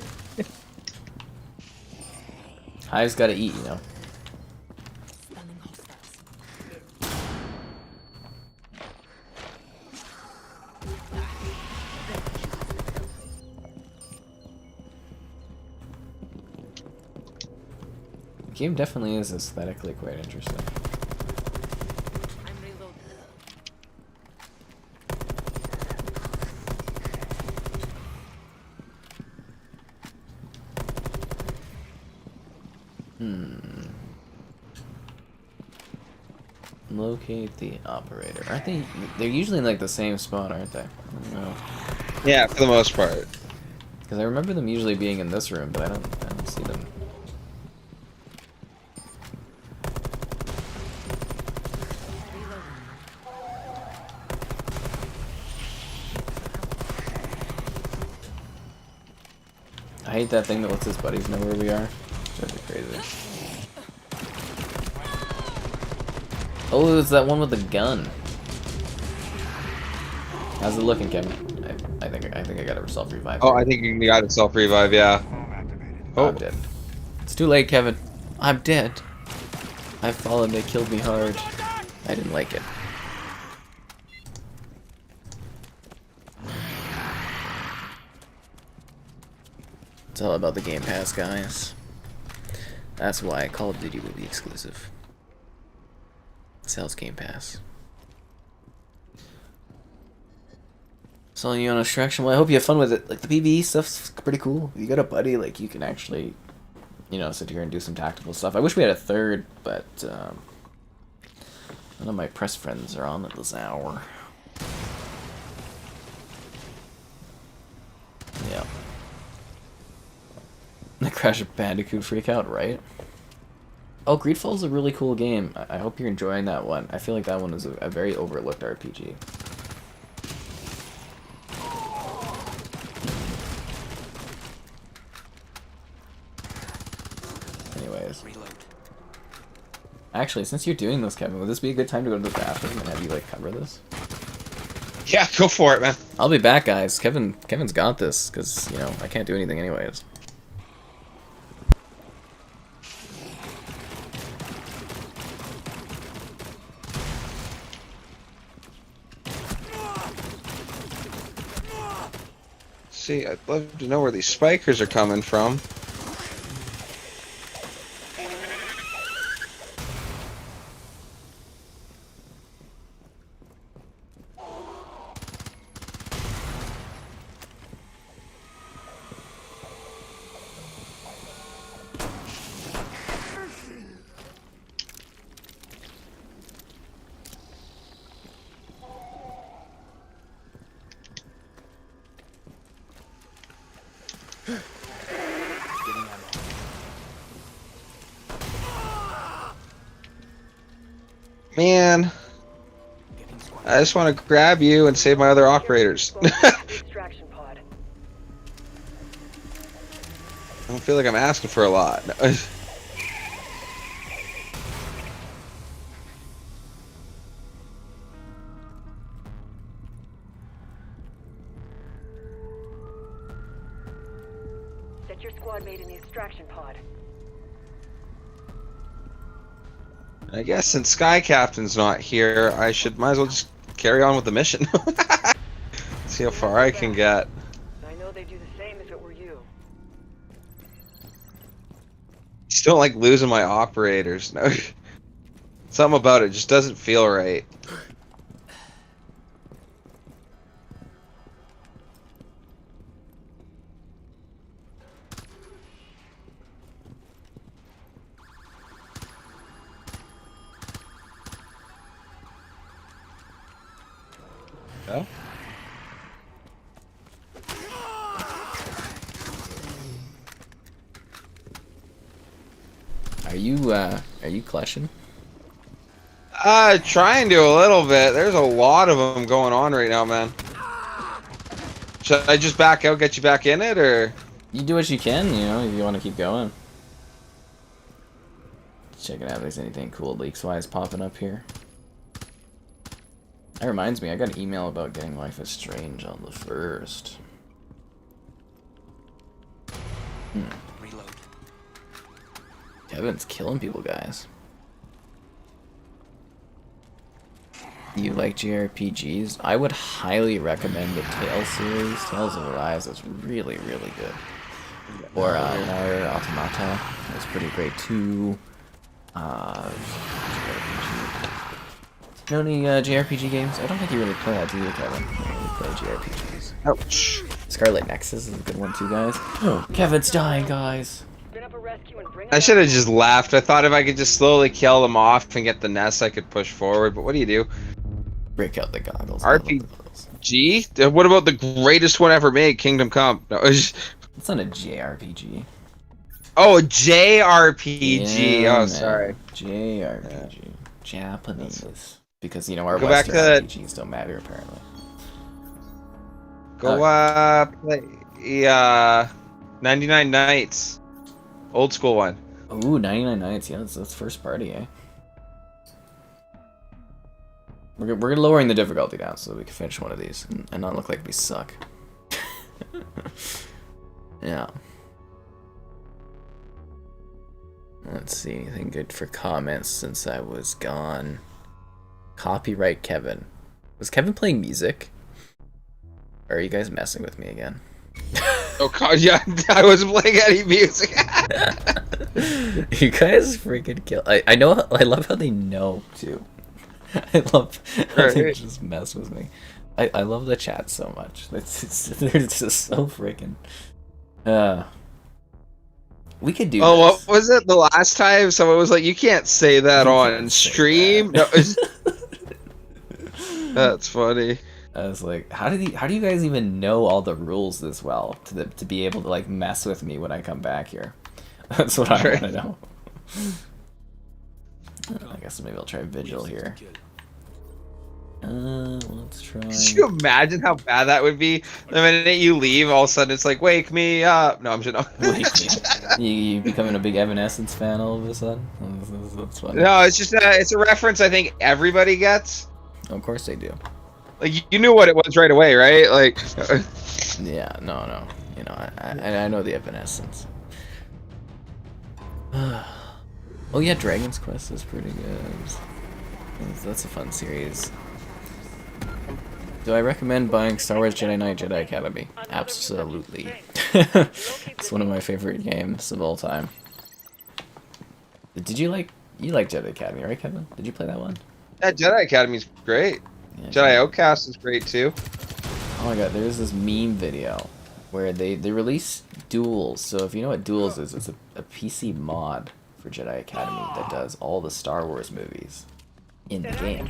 Hive's gotta eat, you know. Stunning hostiles. The game definitely is aesthetically quite interesting. I'm reloading. Locate the operator. Aren't they? They're usually in like the same spot, aren't they? I don't know. Yeah, for the most part. Because I remember them usually being in this room, but I don't see them. I hate that thing that lets his buddies know where we are. Drives me crazy. Oh, it's that one with the gun. How's it looking, Kevin? I think I got a self revive. Oh, I think you got a self revive. Yeah. Oh, I'm dead. It's too late, Kevin. I'm dead. I've fallen. They killed me hard. I didn't like it. It's all about the Game Pass, guys. That's why Call of Duty will be exclusive. Sells Game Pass. Selling you on extraction. Well, I hope you have fun with it. Like, the PvE stuff's pretty cool. If you got a buddy, like, you can actually, you know, sit here and do some tactical stuff. I wish we had a third, but none of my press friends are on at this hour. Yeah. The Crash Bandicoot freak out, right? Oh, Greedfall's a really cool game. I hope you're enjoying that one. I feel like that one is a very overlooked RPG. Anyways. Actually, since you're doing this, Kevin, would this be a good time to go to the bathroom and have you, like, cover this? Yeah, go for it, man. I'll be back, guys. Kevin's got this, because, you know, I can't do anything anyways. See, I'd love to know where these spikers are coming from. Man, I just want to grab you and save my other operators. I Extraction pod. don't feel like I'm asking for a lot. Set your squad mate in the extraction pod. I guess since Sky Captain's not here, I might as well just carry on with the mission. See how far I can get. I know they'd do the same if it were you. Just don't like losing my operators. No, something about it just doesn't feel right. Oh. Are you clutching? Trying to a little bit. There's a lot of them going on right now, man. Should I just back out, get you back in it, or? You do what you can, you know, if you want to keep going. checking out if there's anything cool leaks-wise popping up here. That reminds me, I got an email about getting Life is Strange on the 1st. Reload. Kevin's killing people, guys. You like JRPGs? I would highly recommend the Tales series. Tales of Arise is really, really good. Or Nier Automata is pretty great too. JRPG. You know any JRPG games? I don't think you really play that, do you, Kevin? You don't really play JRPGs. Ouch. Scarlet Nexus is a good one too, guys. Kevin's dying, guys. Spin up a rescue and bring I should have just laughed. I thought if I could just slowly kill them off and get the nest, I could push forward. But what do you do? Break out the goggles. RPG? What about the greatest one ever made, Kingdom Come? No, It's not a JRPG. oh, JRPG. Yeah, Oh, man. sorry. JRPG. Japanese. Because, you know, our Go back Western to- RPGs don't matter, apparently. Go play 99 Nights. Old school one. Ooh, 99 Nights. Yeah, that's first party, eh? We're lowering the difficulty down so that we can finish one of these and not look like we suck. Yeah. Let's see, anything good for comments since I was gone. Copyright Kevin. Was Kevin playing music? Or are you guys messing with me again? Oh god, yeah, I wasn't playing any music. You guys freaking kill. I know. I love how they know too. I love how they just mess with me. I love the chat so much. They're just so freaking. We could do. Oh, this. what was it the last time? Someone was like, "You can't say that You on can't say stream." that. No, that's funny. I was like, how do you guys even know all the rules this well to be able to like mess with me when I come back here? That's what I want to know. I guess maybe I'll try Vigil here. Let's try. Could you imagine how bad that would be? The minute you leave, all of a sudden it's like, "Wake me up!" No, I'm just no. You becoming a big Evanescence fan all of a sudden? That's funny. No, it's just it's a reference I think everybody gets. Of course they do. Like you knew what it was right away, right? Like, Yeah, no. You know, I know the Evanescence. Oh yeah, Dragon's Quest is pretty good. That's a fun series. Do I recommend buying Star Wars Jedi Knight Jedi Academy? Absolutely. It's one of my favorite games of all time. Did you like Jedi Academy, right, Kevin? Did you play that one? yeah, Jedi Academy's great. Yeah, Jedi Outcast is great too. Oh my god, there's this meme video where they release Duels. So if you know what Duels is, it's a PC mod for Jedi Academy that does all the Star Wars movies in the game.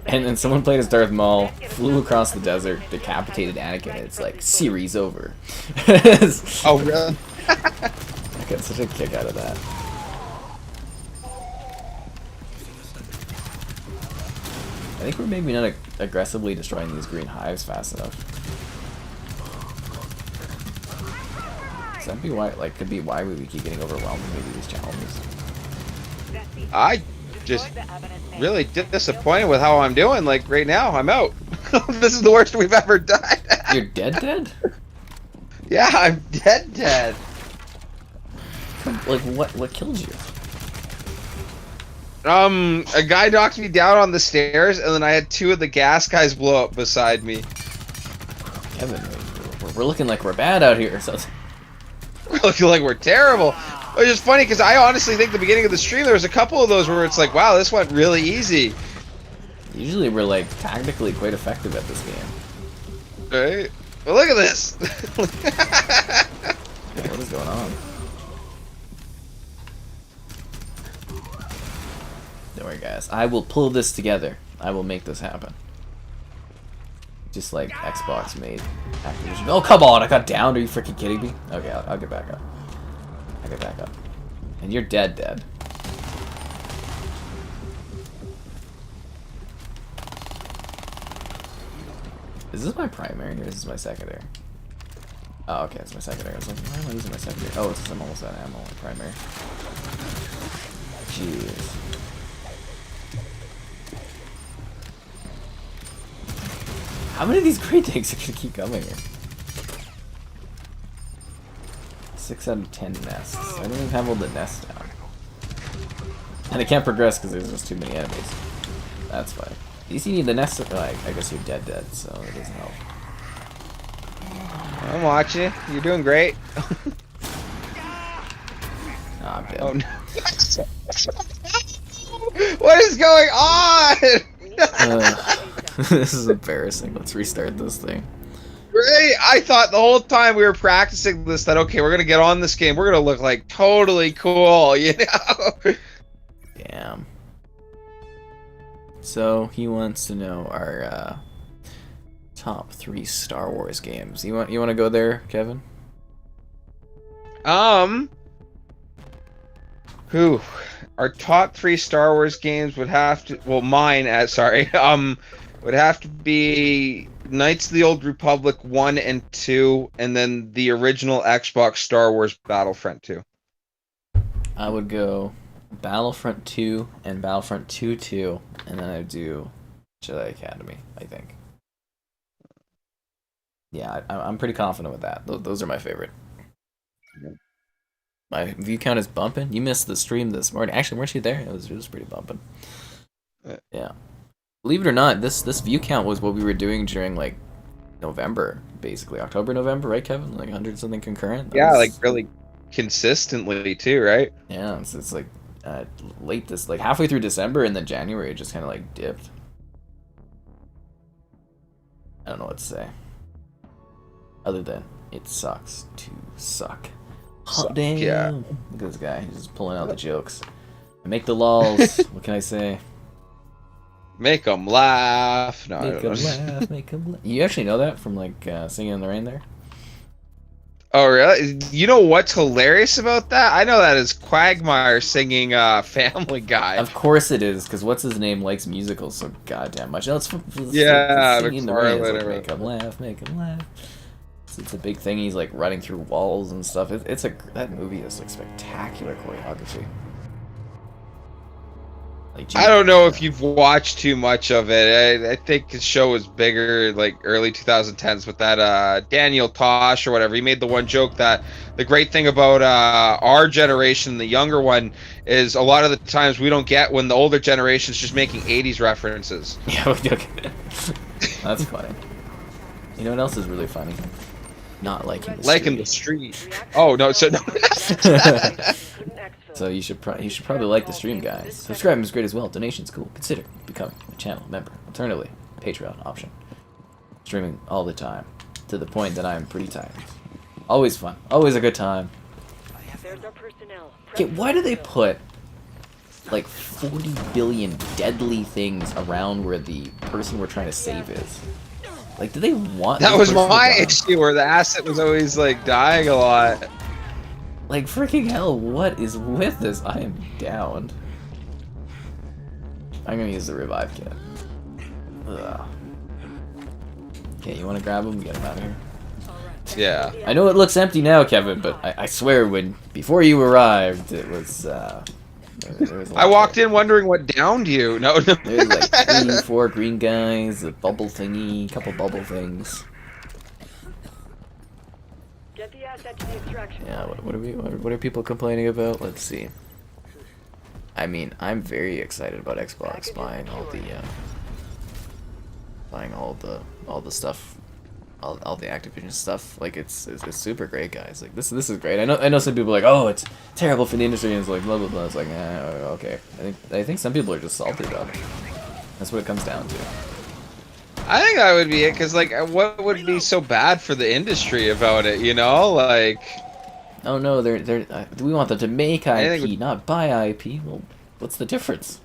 And then someone played as Darth Maul, flew across the desert, decapitated Anakin, and it's like, series over. Oh really? I get such a kick out of that. I think we're maybe not aggressively destroying these green hives fast enough. That'd be why, could be why we keep getting overwhelmed with these challenges. I just really disappointed with how I'm doing. Like right now, I'm out. This is the worst we've ever done. You're dead? Yeah, I'm dead. Like what killed you? A guy knocked me down on the stairs, and then I had two of the gas guys blow up beside me. Kevin, we're looking like we're bad out here. So We're looking like we're terrible. Which is funny because I honestly think the beginning of the stream there was a couple of those where it's like, wow, this went really easy. usually we're like tactically quite effective at this game. Right? Well, look at this. Yeah, what is going on? Don't worry, guys. I will pull this together. I will make this happen. Just like Xbox made Activision. Oh, come on! I got downed. Are you freaking kidding me? Okay, I'll get back up. I'll get back up. And you're dead. Is this my primary or is this my secondary? Oh, okay, it's my secondary. I was like, why am I using my secondary? Oh, it's because I'm almost out of ammo on primary. Jeez. How many of these great takes are gonna keep coming here? 6 out of 10 nests. I don't even have all the nests down. And I can't progress because there's just too many enemies. That's fine. At least you need the nests. I guess you're dead, so it doesn't help. I'm watching you. You're doing great. Nah, I'm dead. Oh no. What is going on? This is embarrassing. Let's restart this thing. Right? I thought the whole time we were practicing this that okay, we're gonna get on this game. We're gonna look like totally cool, you know? Damn. So he wants to know our top 3 Star Wars games. You want to go there, Kevin? Who? Our top 3 Star Wars games would have to. Well, mine. Would have to be Knights of the Old Republic 1 and 2, and then the original Xbox Star Wars Battlefront 2. I would go Battlefront 2 and Battlefront 2, and then I'd do Jedi Academy, I think. Yeah, I'm pretty confident with that. Those are my favorite. My view count is bumping. You missed the stream this morning. Actually, weren't you there? It was pretty bumping. Yeah. Believe it or not, this view count was what we were doing during like November, basically October, November, right, Kevin? Like 100 something concurrent. Yeah, like really consistently too, right? Yeah, it's like like halfway through December, and then January it just kind of like dipped. I don't know what to say. Other than it sucks to suck. Oh, damn. Yeah. Look at this guy. He's just pulling out the jokes. I make the lulls. What can I say? Make them laugh. No, Make I don't him know. laugh, make him laugh. You actually know that from like Singing in the Rain there? Oh, really? You know what's hilarious about that? I know that is Quagmire singing Family Guy. Of course it is, because what's his name likes musicals so goddamn much. No, it's Yeah, Singing in the McFarlane Rain. It's like, or make him laugh, make him laugh. It's a big thing. He's like running through walls and stuff. That movie is like spectacular choreography. Like, I don't know if you've watched too much of it. I think his show was bigger, like early 2010s, with that Daniel Tosh or whatever. He made the one joke that the great thing about our generation, the younger one, is a lot of the times we don't get when the older generation's just making 80s references. Yeah, okay. That's funny. You know what else is really funny? Not liking the Like in the street. Oh no, so no. So you should probably like the stream, guys. Subscribing is great as well. Donation's cool. Consider becoming a channel member. Alternatively, Patreon option. Streaming all the time, to the point that I'm pretty tired. Always fun. Always a good time. There's our personnel. Okay, why do they put like 40 billion deadly things around where the person we're trying to save is? Like, do they want That this was person to my die? issue, where the asset was always like dying a lot. Like, freaking hell, what is with this? I am down. I'm gonna use the revive kit. Ugh. Okay, you wanna grab him? Get him out of here. Yeah. I know it looks empty now, Kevin, but I swear before you arrived, it was, there was a I lot walked there. in wondering what downed you. No, no. There's like 3, 4 green guys, a bubble thingy, couple bubble things. Get the asset to the extraction. Yeah, what are people complaining about? Let's see. I mean, I'm very excited about Xbox buying all the stuff, all the Activision stuff. Like it's super great, guys. Like this is great. I know some people are like, oh, it's terrible for the industry, and it's like blah blah blah. It's like, okay. I think some people are just salty about it. That's what it comes down to. I think that would be it, because like, what would be so bad for the industry about it? You know, like. Oh no, we want them to make think IP, not buy IP. Well, what's the difference?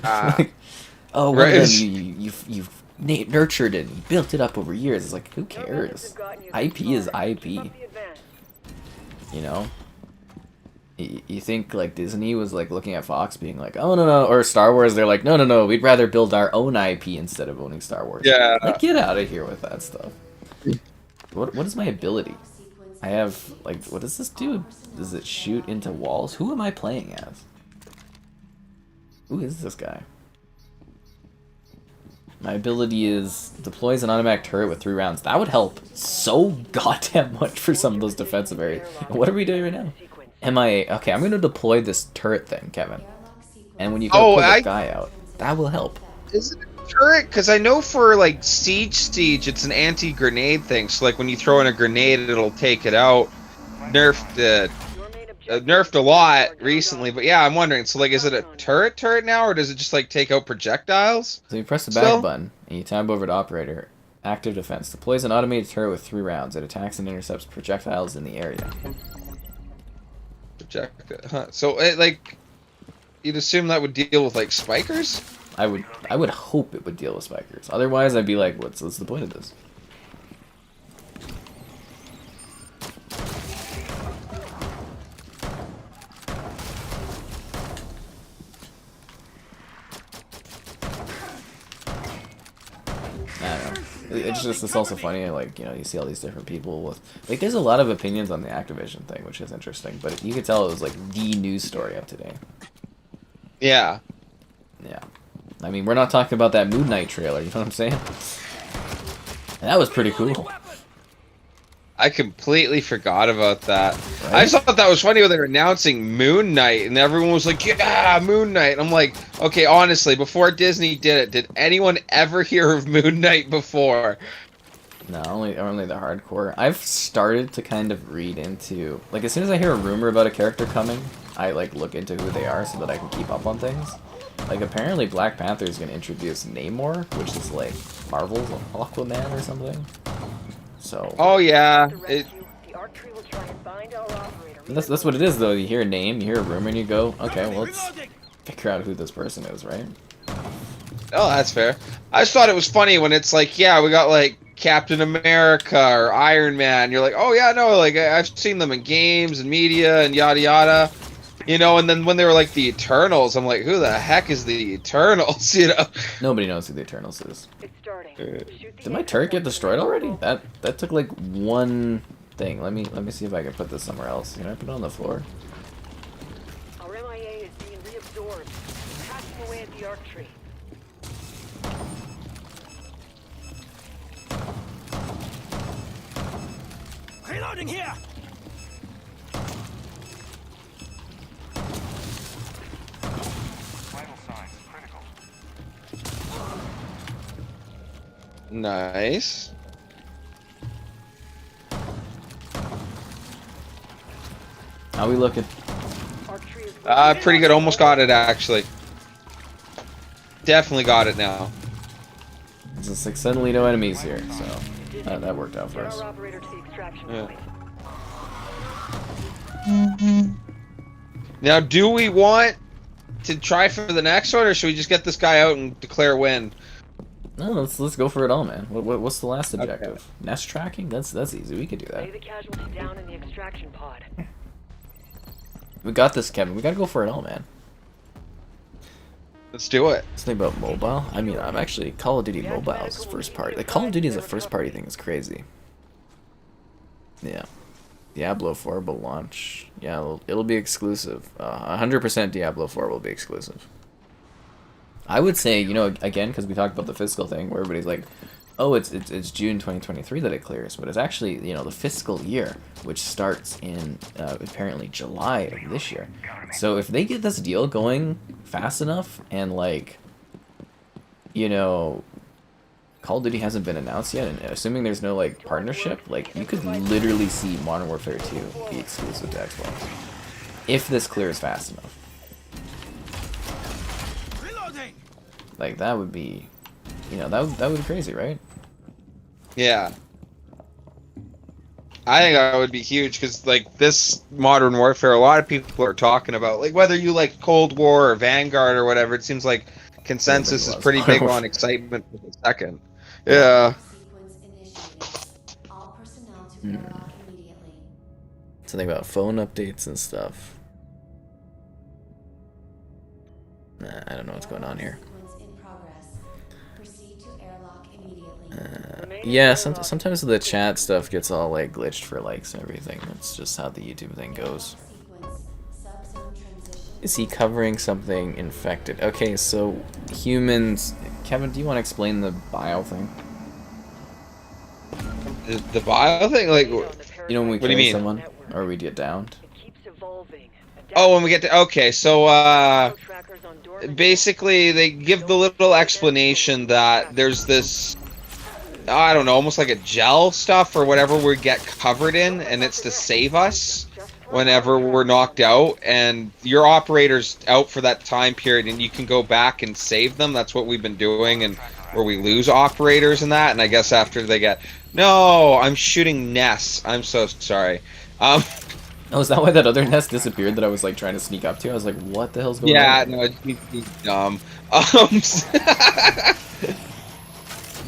Ah. Like, oh, Right. well, then you've nurtured it, and you built it up over years. It's like, who cares? IP is IP. You know. You think like Disney was like looking at Fox being like, oh no, or Star Wars, they're like, no, we'd rather build our own IP instead of owning Star Wars. Yeah. Like, get out of here with that stuff. What is my ability? I have like, what does this do? Does it shoot into walls? Who am I playing as? Who is this guy? My ability is deploys an automatic turret with 3 rounds. That would help so goddamn much for some of those defensive areas. What are we doing right now? MIA. Okay, I'm going to deploy this turret thing, Kevin. And when you go pull the guy out, that will help. Is it a turret? Because I know for like siege, it's an anti-grenade thing. So like when you throw in a grenade, it'll take it out. Nerfed a lot recently, but yeah, I'm wondering. So like, is it a turret now, or does it just like take out projectiles? So you press the back button and you tab over to operator. Active defense deploys an automated turret with 3 rounds. It attacks and intercepts projectiles in the area. So it, like, you'd assume that would deal with like spikers. I would hope it would deal with spikers. Otherwise, I'd be like, what's the point of this? It's also funny, like, you know, you see all these different people with, like, there's a lot of opinions on the Activision thing, which is interesting, but you could tell it was, like, the news story of today. Yeah. Yeah. I mean, we're not talking about that Moon Knight trailer, you know what I'm saying? And that was pretty cool. I completely forgot about that. Right? I just thought that was funny when they were announcing Moon Knight, and everyone was like, yeah, Moon Knight. And I'm like, okay, honestly, before Disney did it, did anyone ever hear of Moon Knight before? No, only the hardcore. I've started to kind of read into, like, as soon as I hear a rumor about a character coming, I, like, look into who they are so that I can keep up on things. Like, apparently Black Panther is going to introduce Namor, which is, like, Marvel's Aquaman or something. So. Oh yeah. That's what it is, though. You hear a name, you hear a rumor, and you go, okay, well, let's figure out who this person is, right? Oh, that's fair. I just thought it was funny when it's like, yeah, we got like Captain America or Iron Man. You're like, oh yeah, no, like I've seen them in games and media and yada yada. You know, and then when they were like the Eternals, I'm like, who the heck is the Eternals? You know? Nobody knows who the Eternals is. It's starting. Did my turret get destroyed already? That took like one thing. Let me see if I can put this somewhere else. Can I put it on the floor? Our MIA is being reabsorbed. Passing away at the arc tree. Reloading here! Vital signs critical. Nice. How we looking? Pretty good. Almost got it, actually. Definitely got it now. It's just like suddenly no enemies here, so that worked out for us. Yeah. Now, do we want to try for the next one, or should we just get this guy out and declare win? No, let's go for it all, man. What's the last objective? Okay. Nest tracking? That's easy. We could do that. Lay the casualty down in the extraction pod. We got this, Kevin. We gotta go for it all, man. Let's do it. Let's think about mobile. I mean, I'm actually Call of Duty Mobile is first party. Like Call of Duty is a first party thing. It's crazy. Yeah. Diablo 4 will launch. Yeah, it'll be exclusive. 100% Diablo 4 will be exclusive. I would say, you know, again, because we talked about the fiscal thing, where everybody's like, oh, it's June 2023 that it clears, but it's actually, you know, the fiscal year, which starts in apparently July of this year. So if they get this deal going fast enough, and like, you know, Call of Duty hasn't been announced yet, and assuming there's no like partnership, like you could literally see Modern Warfare 2 be exclusive to Xbox if this clears fast enough. Like that would be, you know, that would be crazy, right? Yeah. I think that would be huge, because like this Modern Warfare, a lot of people are talking about, like, whether you like Cold War or Vanguard or whatever, it seems like consensus is pretty big on excitement for the second. Yeah. Something about phone updates and stuff. Nah, I don't know what's going on here. Yeah, sometimes the chat stuff gets all like glitched for likes and everything. That's just how the YouTube thing goes. Is he covering something infected? Okay, so humans... Kevin, do you want to explain the bio thing? The bio thing, like, You know when we What do you carry mean? someone? Or we get downed? It keeps evolving. oh, when we get to okay, so basically they give the little explanation that there's this, I don't know, almost like a gel stuff or whatever we get covered in, and it's to save us whenever we're knocked out, and your operator's out for that time period, and you can go back and save them. That's what we've been doing, and where we lose operators and that, and I guess after they get, no, I'm shooting nests. I'm so sorry. Oh, is that why that other nest disappeared that I was like trying to sneak up to? I was like, what the hell's going yeah, on? no, it's dumb.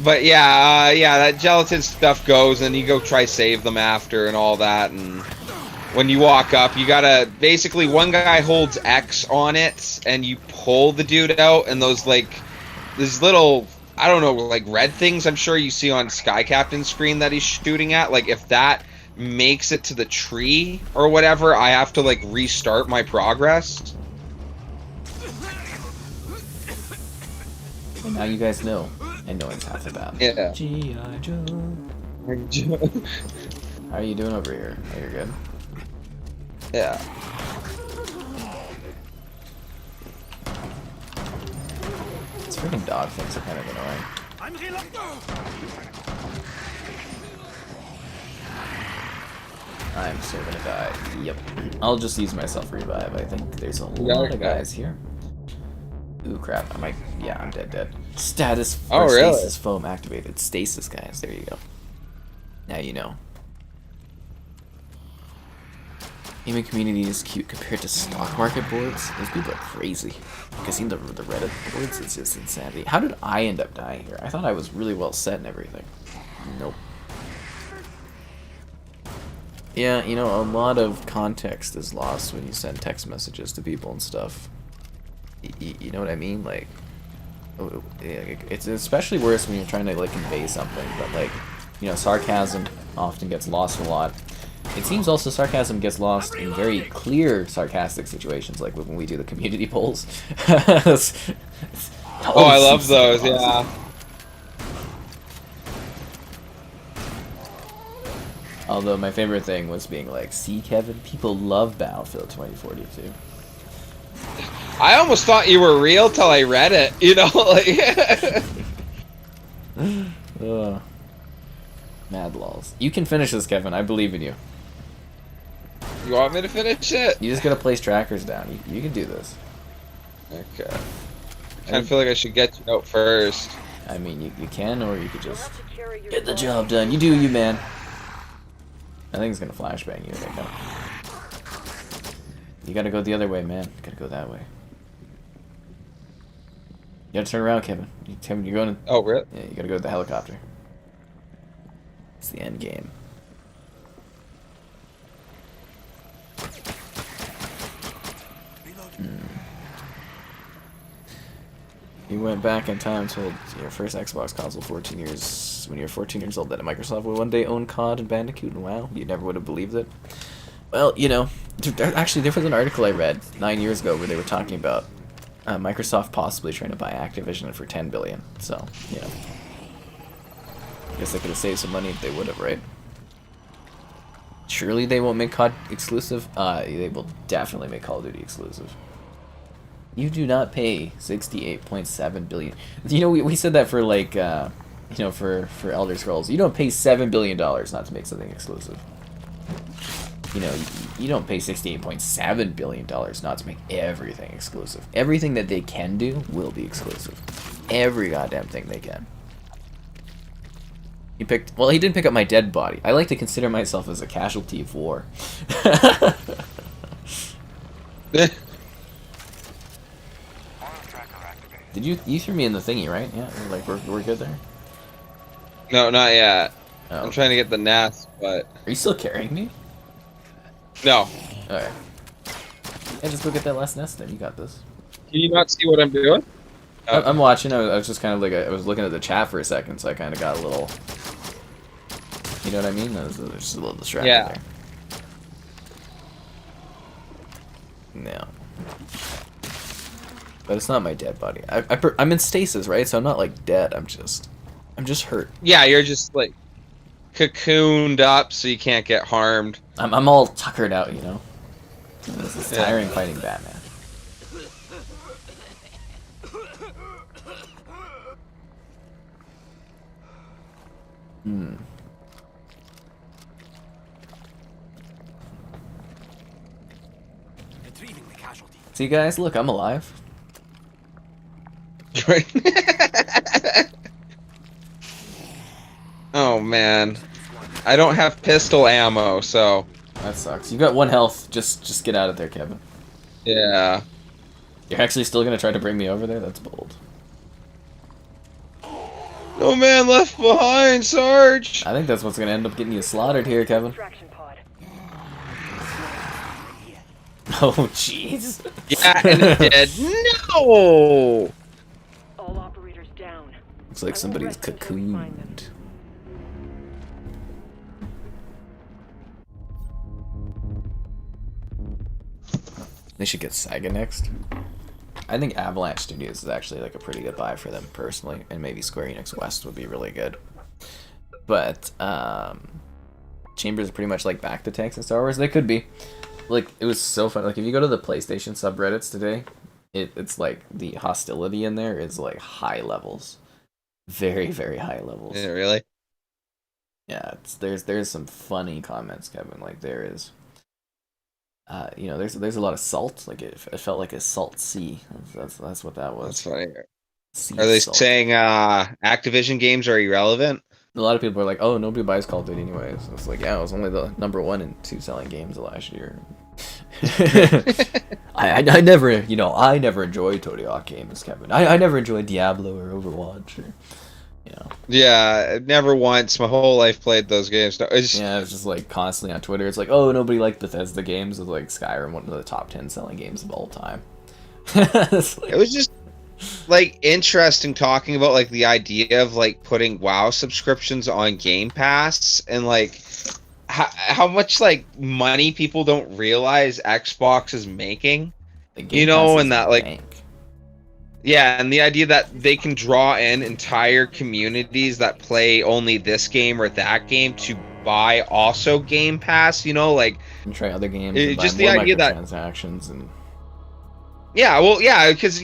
But yeah, that gelatin stuff goes, and you go try save them after and all that, and when you walk up, you gotta, basically one guy holds X on it, and you pull the dude out, and those like, these little, I don't know, like red things I'm sure you see on Sky Captain's screen that he's shooting at, like if that makes it to the tree or whatever, I have to like restart my progress. And now you guys know. And knowing's half the battle. Yeah. G.I. Joe. How are you doing over here? Oh, you're good? Yeah. These freaking dog things are kind of annoying. I'm reloading. I'm so gonna die. Yep. I'll just use myself revive. I think there's a Yeah, lot of okay. guys here. Ooh, crap. I might... Yeah, I'm dead. Status Oh, for really? stasis foam activated. Stasis, guys. There you go. Now you know. Gaming community is cute compared to stock market boards. Those people are crazy. Like, I've seen the Reddit boards. It's just insanity. How did I end up dying here? I thought I was really well set and everything. Nope. Yeah, you know, a lot of context is lost when you send text messages to people and stuff. You know what I mean? Like, it's especially worse when you're trying to, like, convey something. But, like, you know, sarcasm often gets lost a lot. It seems also sarcasm gets lost in very clear sarcastic situations, like when we do the community polls. Oh, I love those, yeah. Although my favorite thing was being like, see, Kevin, people love Battlefield 2042. I almost thought you were real till I read it, you know, like. Ugh. Mad lols. You can finish this, Kevin. I believe in you. You want me to finish it? You just gotta place trackers down. You can do this. Okay. I kind of feel like I should get you out first. I mean, you can, or you could just Have to carry your get the phone. job done. You do you, man. I think it's gonna flashbang you. Like, you gotta go the other way, man. You gotta go that way. You gotta turn around, Kevin. Kevin, you're going to... Oh, really? Yeah, you gotta go to the helicopter. It's the end game. You went back in time and told your first Xbox console 14 years when you were 14 years old that Microsoft would one day own COD and Bandicoot, and wow, you never would have believed it. Well, you know, actually there was an article I read 9 years ago where they were talking about Microsoft possibly trying to buy Activision for $10 billion. So, you know, I guess they could have saved some money if they would have, right? Surely they won't make COD exclusive. They will definitely make Call of Duty exclusive. You do not pay 68.7 billion. You know, we said that for like, you know, for Elder Scrolls. You don't pay $7 billion not to make something exclusive. You know, you don't pay $68.7 billion not to make everything exclusive. Everything that they can do will be exclusive. Every goddamn thing they can. He picked... Well, he didn't pick up my dead body. I like to consider myself as a casualty of war. Did you threw me in the thingy, right? Yeah, like we're good there. No, not yet. Oh. I'm trying to get the nest, but Are you still carrying me? no. Alright. Yeah, just go get that last nest then. You got this. Can you not see what I'm doing? I'm watching. I was just kind of like I was looking at the chat for a second, so I kind of got a little. You know what I mean? I was just a little distracted Yeah. there. No. But it's not my dead body. I'm in stasis, right? So I'm not like dead. I'm just hurt. Yeah, you're just like cocooned up so you can't get harmed. I'm all tuckered out, you know. This is tiring fighting Batman. Retrieving the casualty. See, guys, look, I'm alive. Oh man, I don't have pistol ammo, so That sucks. You got 1 health. Just get out of there, Kevin. yeah. You're actually still gonna try to bring me over there? That's bold. No man left behind, Sarge. I think that's what's gonna end up getting you slaughtered here, Kevin. Extraction pod. Oh, jeez. Yeah, and it did. No. All operators down. Looks like I won't somebody's rest until we find them. cocooned. They should get Saga next. I think Avalanche Studios is actually like a pretty good buy for them personally, and maybe Square Enix West would be really good. But Chambers are pretty much like back to tanks in Star Wars. They could be. Like, it was so fun. Like, if you go to the PlayStation subreddits today, it's like the hostility in there is like high levels, very very high levels. Is it really? Yeah, there's some funny comments, Kevin. Like there is. You know, there's a lot of salt. Like it felt like a salt sea. That's what that was. That's funny. Sea Are they salt. saying Activision games are irrelevant? A lot of people are like, "Oh, nobody buys Call of Duty anyways." It's like, yeah, it was only the #1 and 2 selling games last year. I never, you know, I never enjoyed Tony Hawk games, Kevin. I never enjoyed Diablo or Overwatch or, you know. Yeah, never once. My whole life played those games. No, it's Yeah, it's just like constantly on Twitter. It's like, oh, nobody liked Bethesda games. It's like Skyrim, one of the top 10 selling games of all time. It's like, it was just like interesting talking about like the idea of like putting WoW subscriptions on Game Pass and like how much like money people don't realize Xbox is making. the Game You know, Pass and is that like bank. yeah, and the idea that they can draw in entire communities that play only this game or that game to buy also Game Pass, you know, like And try other games. It- And buy just the more idea that- microtransactions and yeah, well, yeah, because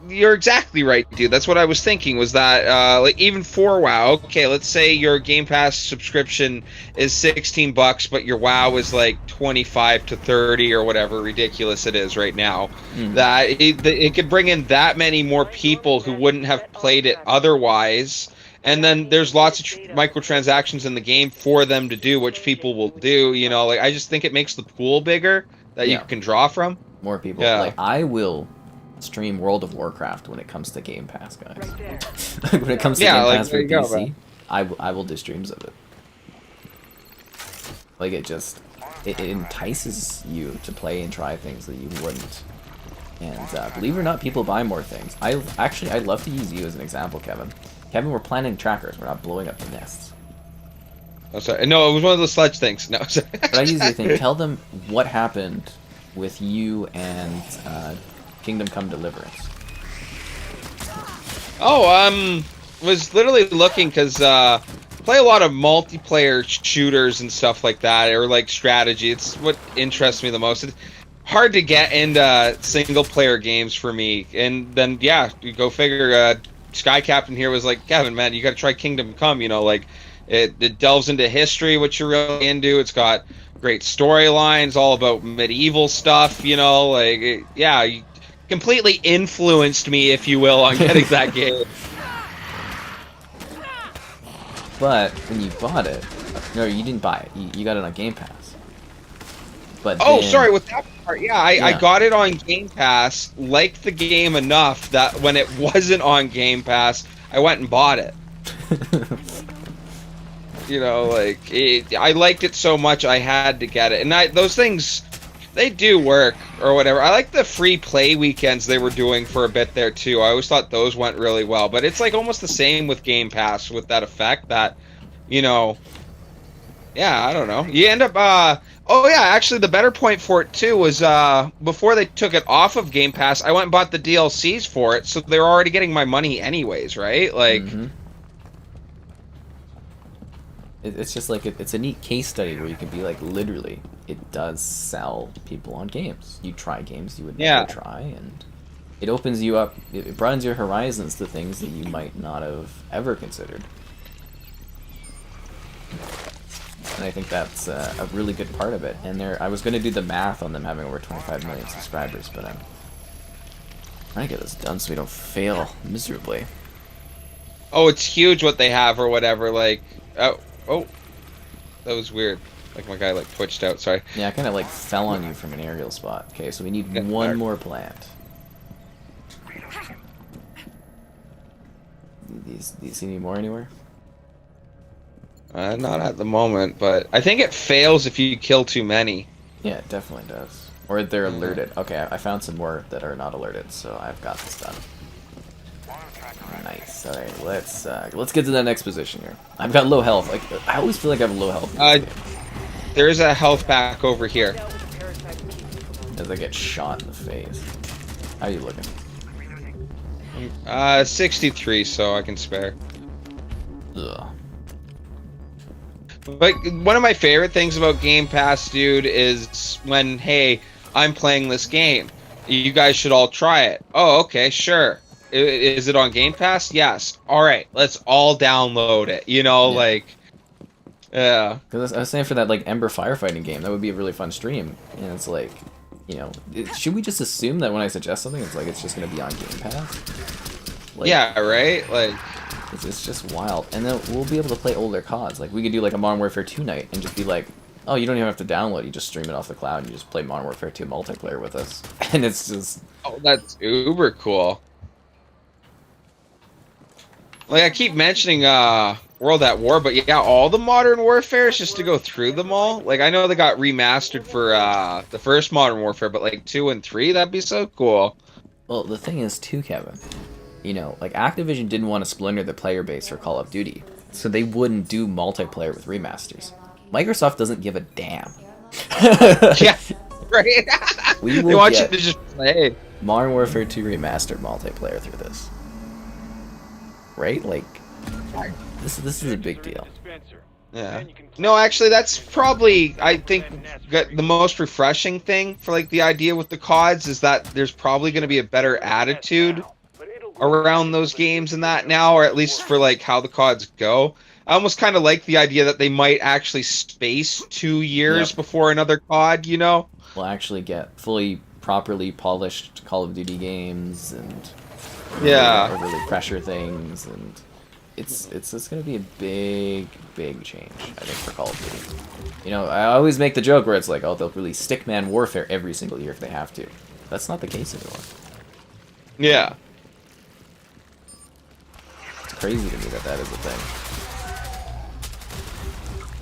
you're exactly right, dude. That's what I was thinking. Was that like even for WoW? Okay, let's say your Game Pass subscription is $16, but your WoW is like 25 to 30 or whatever ridiculous it is right now. That it could bring in that many more people who wouldn't have played it otherwise. And then there's lots of microtransactions in the game for them to do, which people will do. You know, like I just think it makes the pool bigger that Yeah. you can draw from. more people. Yeah. Like I will stream World of Warcraft when it comes to Game Pass, guys. Right there. When it comes to Yeah, Game like, Pass there for you go, PC, man. I will do streams of it. Like it just it entices you to play and try things that you wouldn't. And believe it or not, people buy more things. I'd love to use you as an example, Kevin. Kevin, we're planting trackers. We're not blowing up the nests. Oh, sorry. No, it was one of those sledge things. No, sorry. But I usually think, tell them what happened with you and Kingdom Come Deliverance. Oh, was literally looking because play a lot of multiplayer shooters and stuff like that, or like strategy. It's what interests me the most. It's hard to get into single player games for me, and then yeah, you go figure. Sky Captain here was like, Kevin, man, you got to try Kingdom Come. You know, like it delves into history, which you're really into. It's got great storylines, all about medieval stuff. You know, like yeah, you completely influenced me, if you will, on getting that game. But when you bought it, no, you didn't buy it. You got it on Game Pass. But Oh, then- sorry, with that part, yeah, I Yeah. got it on Game Pass, liked the game enough that when it wasn't on Game Pass, I went and bought it. You know, like, I liked it so much I had to get it. And those things, they do work, or whatever. I like the free play weekends they were doing for a bit there, too. I always thought those went really well. But it's, like, almost the same with Game Pass with that effect that, you know, Yeah, I don't know. You end up oh yeah, actually the better point for it too was before they took it off of Game Pass, I went and bought the DLCs for it, so they were already getting my money anyways, right? Like It's just like it's a neat case study where you can be like, literally, it does sell people on games. You try games you would never try, and it opens you up. It broadens your horizons to things that you might not have ever considered. And I think that's a really good part of it. And I was going to do the math on them having over 25 million subscribers, but I'm trying to get this done so we don't fail miserably. oh, it's huge what they have or whatever, like oh, that was weird. Like my guy like twitched out, sorry. Yeah, I kind of like fell on you from an aerial spot. Okay, so we need one more plant. Do you see any more anywhere? Not at the moment, but I think it fails if you kill too many. Yeah, it definitely does. Or they're alerted. Okay, I found some more that are not alerted, so I've got this done. Nice. All right, let's get to that next position here. I've got low health. Like I always feel like I have low health. In this game. There's a health pack over here. Dealt with the parasite keep As I get shot in the face. How are you looking? 63, so I can spare. Ugh. But one of my favorite things about Game Pass, dude, is when, hey, I'm playing this game. You guys should all try it. Oh, okay, sure. Is it on Game Pass? Yes. All right, let's all download it. You know, Yeah. like, yeah. Because I was saying for that like Ember firefighting game, that would be a really fun stream. And it's like, you know, should we just assume that when I suggest something, it's like it's just gonna be on Game Pass? Like, Yeah, right? Like, it's just wild. And then we'll be able to play older CODs. Like we could do like a Modern Warfare 2 night and just be like, oh, you don't even have to download. You just stream it off the cloud and you just play Modern Warfare 2 multiplayer with us. And it's just oh, that's uber cool. Like, I keep mentioning World at War, but yeah, all the Modern Warfares, just to go through them all. Like, I know they got remastered for the first Modern Warfare, but like 2 and 3, that'd be so cool. well, the thing is too, Kevin. You know, like Activision didn't want to splinter the player base for Call of Duty, so they wouldn't do multiplayer with remasters. Microsoft doesn't give a damn. Yeah, right? We will They want you get to just play. Modern Warfare 2 remastered multiplayer through this. Right? Like, this is a big deal. Yeah. No, actually, that's probably, I think, the most refreshing thing for, like, the idea with the CODs is that there's probably going to be a better attitude around those games and that now, or at least for, like, how the CODs go. I almost kind of like the idea that they might actually space 2 years before another COD, you know? We'll actually get fully, properly polished Call of Duty games and overly pressure things, and it's going to be a big change, I think, for Call of Duty. You know, I always make the joke where it's like, oh, they'll release Stickman Warfare every single year if they have to. That's not the case anymore. Yeah. It's crazy to me that is a thing.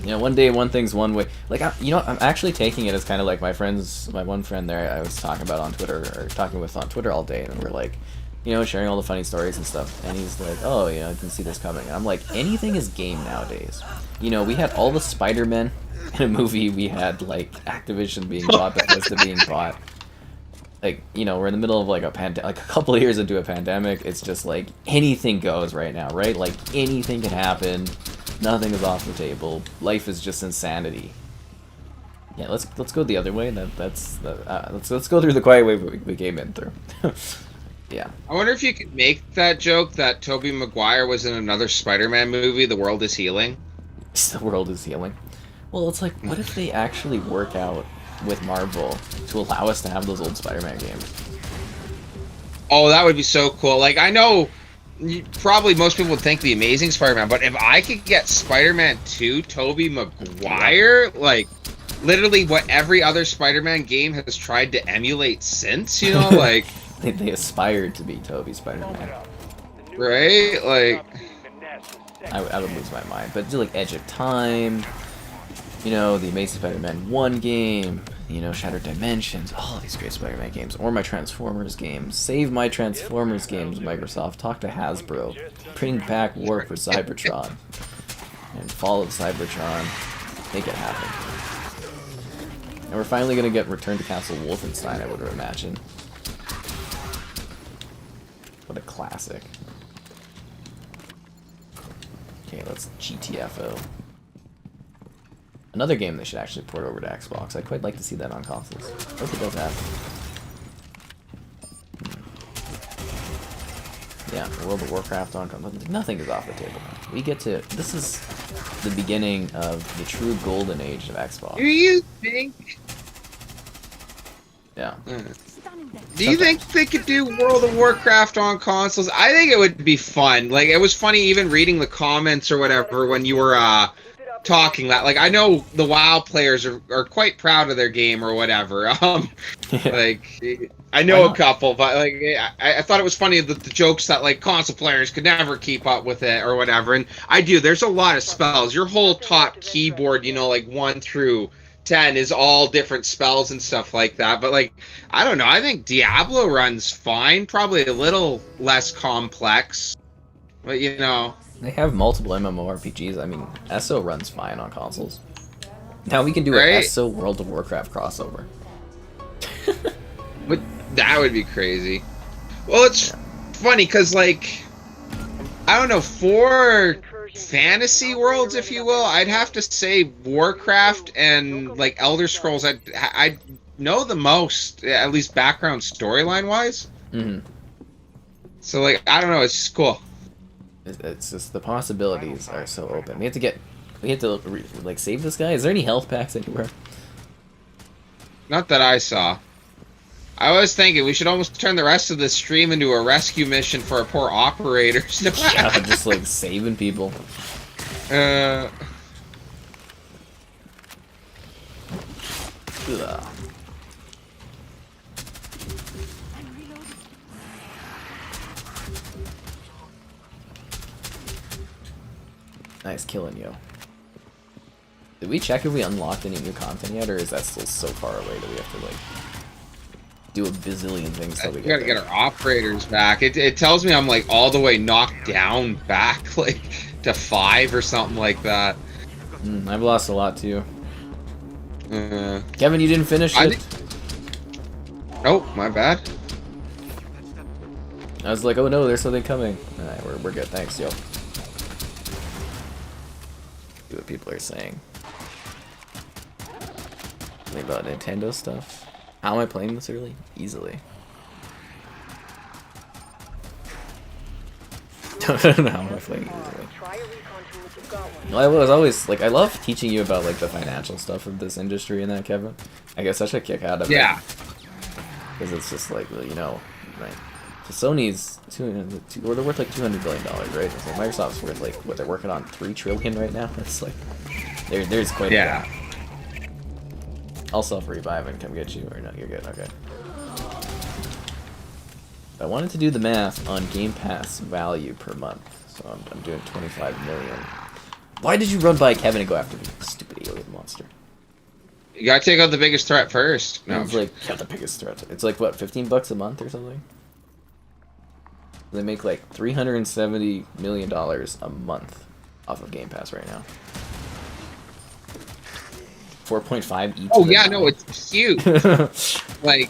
You know, one day one thing's one way. Like, you know, I'm actually taking it as kind of like my one friend there I was talking about on Twitter, or talking with on Twitter all day, and we're like, you know, sharing all the funny stories and stuff. And he's like, oh, you know, I didn't see this coming. And I'm like, anything is game nowadays. You know, we had all the Spider-Men in a movie. We had, like, Activision being bought, Bethesda being bought. Like, you know, we're in the middle of, like, like, a couple of years into a pandemic. It's just, like, anything goes right now, right? Like, anything can happen. Nothing is off the table. Life is just insanity. Yeah, let's go the other way. Let's go through the quiet way we came in through. Yeah. I wonder if you could make that joke that Tobey Maguire was in another Spider-Man movie, The World is Healing. The world is healing. Well, it's like, what if they actually work out with Marvel to allow us to have those old Spider-Man games? Oh, that would be so cool. Like, I know probably most people would think The Amazing Spider-Man, but if I could get Spider-Man 2, Tobey Maguire, like, literally what every other Spider-Man game has tried to emulate since, you know, like... They aspired to be Tobey Spider-Man. Right? Like... I would lose my mind. But do, like, Edge of Time, you know, the Amazing Spider-Man 1 game, you know, Shattered Dimensions, all these great Spider-Man games, or my Transformers games. Save my Transformers games, Microsoft. Talk to Hasbro. Bring back War for Cybertron. And Fall of Cybertron. Make it happen. And we're finally gonna get Return to Castle Wolfenstein, I would imagine. What a classic. Okay, let's GTFO. Another game they should actually port over to Xbox. I'd quite like to see that on consoles. Hope it does happen. Yeah, World of Warcraft on consoles. Nothing is off the table now. We get to... This is the beginning of the true golden age of Xbox. Do you think? Yeah. Do you think they could do World of Warcraft on consoles? I think it would be fun. Like, it was funny even reading the comments or whatever when you were talking that. Like, I know the WoW players are quite proud of their game or whatever. Like, I know a couple, but like, I thought it was funny that the jokes that like console players could never keep up with it or whatever. And I do. There's a lot of spells. Your whole top keyboard, you know, like 1 through 10 is all different spells and stuff like that. But like, I don't know. I think Diablo runs fine. Probably a little less complex. But you know, They have multiple MMORPGs. I mean, ESO runs fine on consoles. Now we can do an Right. ESO World of Warcraft crossover. but that would be crazy. Well, it's funny because like, I don't know, for fantasy worlds, if you will, I'd have to say Warcraft and like Elder Scrolls. I know the most, at least background storyline wise. Mm-hmm. So like, I don't know, it's just cool. It's just the possibilities are so open. We have to like save this guy. Is there any health packs anywhere? Not that I saw. I was thinking we should almost turn the rest of this stream into a rescue mission for our poor operators. Yeah, just like saving people. uh, Ugh. Nice killing you. Did we check if we unlocked any new content yet, or is that still so far away that we have to like do a bazillion things till we we gotta get get there? our operators back. It tells me I'm like all the way knocked down back like to 5 or something like that. I've lost a lot too. Uh, Kevin, you didn't finish I it. oh, my bad. I was like, oh no, there's something coming. Alright, we're good. Thanks, yo. See what people are saying. Something about Nintendo stuff. How am I playing this early? Easily. I don't know how am I playing easily. Try a recon tool if you've got one. Well, I was always like, I love teaching you about like the financial stuff of this industry and that, Kevin. I get such a kick out of it. Yeah. Because it's just like, you know, right? So Sony's or they're worth like $200 billion, right? So Microsoft's worth like what they're working on $3 trillion right now. It's like there's quite a gap. I'll self-revive and come get you, or no, you're good. Okay. I wanted to do the math on Game Pass value per month, so I'm doing 25 million. Why did you run by Kevin and go after me, stupid alien monster? You gotta take out the biggest threat first. No. It's like, yeah, the biggest threat. It's like, what, $15 a month or something? They make like $370 million a month off of Game Pass right now. 4.5 each. Oh yeah, no, it's huge. Like,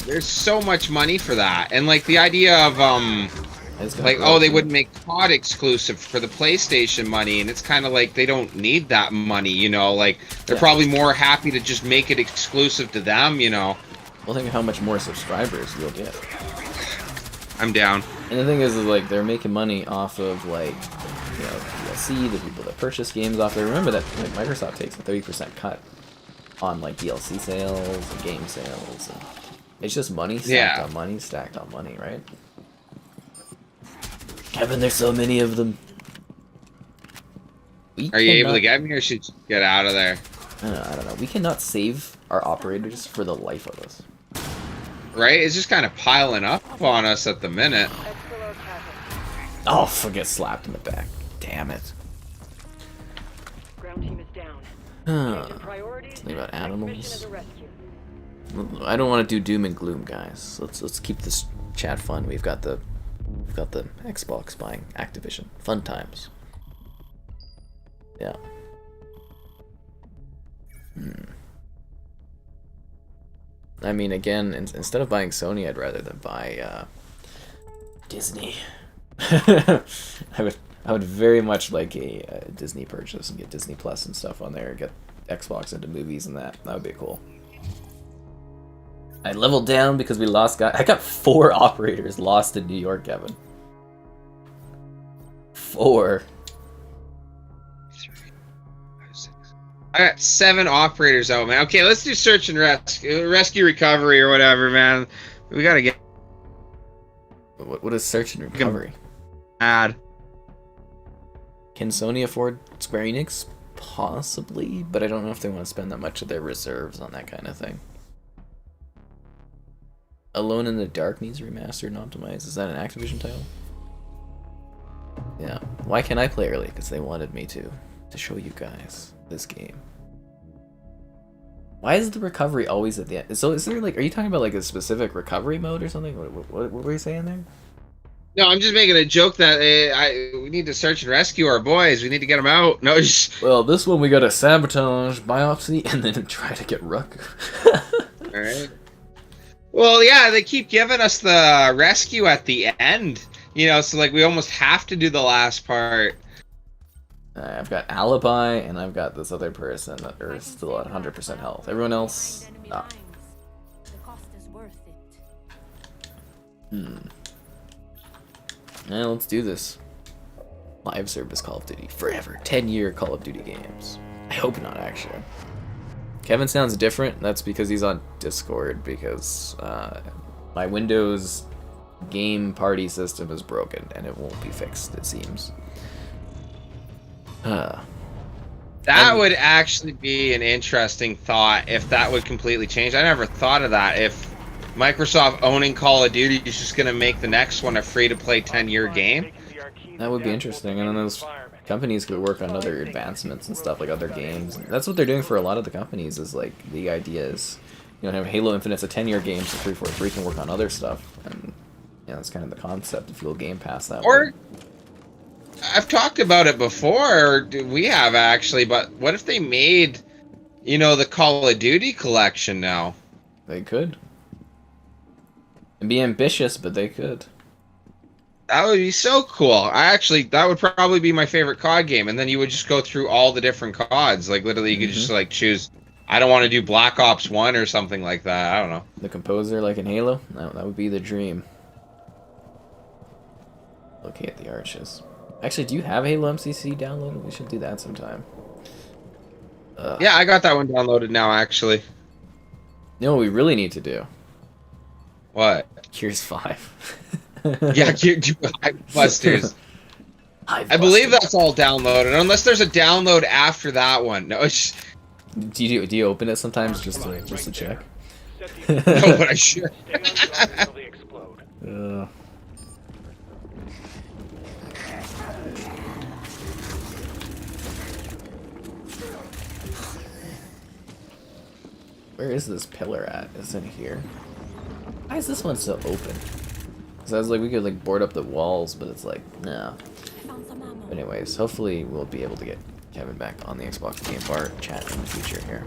there's so much money for that, and like the idea of like, oh, they wouldn't make COD exclusive for the PlayStation money, and it's kind of like they don't need that money, you know. Like, they're probably more happy to just make it exclusive to them, you know. Well, think of how much more subscribers you'll get. I'm down. And the thing is like, they're making money off of like, you know, DLC, the people that purchase games off there. Remember that like Microsoft takes a 30% cut on like DLC sales and game sales. And it's just money stacked on money stacked on money, right? Kevin, there's so many of them. Are you able to get me, or should you get out of there? I don't know. We cannot save our operators for the life of us. Right? It's just kind of piling up on us at the minute. Explore chasm. Oh, forget slapped in the back. Damn it. Ground team is down. Huh. Change in priorities. Something about Next mission animals. is a rescue. I don't want to do doom and gloom, guys. Let's keep this chat fun. We've got the Xbox buying Activision. Fun times. Yeah. I mean, again, instead of buying Sony, I'd rather than buy Disney. I would very much like a Disney purchase and get Disney Plus and stuff on there. Get Xbox into movies and that. That would be cool. I leveled down because we lost guys. I got 4 operators lost in New York, Kevin. 4. I got 7 operators out, man. Okay, let's do search and rescue recovery or whatever, man. We gotta get What is search and recovery? mad. Can Sony afford Square Enix? Possibly, but I don't know if they want to spend that much of their reserves on that kind of thing. Alone in the Dark needs remastered and optimized. Is that an Activision title? Yeah. Why can't I play early? Because they wanted me to show you guys this game. Why is the recovery always at the end? So is there like, are you talking about like a specific recovery mode or something? What were you saying there? No, I'm just making a joke that we need to search and rescue our boys. We need to get them out. No, well, this one we gotta sabotage, biopsy, and then try to get Rook. all right. Well, yeah, they keep giving us the rescue at the end. You know, so like we almost have to do the last part. I've got Alibi, and I've got this other person that are still at 100% health. Everyone else, not. The cost is worth it. Yeah, let's do this. Live service Call of Duty forever. 10-year Call of Duty games. I hope not, actually. Kevin sounds different. That's because he's on Discord, because my Windows game party system is broken, and it won't be fixed, it seems. That would actually be an interesting thought if that would completely change. I never thought of that. If Microsoft owning Call of Duty is just going to make the next one a free-to-play 10-year game. That would be interesting, and then those companies could work on other advancements and stuff, like other games. That's what they're doing for a lot of the companies, is like, the idea is, you know, have Halo Infinite's a 10-year game, so 343 can work on other stuff, and, you know, that's kind of the concept, to fuel Game Pass that way. I've talked about it before, or we have actually, but what if they made, you know, the Call of Duty collection now? They could. It'd be ambitious, but they could. That would be so cool. That would probably be my favorite COD game, and then you would just go through all the different CODs. Like, literally, you could just, like, choose, I don't want to do Black Ops 1 or something like that. I don't know. The composer, like in Halo? That would be the dream. Locate the Arches. Actually, do you have Halo MCC downloaded? We should do that sometime. Yeah, I got that one downloaded now, actually. You know what we really need to do? What? Gears 5. Yeah, Busters. I believe that's all downloaded, unless there's a download after that one. No, it's... Do you open it sometimes just to check? No, but I should. Where is this pillar at? Is it here? Why is this one so open? Because I was like, we could like board up the walls, but it's like, no. But anyways, hopefully we'll be able to get Kevin back on the Xbox Game Bar chat in the future here.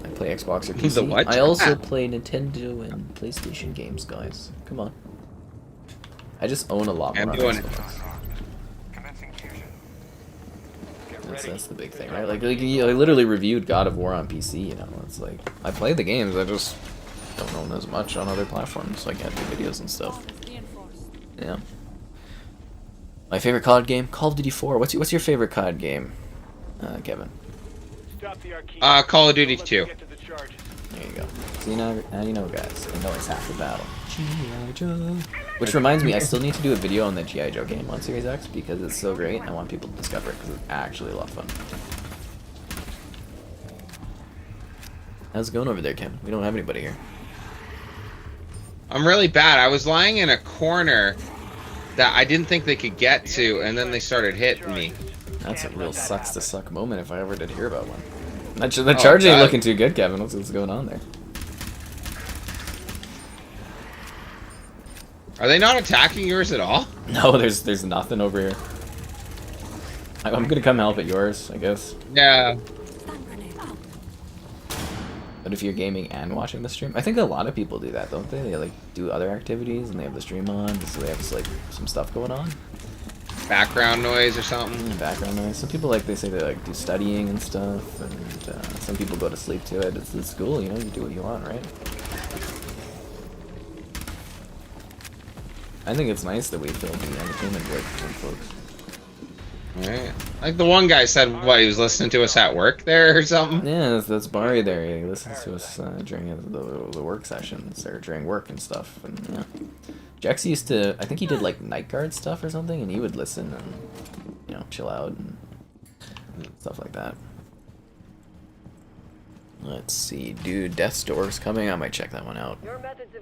I play Xbox or PC. The what? I also play Nintendo and PlayStation games, guys. Come on. I just own a lot more I'm on doing it. Xbox. That's the big thing, right? Like I literally reviewed God of War on PC, you know. It's like, I play the games, I just don't own as much on other platforms, so I can't do videos and stuff. Yeah. My favorite COD game? Call of Duty 4. What's your favorite COD game, Kevin? Call of Duty 2. There you go. See, now you know, guys. I know it's half the battle. G.I. Joe. Which reminds me, I still need to do a video on the G.I. Joe game on Series X because it's so great. I want people to discover it because it's actually a lot of fun. How's it going over there, Ken? We don't have anybody here. I'm really bad. I was lying in a corner that I didn't think they could get to, and then they started hitting me. That's a real sucks to suck moment if I ever did hear about one. The charge ain't looking too good, Kevin. What's going on there? Are they not attacking yours at all? No, there's nothing over here. I'm gonna come help at yours, I guess. Yeah. But if you're gaming and watching the stream, I think a lot of people do that, don't they? They like do other activities and they have the stream on, so they have like some stuff going on. Background noise or something. Background noise. Some people they say they like do studying and stuff, and some people go to sleep to it. It's cool, you know. You do what you want, right? I think it's nice that we film the entertainment work for folks. Right. Like the one guy said, what, he was listening to us at work there or something? Yeah, that's Barry there. He listens to us during the work sessions or during work and stuff. And yeah, Jax used to. I think he did like night guard stuff or something, and he would listen and chill out and stuff like that. Let's see, dude. Death's Door's coming. I might check that one out.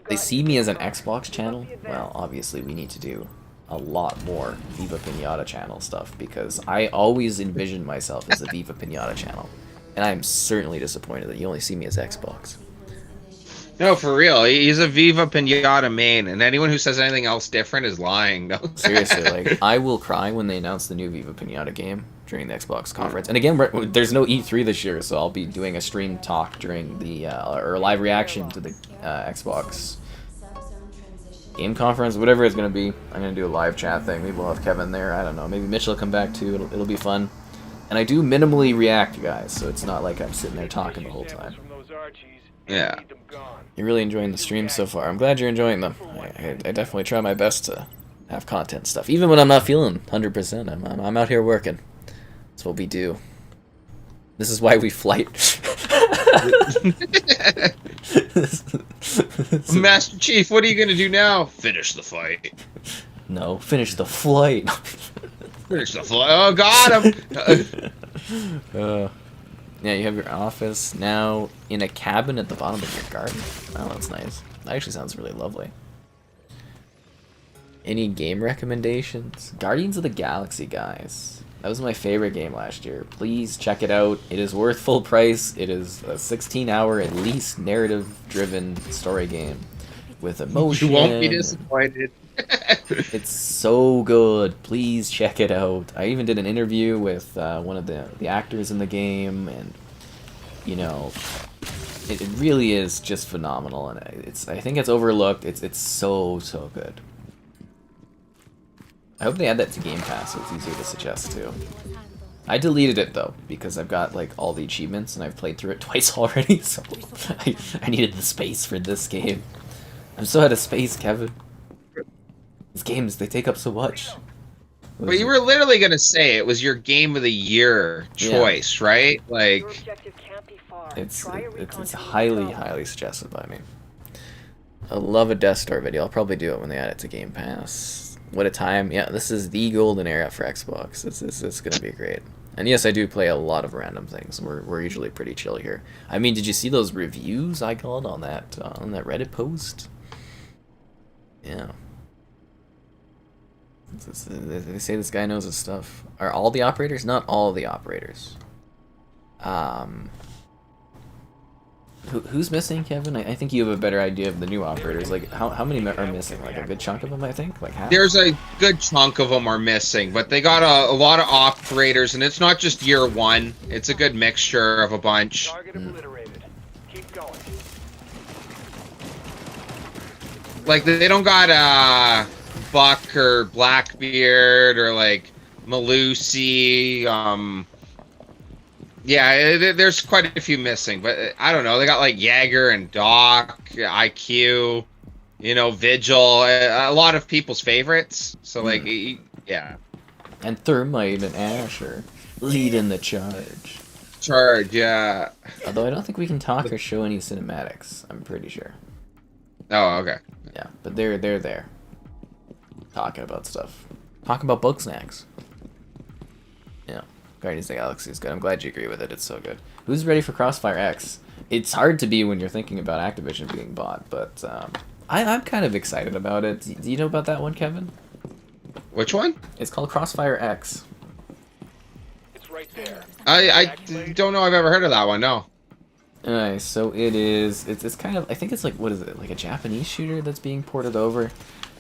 They see me as an Xbox channel. Well, obviously we need to do a lot more Viva Pinata channel stuff because I always envisioned myself as a Viva Pinata channel, and I'm certainly disappointed that you only see me as Xbox. No, for real. He's a Viva Pinata main, and anyone who says anything else different is lying. No. Seriously, like I will cry when they announce the new Viva Pinata game during the Xbox conference. And again, there's no E3 this year, so I'll be doing a stream talk during the or live reaction to the Xbox game conference, whatever it's gonna be. I'm gonna do a live chat thing. Maybe we'll have Kevin there. I don't know. Maybe Mitchell will come back too. It'll be fun. And I do minimally react, guys, so it's not like I'm sitting there talking the whole time. Yeah. You're really enjoying the streams so far. I'm glad you're enjoying them. I definitely try my best to have content stuff, even when I'm not feeling 100%. I'm out here working. That's what we do. This is why we flight. Master Chief, what are you gonna do now? Finish the fight. No, finish the flight. Finish the flight. Oh, got him. Yeah, you have your office now in a cabin at the bottom of your garden. Oh, that's nice. That actually sounds really lovely. Any game recommendations? Guardians of the Galaxy, guys. That was my favorite game last year. Please check it out. It is worth full price. It is a 16-hour, at least, narrative-driven story game with emotion. You won't be disappointed. It's so good. Please check it out. I even did an interview with one of the actors in the game, and it really is just phenomenal. And I think it's overlooked. It's so good. I hope they add that to Game Pass so it's easier to suggest too. I deleted it though because I've got like all the achievements and I've played through it twice already, so I needed the space for this game. I'm so out of space, Kevin. These games, they take up so much. But you were literally gonna say it was your game of the year choice, right? Like, it's highly suggested by me. I love a Death Star video. I'll probably do it when they add it to Game Pass. What a time. Yeah, this is the golden era for Xbox. It's gonna be great. And yes, I do play a lot of random things. We're usually pretty chill here. I mean, did you see those reviews I got on that Reddit post? Yeah. They say this guy knows his stuff. Are all the operators? Not all the operators. Who's missing, Kevin? I think you have a better idea of the new operators. Like, how many are missing? Like, a good chunk of them, I think? Like, half? There's a good chunk of them are missing, but they got a lot of operators, and it's not just year one. It's a good mixture of a bunch. Keep going. Like, they don't got, Buck or Blackbeard or, like, Malusi, yeah, there's quite a few missing, but I don't know. They got like Jaeger and Doc, IQ, Vigil, a lot of people's favorites. So like, yeah. And Thermite and Ash are leading the charge. Yeah. Although I don't think we can talk or show any cinematics. I'm pretty sure. Oh, okay. Yeah, but they're there, talking about stuff, talking about bug snacks. Yeah. Guardians of the Galaxy is good. I'm glad you agree with it. It's so good. Who's ready for Crossfire X? It's hard to be when you're thinking about Activision being bought, but I'm kind of excited about it. Do you know about that one, Kevin? Which one? It's called Crossfire X. It's right there. I don't know I've ever heard of that one, no. Alright, so it's kind of, I think it's like, what is it, like a Japanese shooter that's being ported over?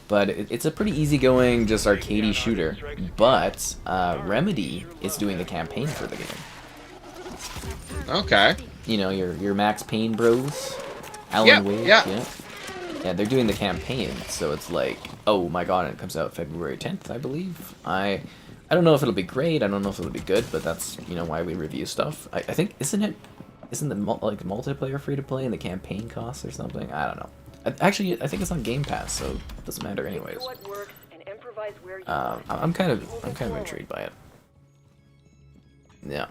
But it's a pretty easygoing, just arcadey shooter. But Remedy is doing the campaign for the game. Okay. you know, your Max Payne bros, Alan Wake, yeah, they're doing the campaign, so it's like, oh my god, it comes out February 10th, I believe. I don't know if it'll be great, I don't know if it'll be good, but that's, you know, why we review stuff. I think, isn't the multiplayer free to play and the campaign costs or something? I don't know. Actually, I think it's on Game Pass, so it doesn't matter anyways. I'm kind of intrigued by it. Yeah.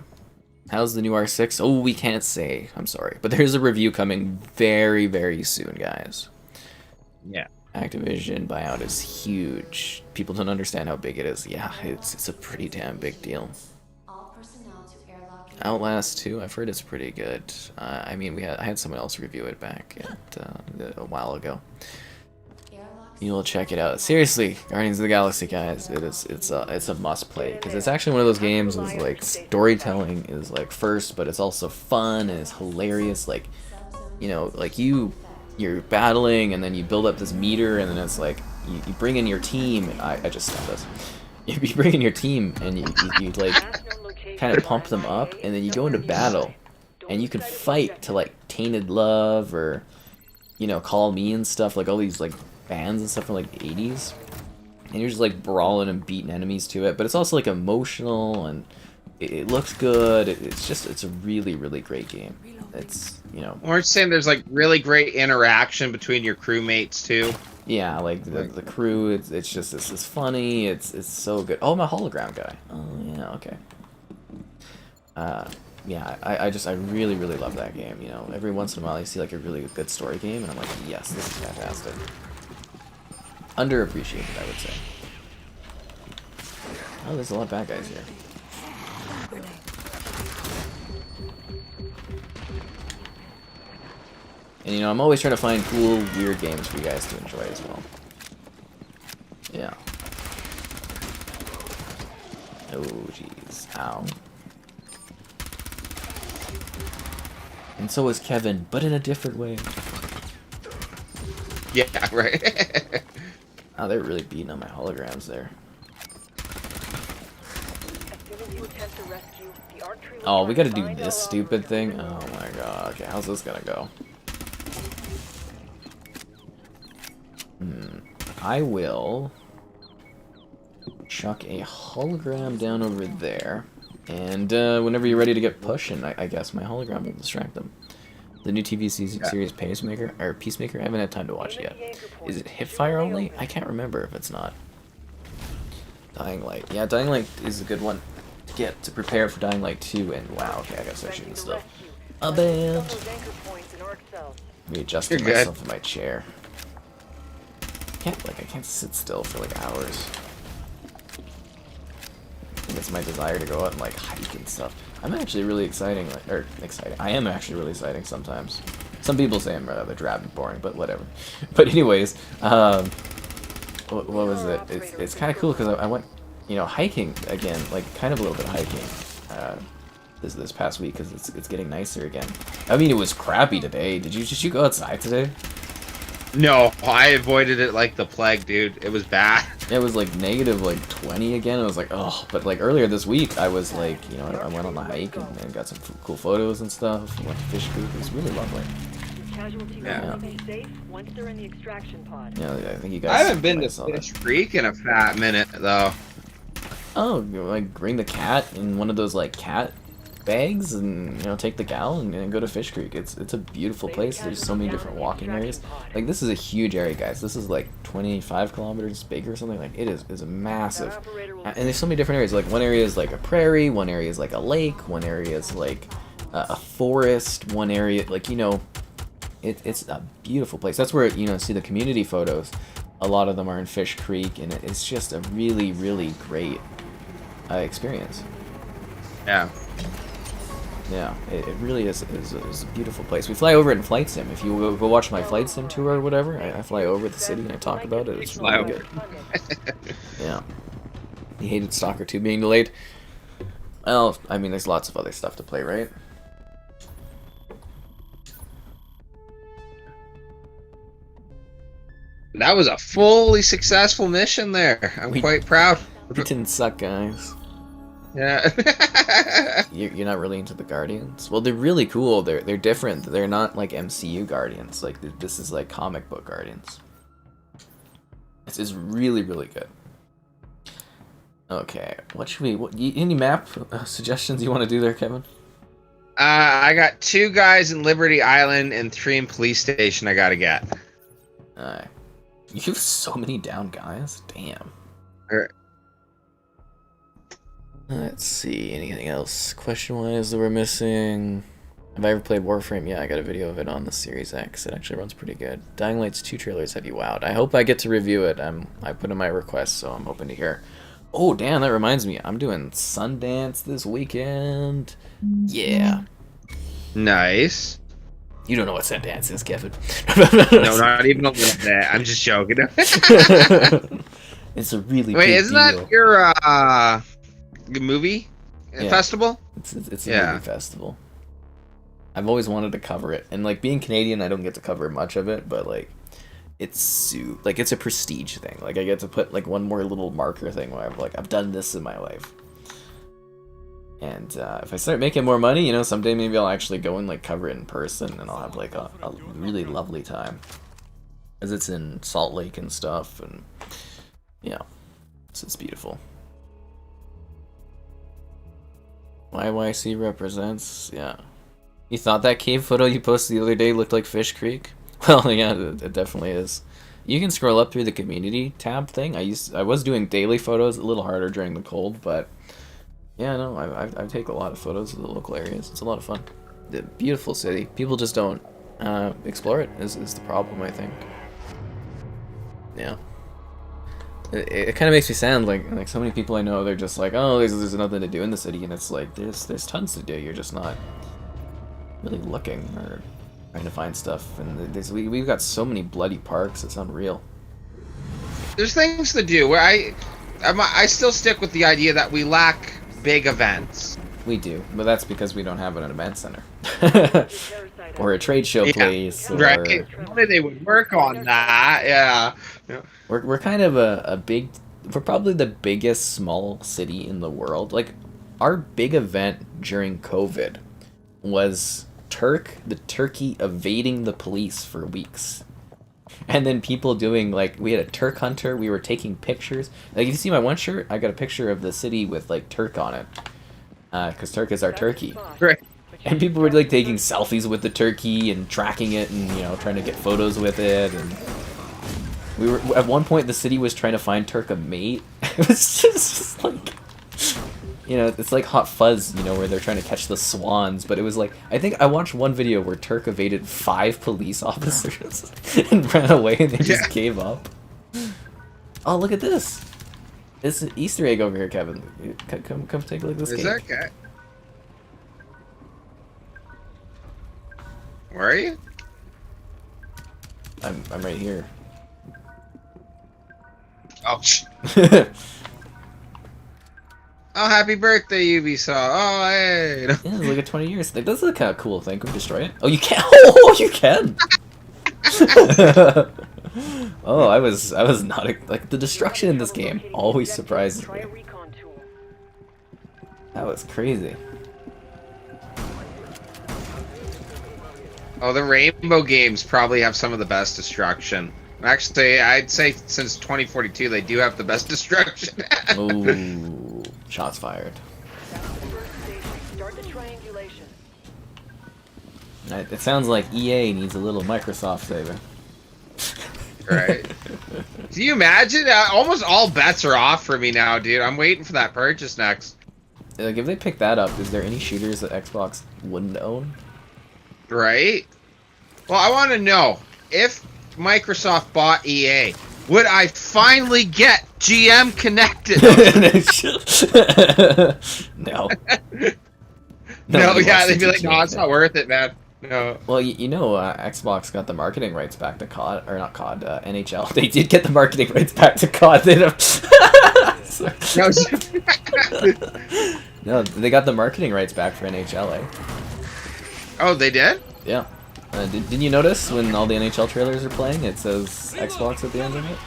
How's the new R6? Oh, we can't say. I'm sorry, but there's a review coming very, very soon, guys. Yeah. Activision buyout is huge. People don't understand how big it is. Yeah, it's a pretty damn big deal. Outlast 2, I've heard it's pretty good. I mean, I had someone else review it back a while ago. You'll check it out. Seriously, Guardians of the Galaxy, guys, it's a must play because it's actually one of those games is like storytelling is like first, but it's also fun and it's hilarious. Like, you know, like you're battling and then you build up this meter and then it's like you bring in your team. I just said this. You bring in your team and you like kind of pump them up and then you go into battle and you can fight to like Tainted Love or, you know, Call Me and stuff, like all these like bands and stuff from like the 80s, and you're just like brawling and beating enemies to it, but it's also like emotional and it looks good. It's a really, really great game. It's, you know, We're saying there's like really great interaction between your crewmates too. yeah, like the crew, it's just it's funny, it's so good. Oh, my hologram guy. Oh yeah, okay. Yeah, I really, really love that game. You know, every once in a while you see like a really good story game and I'm like, yes, this is fantastic. Underappreciated, I would say. Oh, there's a lot of bad guys here. And you know, I'm always trying to find cool, weird games for you guys to enjoy as well. Yeah. Oh, jeez. Ow. And so is Kevin, but in a different way. Yeah, right. Oh, they're really beating on my holograms there. Oh, we gotta do this stupid thing? Oh my god. Okay, how's this gonna go? I will chuck a hologram down over there. And whenever you're ready to get pushing, I guess my hologram will distract them. The new TV series Peacemaker, I haven't had time to watch it yet. Is it hipfire only? I can't remember if it's not. Dying Light. Yeah, Dying Light is a good one to get to prepare for Dying Light 2, and wow, okay, I gotta start shooting stuff. A band! Readjusting myself in my chair. I can't sit still for like hours. And it's my desire to go out and like hike and stuff. I'm actually really exciting. I am actually really exciting sometimes. Some people say I'm rather drab and boring, but whatever. But anyways, what was it? It's kind of cool because I went, you know, hiking again, like kind of a little bit of hiking. This past week because it's getting nicer again. I mean, it was crappy today. Did you go outside today? No, I avoided it like the plague, dude. It was bad. It was like negative like 20 again. I was like, oh, but like earlier this week, I was like, you know, I went on the hike and got some cool photos and stuff. Went to Fish Creek. It was really lovely. Yeah. Yeah, I think you guys. I haven't been to Fish Creek in a fat minute though. Oh, like bring the cat in one of those like cat bags and, you know, take the gal and go to Fish Creek. It's a beautiful place. There's so many different walking areas. Like, this is a huge area, guys. This is like 25 kilometers big or something. Like, it is a massive. And there's so many different areas. Like, one area is like a prairie, one area is like a lake, one area is like a forest, one area, like, you know, it's a beautiful place. That's where, you know, see the community photos. A lot of them are in Fish Creek, and it's just a really, really great experience. Yeah. Yeah, it really is a beautiful place. We fly over it in Flight Sim. If you go watch my Flight Sim tour or whatever, I fly over the city and I talk about it. It's really good. Yeah. You hated Stalker 2 being delayed? Well, I mean, there's lots of other stuff to play, right? That was a fully successful mission there. I'm quite proud. We didn't suck, guys. Yeah. You're not really into the Guardians? Well, they're really cool. They're different. They're not like MCU Guardians. Like this is like comic book Guardians. This is really really good. Okay, what should we? Any map suggestions you want to do there, Kevin? I got 2 guys in Liberty Island and 3 in Police Station. I gotta get. Alright. You have so many down guys. Damn. Alright. Let's see, anything else question-wise that we're missing? Have I ever played Warframe? Yeah, I got a video of it on the Series X. It actually runs pretty good. Dying Light's 2 trailers have you wowed. I hope I get to review it. I put in my request, so I'm hoping to hear. Oh, damn, that reminds me. I'm doing Sundance this weekend. Yeah. Nice. You don't know what Sundance is, Kevin. No, not even a little bit. I'm just joking. It's a really Wait, big isn't deal. that your movie Yeah. festival? It's a Yeah. movie festival. I've always wanted to cover it, and like being Canadian, I don't get to cover much of it, but like it's it's a prestige thing. Like I get to put like one more little marker thing where I've done this in my life. And if I start making more money, you know, someday maybe I'll actually go and like cover it in person, and I'll have like a really lovely time, as it's in Salt Lake and stuff, and yeah, it's beautiful. YYC represents, yeah. You thought that cave photo you posted the other day looked like Fish Creek? Well, yeah, it definitely is. You can scroll up through the community tab thing. I was doing daily photos, a little harder during the cold, but yeah, no, I take a lot of photos of the local areas. It's a lot of fun. The beautiful city. People just don't explore it. Is the problem, I think. Yeah. It kind of makes me sound like so many people I know. They're just like, oh, there's nothing to do in the city, and it's like there's tons to do. You're just not really looking or trying to find stuff. And we've got so many bloody parks. It's unreal. There's things to do. Where I still stick with the idea that we lack big events. We do, but that's because we don't have an event center or a trade show place. Or... Right. Maybe they would work on that. Yeah. We're kind of a big. We're probably the biggest small city in the world. Like our big event during COVID was the turkey evading the police for weeks. And then people doing, like, we had a Turk hunter, we were taking pictures. Like, if you see my one shirt, I got a picture of the city with, like, Turk on it. Because Turk is our turkey. Right. And people were, like, taking selfies with the turkey and tracking it and, you know, trying to get photos with it. And we were, at one point, the city was trying to find Turk a mate. It was just like... You know, it's like Hot Fuzz, you know, where they're trying to catch the swans, but it was like, I think I watched one video where Turk evaded 5 police officers and ran away and they just gave up. Oh, look at this. It's an Easter egg over here, Kevin. Come take a look at this Is cake. that guy? Where are you? I'm right here. Oh, oh, happy birthday, Ubisoft. Oh, hey. Yeah, look at 20 years. That does look kind of cool thing. Can we destroy it? Oh, you can! Oh, you can! Oh, I was not... Like, the destruction in this game always surprises me. That was crazy. Oh, the Rainbow games probably have some of the best destruction. Actually, I'd say since 2042, they do have the best destruction. Ooh, shots fired. Start the triangulation. It sounds like EA needs a little Microsoft saving. Right. Can you imagine? Almost all bets are off for me now, dude. I'm waiting for that purchase next. Like, if they pick that up, is there any shooters that Xbox wouldn't own? Right? Well, I want to know, if Microsoft bought EA, would I finally get GM connected? No. No, Nobody yeah, wants they'd to be like, teach no, you it's that. not worth it, man. No. Well, you know, Xbox got the marketing rights back to COD, or not COD, NHL. They did get the marketing rights back to COD. They don't... No, they got the marketing rights back for NHL, eh? Oh, they did? Yeah. Didn't you notice when all the NHL trailers are playing, it says Xbox at the end of it?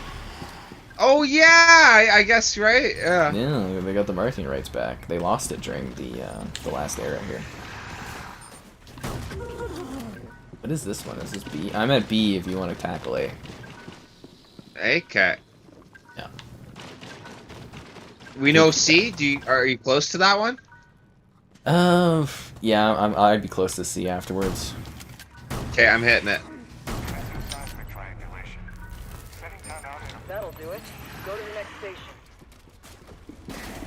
Oh yeah, I guess right. Yeah. Yeah, they got the marketing rights back. They lost it during the last era here. What is this one? Is this B? I'm at B if you want to tackle A. Okay. Yeah. We know C. Are you close to that one? Yeah, I'd be close to C afterwards. Okay, I'm hitting it. Seismic triangulation. Setting down out in That'll do it. Go to the next station.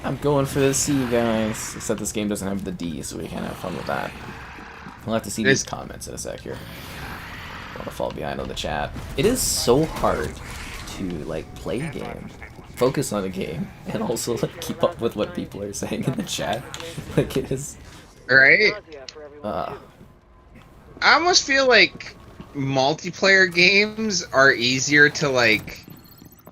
I'm going for the C, guys. Except this game doesn't have the D, so we can't have fun with that. We'll have to see these comments in a sec here. I want to fall behind on the chat. It is so hard to like play a game, focus on a game, and also like keep up with what people are saying in the chat. Like it is. Right. Nausea for everyone, too. I almost feel like multiplayer games are easier to like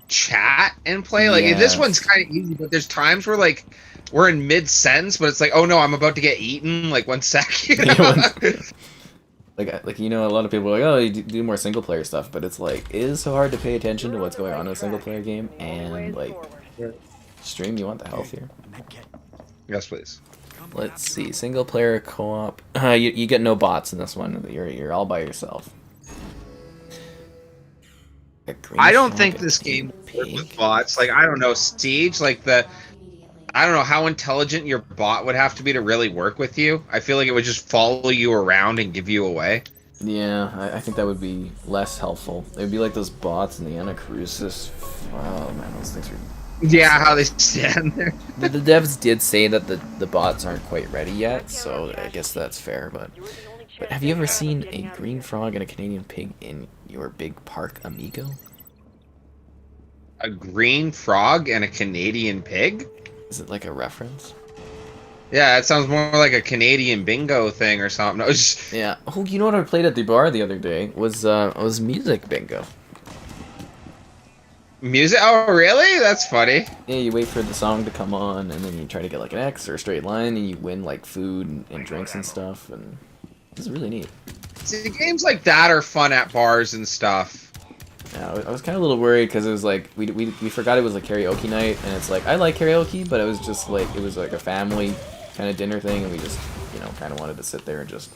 chat and play. Like this Yes. one's kind of easy, but there's times where like we're in mid sentence, but it's like, oh no, I'm about to get eaten. Like 1 sec. You know? Like you know, a lot of people are like, oh, you do more single player stuff, but it's like it is so hard to pay attention to what's going on in a single player game, and like stream. You want the health here? Yes, please. Let's see, single player co-op. You get no bots in this one. You're all by yourself. A green I don't frog, think a this green game works with pig. bots. Like I don't know, Siege. Like I don't know how intelligent your bot would have to be to really work with you. I feel like it would just follow you around and give you away. Yeah, I think that would be less helpful. It would be like those bots in the Anacrusis. Oh man, those things are. Yeah, how they stand there. The devs did say that the bots aren't quite ready yet, so I guess that's fair. But have you ever seen a green frog and a Canadian pig in your big park, amigo? A green frog and a Canadian pig? Is it like a reference? Yeah, it sounds more like a Canadian bingo thing or something. No, it's just, Yeah. Oh, you know what I played at the bar the other day was music bingo. music. Oh, really? That's funny. Yeah, you wait for the song to come on, and then you try to get like an X or a straight line, and you win like food and drinks and stuff, and this is really neat. See, games like that are fun at bars and stuff. Yeah, I was kind of a little worried because it was like we forgot it was a karaoke night, and it's like I like karaoke, but it was just like it was like a family kind of dinner thing, and we just kind of wanted to sit there and just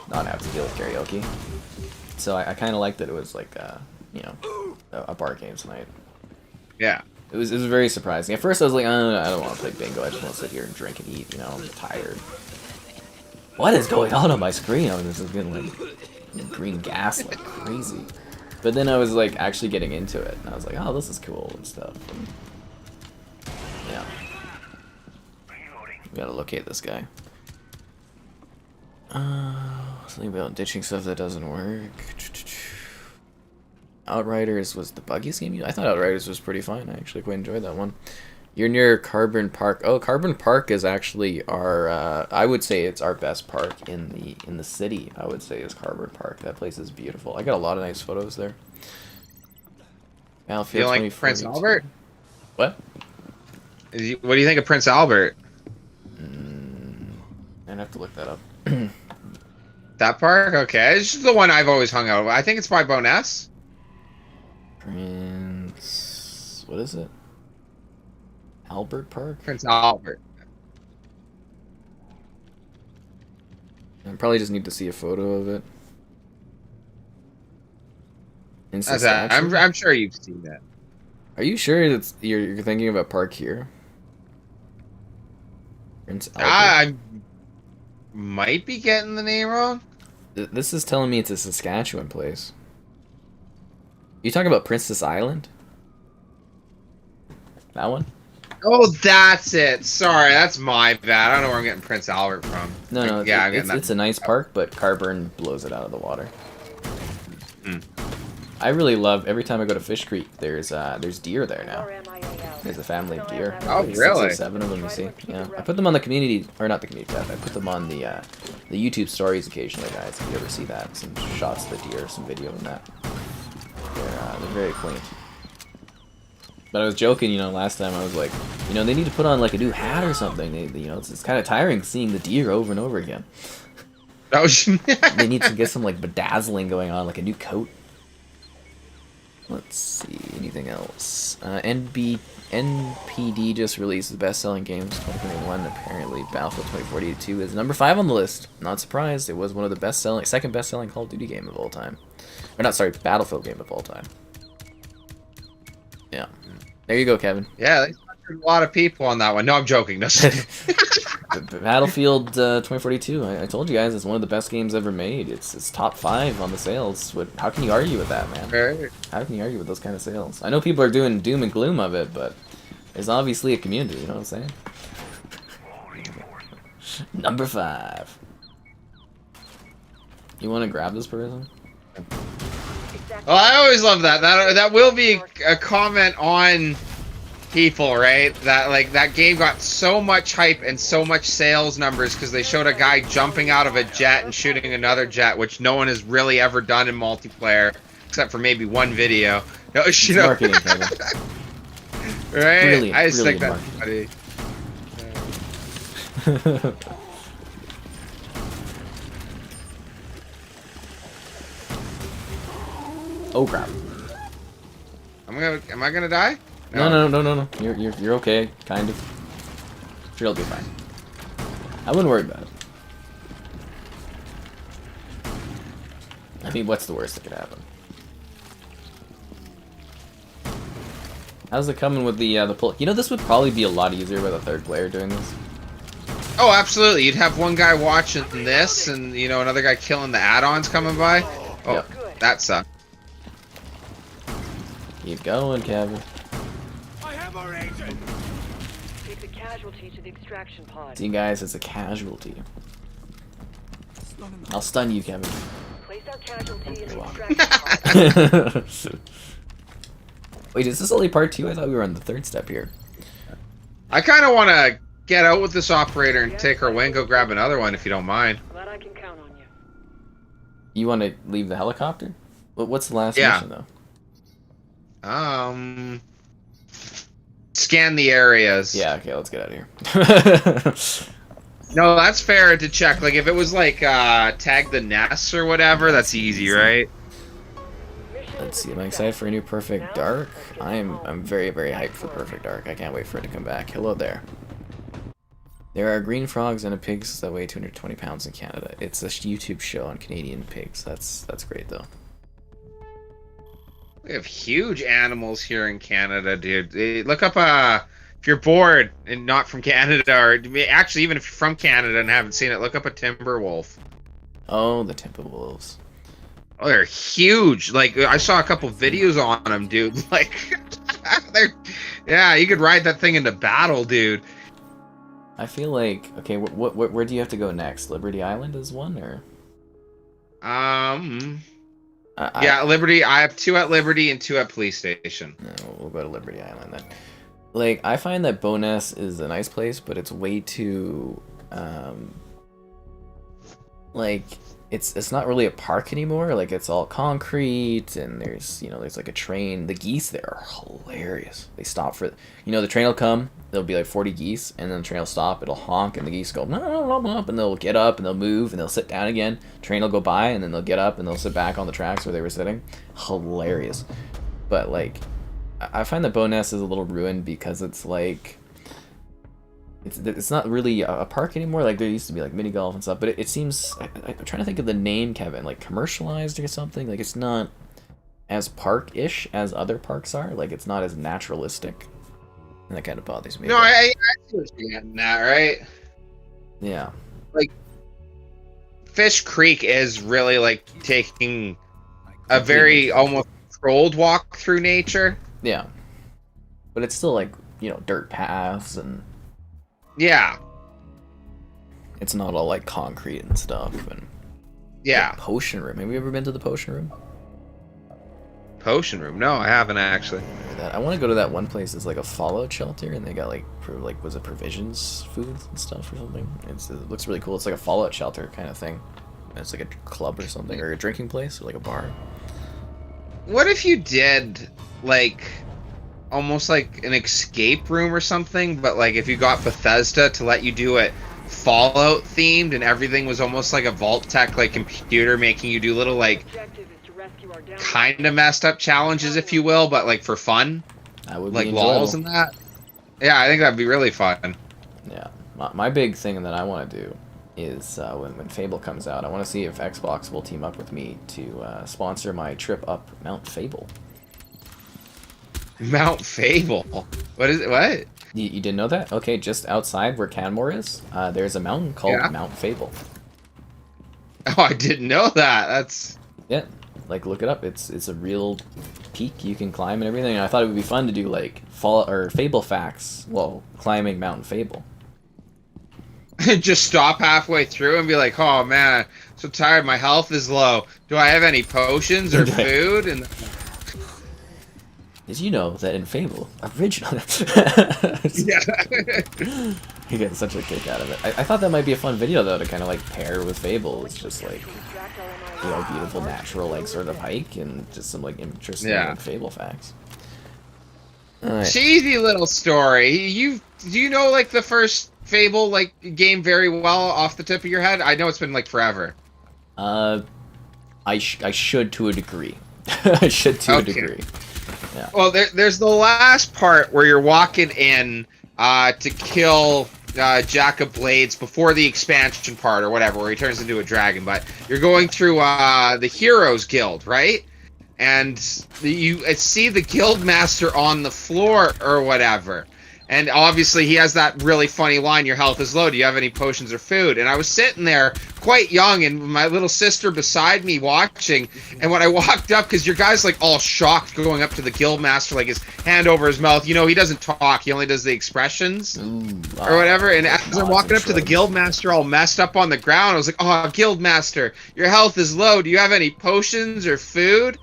not have to deal with karaoke. So I kind of liked that it was like a bar games night. Yeah. It was very surprising. At first I was like, I don't want to play bingo. I just want to sit here and drink and eat. I'm tired. What is going on my screen? I was just getting like green gas like crazy. But then I was like actually getting into it, and I was like, oh, this is cool and stuff. And, yeah. We gotta locate this guy. Something about ditching stuff that doesn't work. Outriders was the buggiest game. I thought Outriders was pretty fun. I actually quite enjoyed that one. You're near Carbon Park. Oh, Carbon Park is actually our. I would say it's our best park in the city. I would say is Carbon Park. That place is beautiful. I got a lot of nice photos there. Battlefield You like Prince 2042. Albert? What? What do you think of Prince Albert? I'd have to look that up. That park? Okay, it's just the one I've always hung out with. I think it's by Boness. Prince. What is it? Albert Park? Prince Albert. I probably just need to see a photo of it. In That's that. Saskatchewan? I'm sure you've seen that. Are you sure that's you're thinking of a park here? Prince Albert. I might be getting the name wrong. This is telling me it's a Saskatchewan place. You talking about Princess Island? That one? Oh, that's it. Sorry, that's my bad. I don't know where I'm getting Prince Albert from. No, Yeah, I'm getting that. it's a nice park, but Carburn blows it out of the water. Hmm. I really love every time I go to Fish Creek. There's deer there now. RMIA out. There's a family of deer. Oh, Like 6 really? or 7 of them you see. Yeah, I put them on the community, or not the community tab. I put them on the YouTube stories occasionally, guys. If you ever see that, some shots of the deer, some video of that. They're very quaint. But I was joking, last time I was like, they need to put on like a new hat or something. It's kind of tiring seeing the deer over and over again. Oh, They need to get some like bedazzling going on, like a new coat. Let's see, anything else? NPD just released the best-selling games 2021. Apparently, Battlefield 2042 is number 5 on the list. Not surprised. It was one of the second best-selling Call of Duty game of all time. Or not, sorry, Battlefield game of all time. Yeah. There you go, Kevin. Yeah, they a lot of people on that one. No, I'm joking. No. Battlefield 2042. I told you guys it's one of the best games ever made. It's top 5 on the sales. How can you argue with that, man? Right. How can you argue with those kind of sales? I know people are doing doom and gloom of it, but there's obviously a community. You know what I'm saying? Number 5. You want to grab this person? Well, I always love that. That will be a comment on people, right? That like that game got so much hype and so much sales numbers because they showed a guy jumping out of a jet and shooting another jet, which no one has really ever done in multiplayer, except for maybe one video. No, It's marketing, Kevin. Right? Brilliant, I just think brilliant that's funny. Oh crap! Am I gonna die? No. You're okay, kind of. Sure, it'll be fine. I wouldn't worry about it. I mean, what's the worst that could happen? How's it coming with the pull? You know, this would probably be a lot easier with a third player doing this. Oh, absolutely. You'd have one guy watching this, and you know another guy killing the add-ons coming by. Oh, Yep. that sucks. Keep going, Kevin. Take the casualty to the extraction pod. See, guys, it's a casualty. I'll stun you, Kevin. Place our casualty in the extraction pod. Wait, is this only part 2? I thought we were on the 3rd step here. I kind of want to get out with this operator and take our wing, go grab another one if you don't mind. Glad I can count on you. You want to leave the helicopter? What's the last Yeah. mission, though? Scan the areas. Yeah, okay, let's get out of here. No, that's fair to check. Like, if it was like, tag the nests or whatever, that's easy, right? Let's see, am I excited for a new Perfect Dark? I'm very, very hyped for Perfect Dark. I can't wait for it to come back. Hello there. There are green frogs and a pigs that weigh 220 pounds in Canada. It's a YouTube show on Canadian pigs. That's great, though. We have huge animals here in Canada, dude. Look up, if you're bored and not from Canada, or actually even if you're from Canada and haven't seen it, look up a timber wolf. Oh, the Timberwolves. Oh, they're huge. Like, I saw a couple videos on them, dude. Like, yeah, you could ride that thing into battle, dude. I feel like, okay, where do you have to go next? Liberty Island is one, or? Yeah, Liberty. I have 2 at Liberty and 2 at Police Station. No, we'll go to Liberty Island then. Like, I find that Bowness is a nice place, but it's way too, like, it's not really a park anymore. Like, it's all concrete, and there's like a train. The geese there are hilarious. They stop for, the train will come, there'll be like 40 geese, and then the train will stop, it'll honk, and the geese go, blah, blah, blah, blah, and they'll get up, and they'll move, and they'll sit down again. Train will go by, and then they'll get up, and they'll sit back on the tracks where they were sitting. Hilarious. But, like, I find that Bowness is a little ruined because it's like, it's not really a park anymore. Like, there used to be like mini golf and stuff, but it seems, I'm trying to think of the name, Kevin, like commercialized or something. Like, it's not as park-ish as other parks are. Like, it's not as naturalistic, and that kind of bothers me. No, I see what you're getting at, right? Yeah. Like, Fish Creek is really like taking a very almost controlled walk through nature. Yeah. But it's still like, dirt paths, and yeah, it's not all like concrete and stuff. And yeah. the Potion Room. Have you ever been to the Potion Room? Potion Room? No, I haven't actually. I want to go to that one place. It's like a fallout shelter, and they got like was it provisions, food and stuff or something? It looks really cool. It's like a fallout shelter kind of thing. And it's like a club or something, or a drinking place, or like a bar. What if you did like almost like an escape room or something, but like if you got Bethesda to let you do it Fallout themed, and everything was almost like a Vault Tech like computer making you do little like rescue our down. kind of messed up challenges, if you will, but like for fun, That would like be enjoyable. walls and that. Yeah, I think that'd be really fun. Yeah, my big thing that I want to do is when Fable comes out, I want to see if Xbox will team up with me to sponsor my trip up Mount Fable. Mount Fable. What is it? What? You didn't know that? Okay, just outside where Canmore is, there's a mountain called Yeah. Mount Fable. Oh, I didn't know that. That's Yeah, like look it up. It's a real peak you can climb and everything. And I thought it would be fun to do like Fable facts while climbing Mount Fable. just stop halfway through and be like, "Oh man, I'm so tired. My health is low. Do I have any potions or food?" And Did you know that in Fable original? yeah. You get such a kick out of it. I thought that might be a fun video though to kind of like pair with Fable. It's just like, you know, beautiful natural like sort of hike and just some like interesting like, Fable facts. Alright. Cheesy little story. Do you know like the first Fable like game very well off the tip of your head? I know it's been like forever. I should to a degree. I should to a degree. Yeah. Well, there's the last part where you're walking in to kill Jack of Blades before the expansion part or whatever, where he turns into a dragon. But you're going through the Heroes Guild, right? And you see the guild master on the floor or whatever. And obviously he has that really funny line, "Your health is low. Do you have any potions or food?" And I was sitting there quite young and my little sister beside me watching. And when I walked up, because your guy's like all shocked going up to the guild master, like his hand over his mouth. You know, he doesn't talk. He only does the expressions or whatever. And as I'm walking up to the guild master all messed up on the ground, I was like, "Oh, guild master, your health is low. Do you have any potions or food?"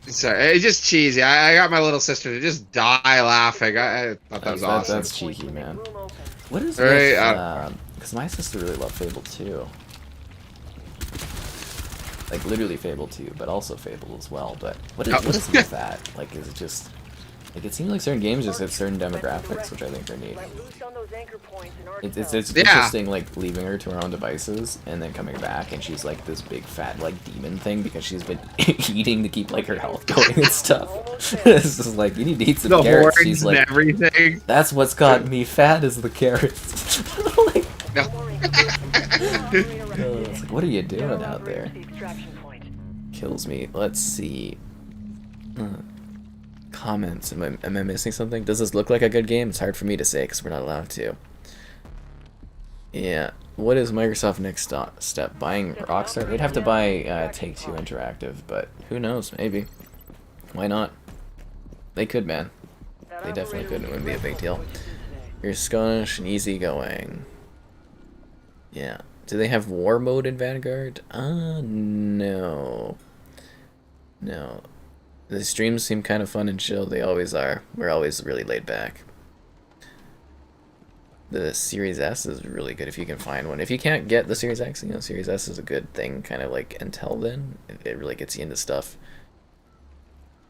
Sorry, it's just cheesy. I got my little sister to just die laughing. I thought that was awesome. That's cheeky, man. What is Right, because my sister really loved Fable 2. Like literally Fable 2, but also Fable as well. But what is with that? Like, is it just like it seems like certain games just have certain demographics, which I think are neat. It's interesting, like leaving her to her own devices and then coming back, and she's like this big fat like demon thing because she's been eating to keep like her health going and stuff. It's just like you need to eat some the carrots. horns She's like, and everything. that's what's got me fat is the carrots. Like, it's like, what are you doing out there? Kills me. Let's see. Comments. Am I missing something? Does this look like a good game? It's hard for me to say because we're not allowed to. Yeah. What is Microsoft next step? Buying Rockstar? They'd have to buy Take-Two Interactive, but who knows? Maybe. Why not? They could, man. They definitely could. It wouldn't be a big deal. You're Scottish and easygoing. Yeah. Do they have war mode in Vanguard? No. No. The streams seem kind of fun and chill. They always are. We're always really laid back. The Series S is really good if you can find one. If you can't get the Series X, you know, Series S is a good thing, kind of like until then. It really gets you into stuff.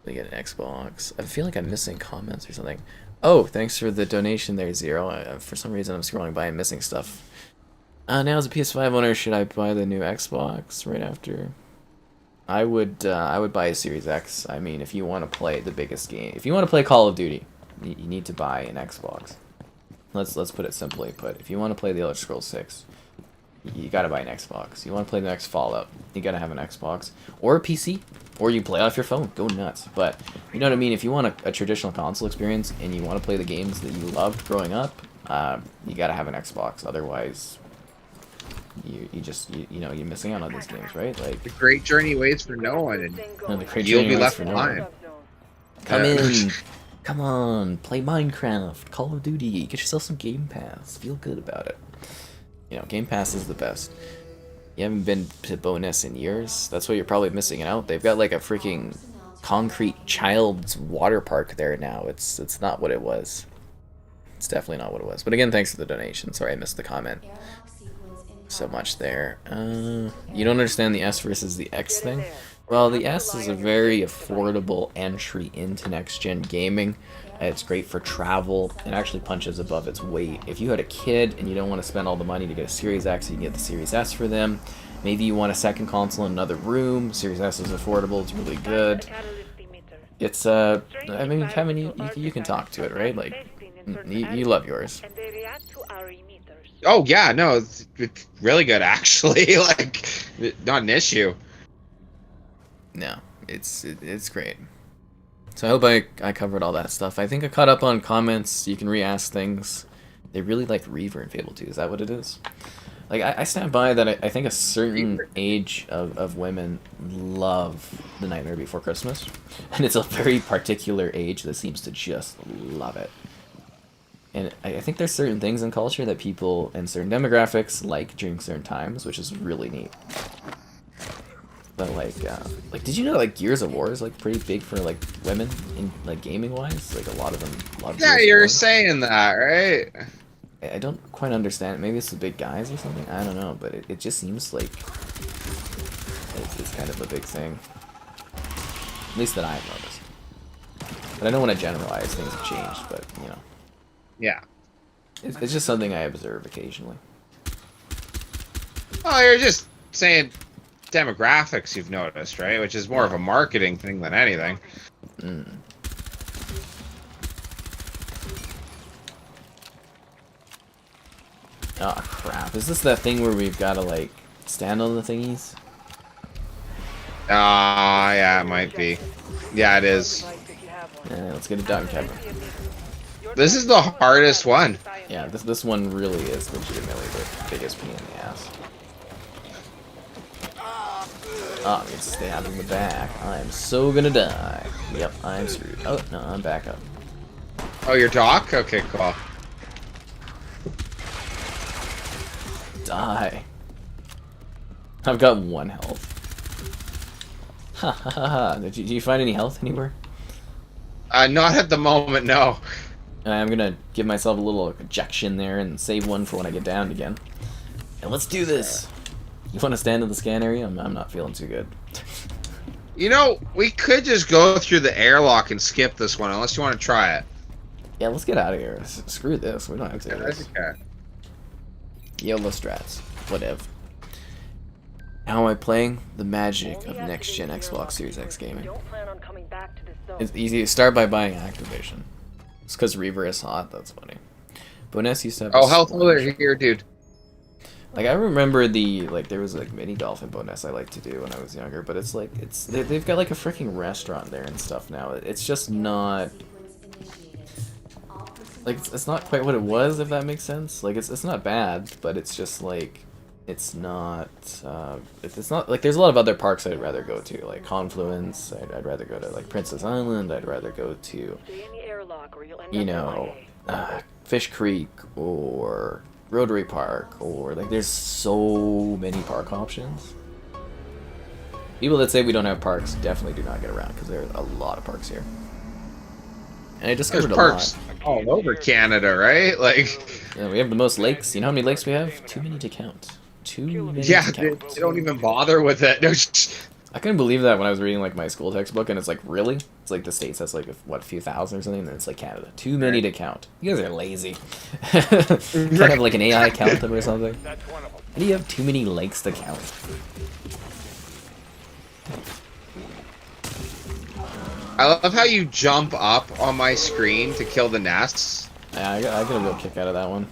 We get an Xbox. I feel like I'm missing comments or something. Oh, thanks for the donation there, Zero. For some reason, I'm scrolling by and missing stuff. Now as a PS5 owner, should I buy the new Xbox right after? I would buy a Series X. I mean, if you want to play the biggest game, if you want to play Call of Duty, you need to buy an Xbox. Let's put it simply. But if you want to play the Elder Scrolls 6, you gotta buy an Xbox. You want to play the next Fallout, you gotta have an Xbox or a PC, or you play off your phone. Go nuts. But you know what I mean. If you want a traditional console experience and you want to play the games that you loved growing up, you gotta have an Xbox. Otherwise, you know you're missing out on these games, right? Like The great journey waits for no one, and the great you'll journey be waits left for no one. behind. Come in. Come on, play Minecraft, Call of Duty, get yourself some Game Pass, feel good about it. You know, Game Pass is the best. You haven't been to Bonus in years, that's what you're probably missing out. They've got like a freaking concrete child's water park there now. It's not what it was. It's definitely not what it was. But again, thanks for the donation. Sorry I missed the comment so much there. You don't understand the S versus the X thing? Well, the S is a very affordable entry into next-gen gaming. It's great for travel. It actually punches above its weight. If you had a kid and you don't want to spend all the money to get a Series X, you can get the Series S for them. Maybe you want a second console in another room. Series S is affordable. It's really good. It's I mean, Kevin, you can talk to it, right? Like, you love yours. And they react to our emitters. Oh yeah, no, it's really good actually. Like, not an issue. No, it's great. So I hope I covered all that stuff. I think I caught up on comments. You can re-ask things. They really like Reaver in Fable 2. Is that what it is? Like, I stand by that. I think a certain age of women love The Nightmare Before Christmas. And it's a very particular age that seems to just love it. And I think there's certain things in culture that people in certain demographics like during certain times, which is really neat. But like did you know like Gears of War is like pretty big for like women in like gaming wise? Like a lot of them love Yeah, Gears of you're War. saying that, right? I don't quite understand. Maybe it's the big guys or something. I don't know, but it just seems like it's kind of a big thing. At least that I've noticed. But I don't want to generalize. Things have changed, but you know. Yeah. It's just something I observe occasionally. Oh, you're just saying demographics you've noticed, right? Which is more of a marketing thing than anything. Mm. Oh crap! Is this that thing where we've got to like stand on the thingies? Ah, yeah, it might be. Yeah, it is. Yeah, let's get it done, Kevin. This is the hardest one. Yeah, this one really is legitimately the biggest pain in the ass. Oh, I'm getting stabbed in the back. I'm so gonna die. Yep, I'm screwed. Oh, no, I'm back up. Oh, your doc? Okay, cool. Die. I've got 1 health. Ha ha ha ha. Did you find any health anywhere? Not at the moment, no. I'm gonna give myself a little ejection there and save one for when I get down again. And let's do this! You want to stand in the scan area? I'm not feeling too good. You know, we could just go through the airlock and skip this one, unless you want to try it. Yeah, let's get out of here. Screw this. We don't have to do this. Okay. YOLO strats. Whatever. How am I playing? The magic of next-gen Xbox Series X gaming. Don't plan on coming back to this zone. It's easy. Start by buying Activision. It's because Reaver is hot. That's funny. Bonus used to have. Oh, health holder here, dude. Like I remember there was like mini dolphin bonus I liked to do when I was younger, but it's like they've got like a freaking restaurant there and stuff now. It's just not like it's not quite what it was, if that makes sense. Like it's not bad, but it's just like it's not like there's a lot of other parks I'd rather go to, like Confluence. I'd rather go to like Princess Island. I'd rather go to Stay in the airlock or you'll end you up know MIA. Fish Creek or Rotary Park, or like there's so many park options. People that say we don't have parks definitely do not get around because there are a lot of parks here. And I discovered There's parks all over Canada, right? Like, yeah, we have the most lakes. You know how many lakes we have? Too many to count. Too many yeah, to they count. don't even bother with it. No, I couldn't believe that when I was reading like my school textbook, and it's like, really? It's like the States has like a few thousand or something, and then it's like Canada. Too many to count. You guys are lazy. Can't have like an AI count them or something. That's one of them. How do you have too many lakes to count? I love how you jump up on my screen to kill the nests. Yeah, I got a real kick out of that one.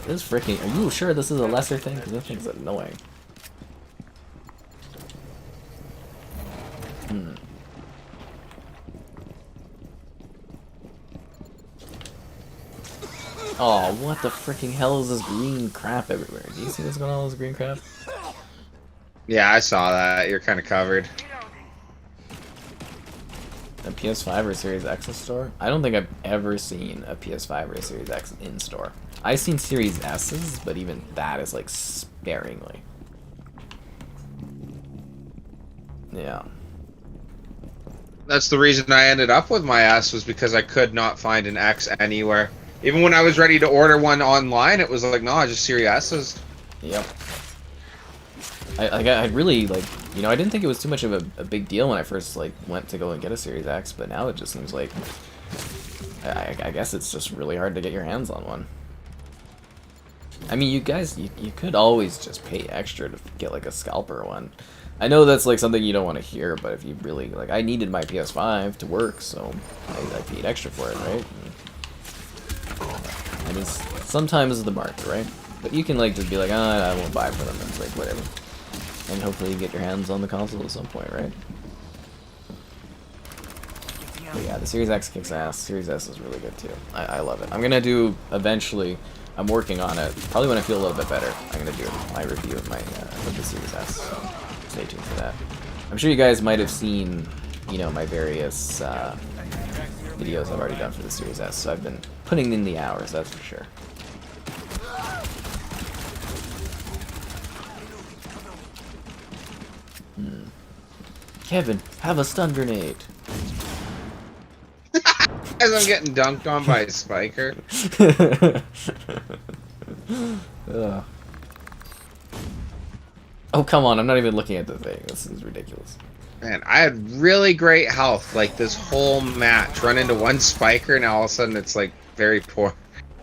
This freaking... Are you sure this is a lesser thing? Because this thing's annoying. Oh, what the freaking hell is this green crap everywhere? Do you see what's going on with this green crap? Yeah, I saw that. You're kind of covered. A PS5 or Series X in store? I don't think I've ever seen a PS5 or a Series X in store. I've seen Series S's, but even that is like sparingly. Yeah. That's the reason I ended up with my S, was because I could not find an X anywhere. Even when I was ready to order one online, it was like, no, just Series S's. Yep. I really, like, you know, I didn't think it was too much of a big deal when I first, like, went to go and get a Series X, but now it just seems like, I guess it's just really hard to get your hands on one. I mean, you guys, you could always just pay extra to get like a scalper one. I know that's like something you don't want to hear, but if you really like, I needed my PS5 to work, so I paid extra for it, right? And it's sometimes the market, right? But you can like just be like, ah, I won't buy for them. It's like whatever. And hopefully you get your hands on the console at some point, right? But yeah, the Series X kicks ass. Series S is really good too. I love it. I'm gonna do eventually. I'm working on it. Probably when I feel a little bit better, I'm gonna do my review of my of the Series S. So stay tuned for that. I'm sure you guys might have seen, you know, my various videos I've already done for the Series S. So I've been putting in the hours, that's for sure. Kevin, have a stun grenade. As I'm getting dunked on by a spiker. Oh, come on, I'm not even looking at the thing. This is ridiculous. Man, I had really great health, like this whole match. Run into one spiker, and all of a sudden it's like very poor.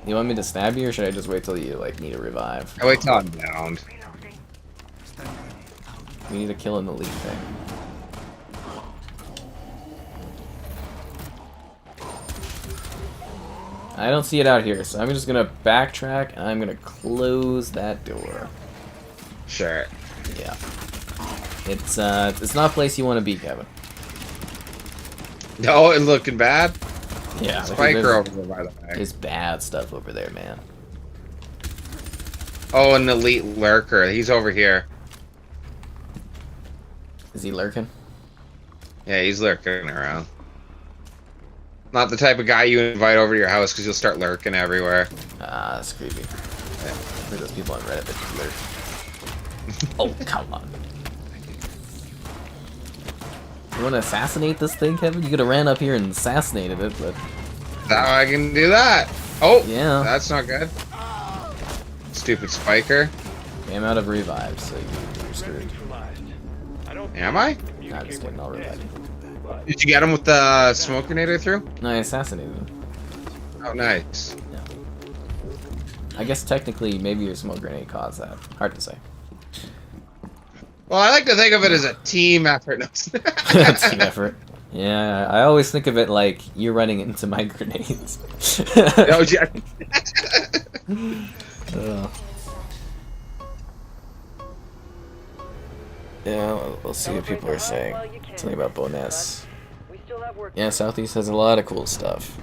You want me to stab you, or should I just wait till you like need a revive? I wait till I'm downed. We need to kill an elite thing. I don't see it out here, so I'm just gonna backtrack and I'm gonna close that door. Sure. Yeah. It's not a place you want to be, Kevin. Oh, and looking bad? Yeah. Spiker over there, by the way. There's bad stuff over there, man. Oh, an elite lurker. He's over here. Is he lurking? Yeah, he's lurking around. Not the type of guy you invite over to your house because you'll start lurking everywhere. Ah, that's creepy. Yeah. For those people on Reddit that just lurk. Oh, come on. You want to assassinate this thing, Kevin? You could have ran up here and assassinated it, but... Now I can do that. Oh, yeah. That's not good. Stupid spiker. I'm out of revives, so you're screwed. Am I? Nah, just kidding, I'll revive you. Did you get him with the smoke grenade I threw? No, I assassinated him. Oh, nice. Yeah. I guess technically, maybe your smoke grenade caused that. Hard to say. Well, I like to think of it as a team effort. Team effort. Yeah, I always think of it like you're running into my grenades. Oh, yeah. Yeah, we'll see what people are saying. Something about Boness. We still have work. Yeah, Southeast has a lot of cool stuff.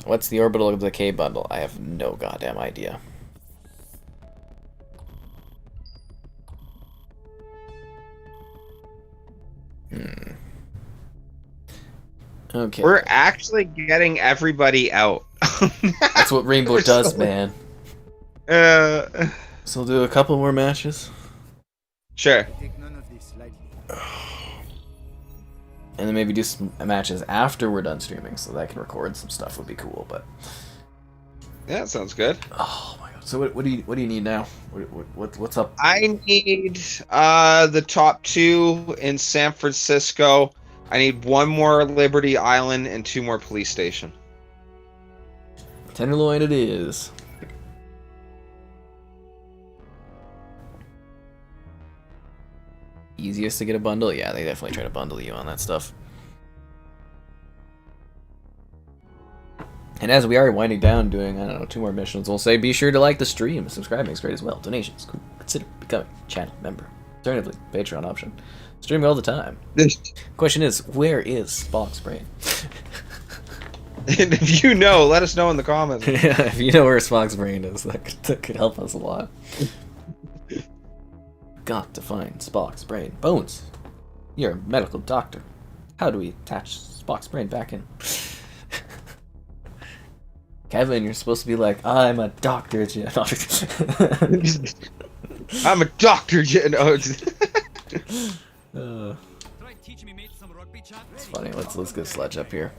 What's the orbital decay bundle? I have no goddamn idea. Okay. We're actually getting everybody out. That's what Rainbow does, man. So we'll do a couple more matches. Sure. And then maybe do some matches after we're done streaming so that I can record some stuff would be cool, but... Yeah, that sounds good. Oh my god. So what do you need now? What's up? I need the top 2 in San Francisco. I need 1 more Liberty Island and 2 more police station. Tenderloin it is. Easiest to get a bundle? Yeah, they definitely try to bundle you on that stuff. And as we are winding down doing, I don't know, 2 more missions, we'll say be sure to like the stream, subscribing is great as well. Donations, cool. Consider becoming a channel member. Alternatively, Patreon option. Streaming all the time. Question is, where is Spock's brain? And if you know, let us know in the comments. Yeah, if you know where Spock's brain is, that could help us a lot. Got to find Spock's brain. Bones, you're a medical doctor. How do we attach Spock's brain back in? Kevin, you're supposed to be like, I'm a doctor. I'm a doctor. It's funny. Let's get Sledge up here.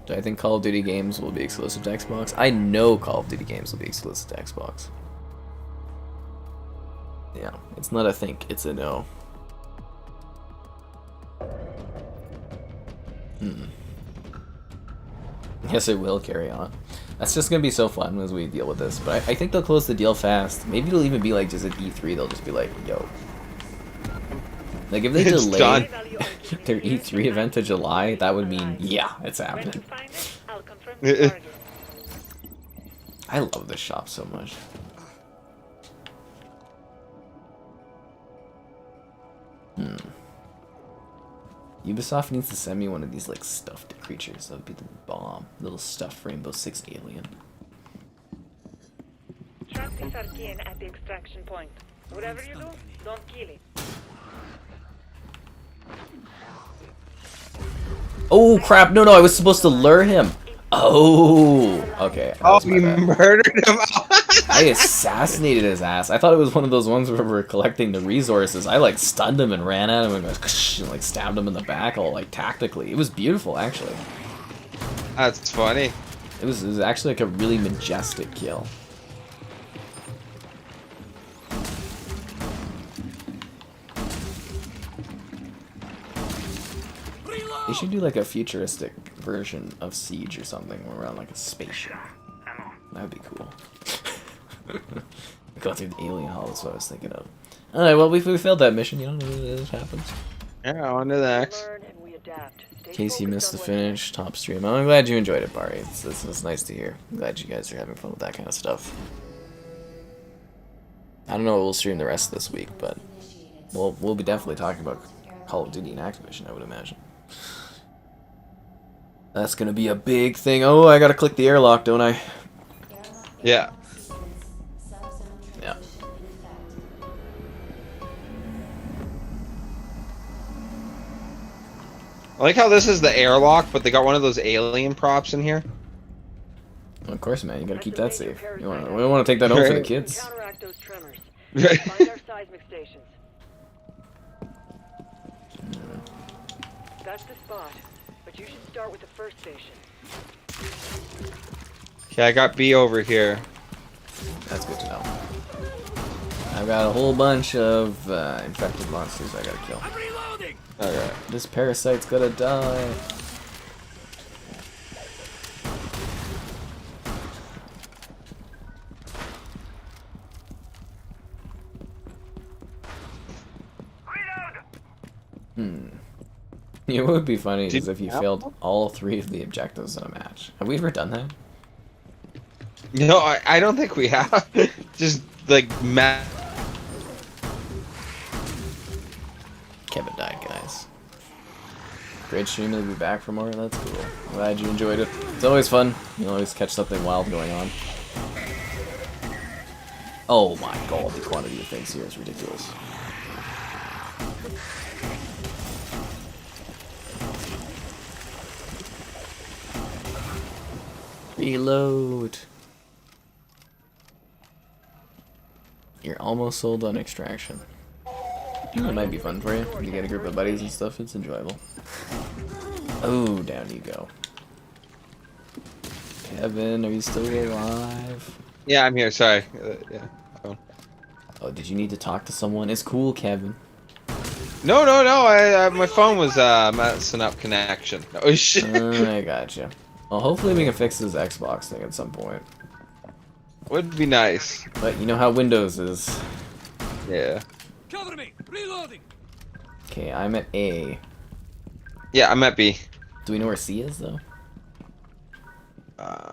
Do I think Call of Duty games will be exclusive to Xbox? I know Call of Duty games will be exclusive to Xbox. Yeah, it's not a think, it's a no. Yes, it will carry on. That's just gonna be so fun as we deal with this. But I think they'll close the deal fast. Maybe it'll even be like just at E3. They'll just be like, yo. Like if they It's delay done. their E3 event to July, that would mean yeah, it's happening. I love this shop so much. Ubisoft needs to send me one of these like stuffed creatures. That would be the bomb. Little stuffed Rainbow Six alien. Track this Archean at the extraction point. Whatever you do, don't kill it. Oh crap! No, I was supposed to lure him. Oh, okay. that Oh, was my you bad. murdered him. I assassinated his ass. I thought it was one of those ones where we're collecting the resources. I like stunned him and ran at him and, and like stabbed him in the back, all like tactically. It was beautiful, actually. That's funny. It was actually like a really majestic kill. They should do like a futuristic version of Siege or something where we're on like a spaceship. That would be cool. Go through the alien hull, that's what I was thinking of. Alright, well, we failed that mission, you know, it happens. Yeah, on to the next. Learn and we adapt. Stay In case you focused missed the on what finish, top stream. I'm glad you enjoyed it, Bari. It's nice to hear. I'm glad you guys are having fun with that kind of stuff. I don't know what we'll stream the rest of this week, but we'll be definitely talking about Call of Duty and Activision, I would imagine. That's gonna be a big thing. Oh, I gotta click the airlock, don't I? Yeah. Yeah. I like how this is the airlock, but they got one of those alien props in here. Well, of course, man. You gotta keep that safe. We don't want to take that home for the kids. counteract those tremors. Find our seismic stations. That's the spot, but you should start with the first station. Okay, I got B over here. That's good to know. I've got a whole bunch of infected monsters I gotta kill. Alright. This parasite's gonna die. It would be funny is if you failed all 3 of the objectives in a match. Have we ever done that? No, I don't think we have. Just like Kevin died, guys. Great stream to be back for more. That's cool. Glad you enjoyed it. It's always fun. You always catch something wild going on. Oh my god, the quantity of things here is ridiculous. Reload. You're almost sold on extraction. That might be fun for you. You get a group of buddies and stuff, it's enjoyable. Oh, down you go. Kevin, are you still alive? Yeah, I'm here. Sorry. Yeah. Oh, did you need to talk to someone? It's cool, Kevin. No. I my phone was messing up connection. Oh shit. I gotcha. Well, hopefully we can fix this Xbox thing at some point. Would be nice. But you know how Windows is. Yeah. Cover me! Reloading! Okay, I'm at A. Yeah, I'm at B. Do we know where C is, though? No,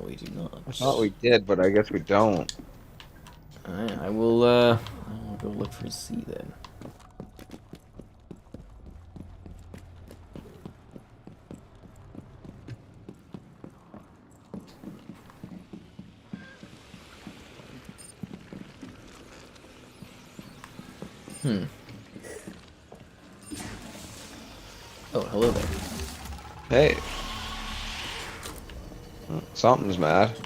we do not. I thought we did, but I guess we don't. Alright, I will go look for C then. Oh, hello there. Hey. Something's mad.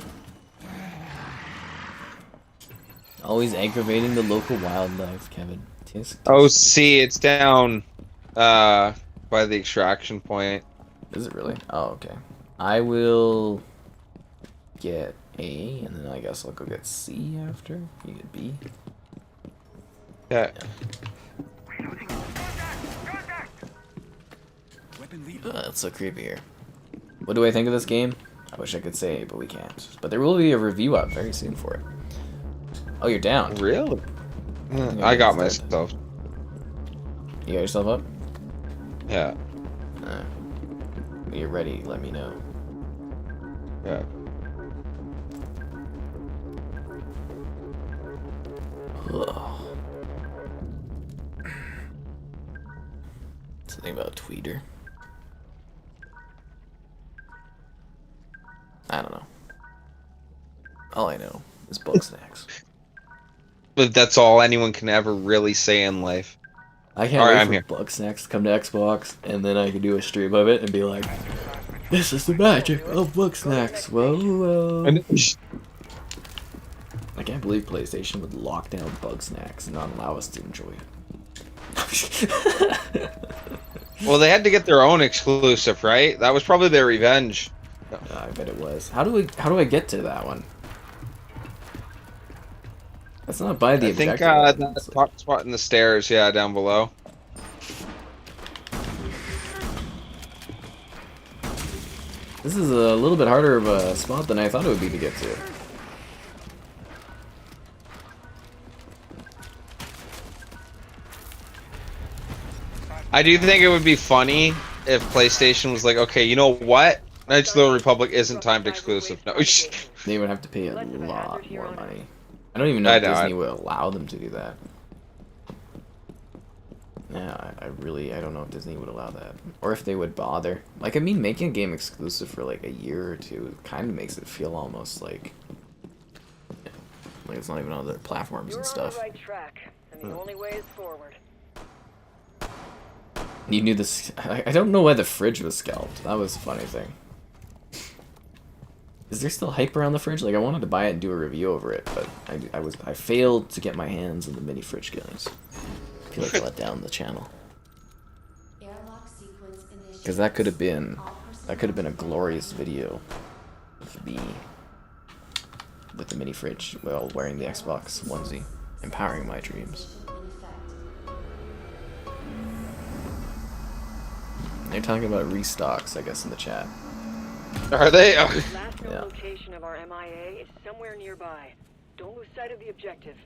Always aggravating the local wildlife, Kevin. Oh, see, it's down by the extraction point. Is it really? Oh, okay. I will get A, and then I guess I'll go get C after. You get B. Yeah. been reloaded. That's so creepy here. What do I think of this game? I wish I could say, but we can't. But there will be a review up very soon for it. Oh, you're down. Really? Yeah, I got it's myself. You got yourself up? Yeah. When you're ready, let me know. Yeah. Ugh. Something about Tweeter. I don't know. All I know is bug snacks. But that's all anyone can ever really say in life. I can't Alright, wait I'm for here. bug snacks to come to Xbox, and then I can do a stream of it and be like, "This is the magic of bug snacks." Whoa, whoa. I can't believe PlayStation would lock down bug snacks and not allow us to enjoy it. Well, they had to get their own exclusive, right? That was probably their revenge. I bet it was. How do I get to that one? That's not by the I think objective. that top spot in the stairs, yeah, down below. This is a little bit harder of a spot than I thought it would be to get to. I do think it would be funny if PlayStation was like, okay, you know what? Knights of the Old Republic isn't timed exclusive. No, They would have to pay a lot more money. I don't even know if Disney would allow them to do that. Yeah, I don't know if Disney would allow that. Or if they would bother. Like, I mean, making a game exclusive for like a year or two kind of makes it feel almost like it's not even on other platforms and stuff. You're on the right track, and the only way is forward. You knew this. I don't know why the fridge was scalped. That was a funny thing. Is there still hype around the fridge? Like, I wanted to buy it and do a review over it, but I failed to get my hands on the mini fridge, guys. I feel like I let down the channel. Because that could have been a glorious video of me with the mini fridge while wearing the Xbox onesie, empowering my dreams. They're talking about restocks, I guess, in the chat. Are they? Last known Yeah. location of our MIA is somewhere nearby. Don't lose sight of the objective.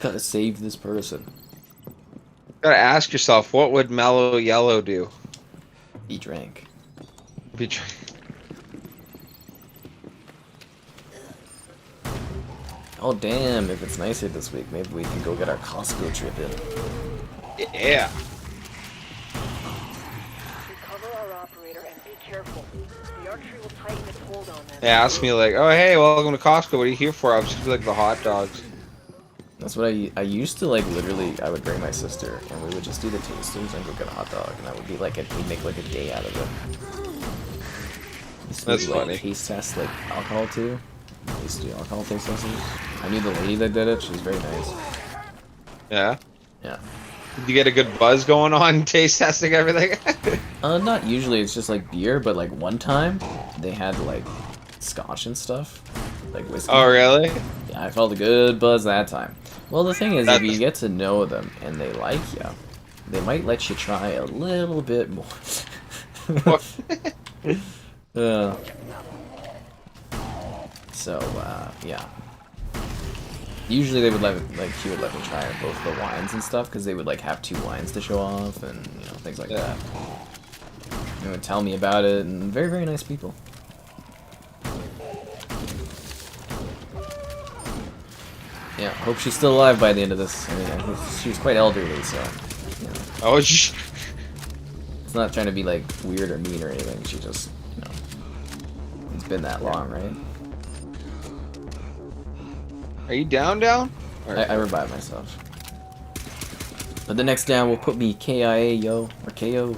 Gotta save this person. Gotta ask yourself, what would Mellow Yellow do? He drank. Be tr- Oh damn, if it's nicer this week, maybe we can go get our Costco trip in. Yeah. Recover our operator and be careful. The archery will tighten its hold on them. They asked me like, oh hey, welcome to Costco, what are you here for? I was just like the hot dogs. That's what I used to, like, literally, I would bring my sister, and we would just do the tastings and go get a hot dog, and that would be like, we'd make like a day out of it. That's do, like, funny. Taste test, like, alcohol too. I used to do alcohol taste testing. I knew the lady that did it, she was very nice. Yeah? Yeah. Did you get a good buzz going on taste testing everything? Not usually, it's just like beer, but like one time, they had like scotch and stuff. Like whiskey. Oh really? Yeah, I felt a good buzz that time. Well, the thing is, if you get to know them and they like you, they might let you try a little bit more. Yeah. Usually they would she would let me try both the wines and stuff, because they would like have 2 wines to show off and, you know, things like that. They would tell me about it, and very, very nice people. Yeah, hope she's still alive by the end of this. I mean, I think she was quite elderly, so, you know. Oh, It's not trying to be, like, weird or mean or anything. She just, you know, it's been that long, right? are you down? I revive myself. But the next down will put me KIA, yo, or KO.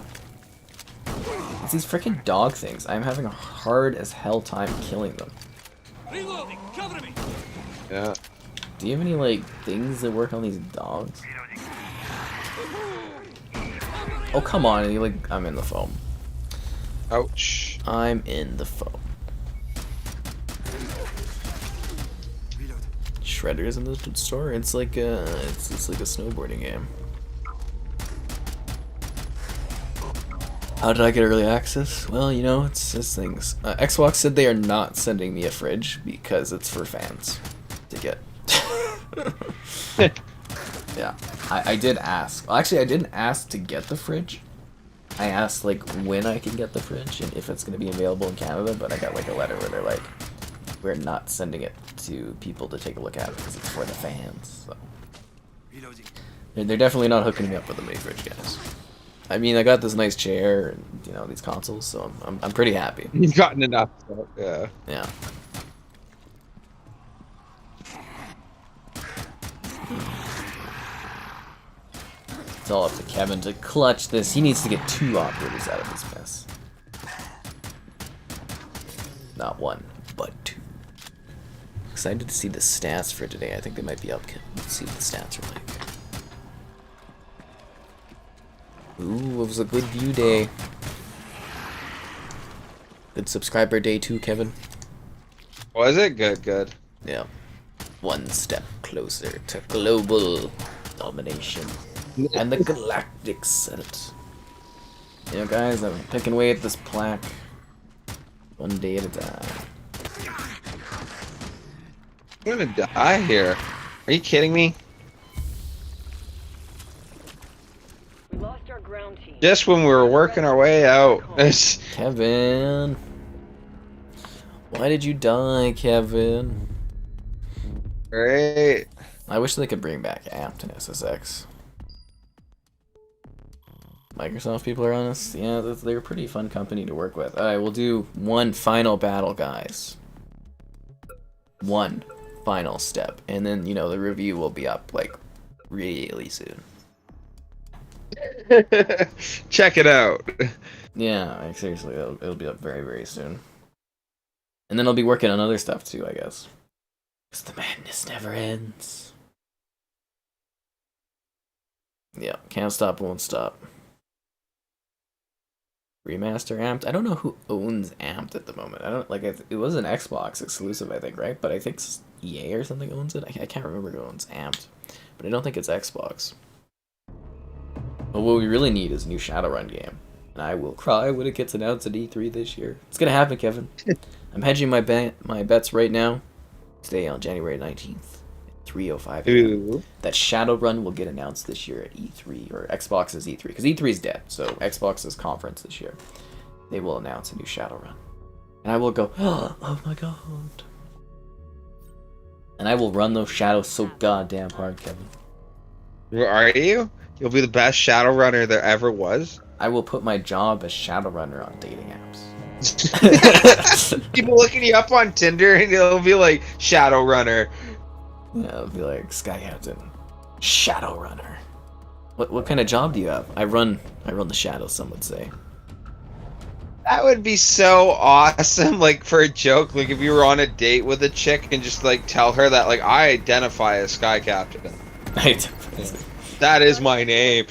It's these freaking dog things. I'm having a hard as hell time killing them. Reloading! Cover me! Yeah. Do you have any, like, things that work on these dogs? Oh, come on. I'm in the foam. Ouch. I'm in the foam. Reload. Shredder's in the store. It's like it's like a snowboarding game. How did I get early access? Well, you know, it's just things. Xbox said they are not sending me a fridge because it's for fans to get. Yeah, I did ask. Well, actually, I didn't ask to get the fridge. I asked like when I can get the fridge and if it's going to be available in Canada, but I got like a letter where they're like, we're not sending it to people to take a look at because it's for the fans. So. Reloading. They're definitely not hooking me up with a mini fridge, guys. I mean, I got this nice chair and, you know, these consoles, so I'm pretty happy. You've gotten enough. So, yeah. Yeah. It's all up to Kevin to clutch this. He needs to get 2 operators out of this mess. Not 1, but 2. Excited to see the stats for today. I think they might be up. Let's see what the stats are like. Ooh, it was a good view day. Good subscriber day too, Kevin. Was it? Good, good. Yeah. One step closer to global domination and the galactic senate. You know, guys, I'm picking away at this plaque one day at a time. I'm gonna die here. Are you kidding me? We lost our ground team. Just when we were working our way out. Kevin. Why did you die, Kevin? Great. I wish they could bring back Amped and SSX. Microsoft people are honest. Yeah, they're a pretty fun company to work with. Alright, we'll do one final battle, guys. One final step. And then, you know, the review will be up, like, really soon. Check it out. Yeah, like, seriously, it'll be up very, very soon. And then I'll be working on other stuff too, I guess. Because the madness never ends. Yeah, can't stop, won't stop. Remaster Amped. I don't know who owns Amped at the moment. I don't like it was an Xbox exclusive, I think, right? But I think EA or something owns it. I can't remember who owns Amped, but I don't think it's Xbox. But what we really need is a new Shadowrun game, and I will cry when it gets announced at E3 this year. It's gonna happen, Kevin. I'm hedging my bets right now. Today on January 19th. 3:05 a.m. That Shadowrun will get announced this year at E3, or Xbox's E3, because E3 is dead, so Xbox's conference this year. They will announce a new Shadowrun. And I will go, oh my god. And I will run those shadows so goddamn hard, Kevin. Are you? You'll be the best Shadowrunner there ever was? I will put my job as Shadowrunner on dating apps. People looking you up on Tinder and it'll be like Shadowrunner. Yeah, it'll be like Sky Captain, Shadowrunner. What kind of job do you have? I run the shadows, some would say. That would be so awesome, like for a joke, like if you were on a date with a chick and just like tell her that like I identify as Sky Captain. That is my name.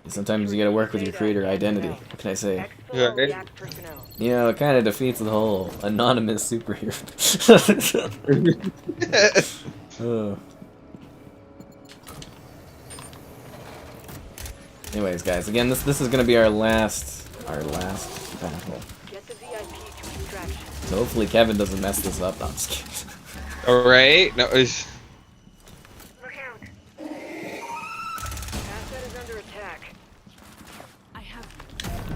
Sometimes you gotta work with your creator identity. What can I say? Yeah. You know, it kind of defeats the whole anonymous superhero. Oh. Anyways, guys, again, this is gonna be our last battle. Get the VIP to extraction. So hopefully Kevin doesn't mess this up. No, I'm just kidding. Alright, no, Asset is under attack. I have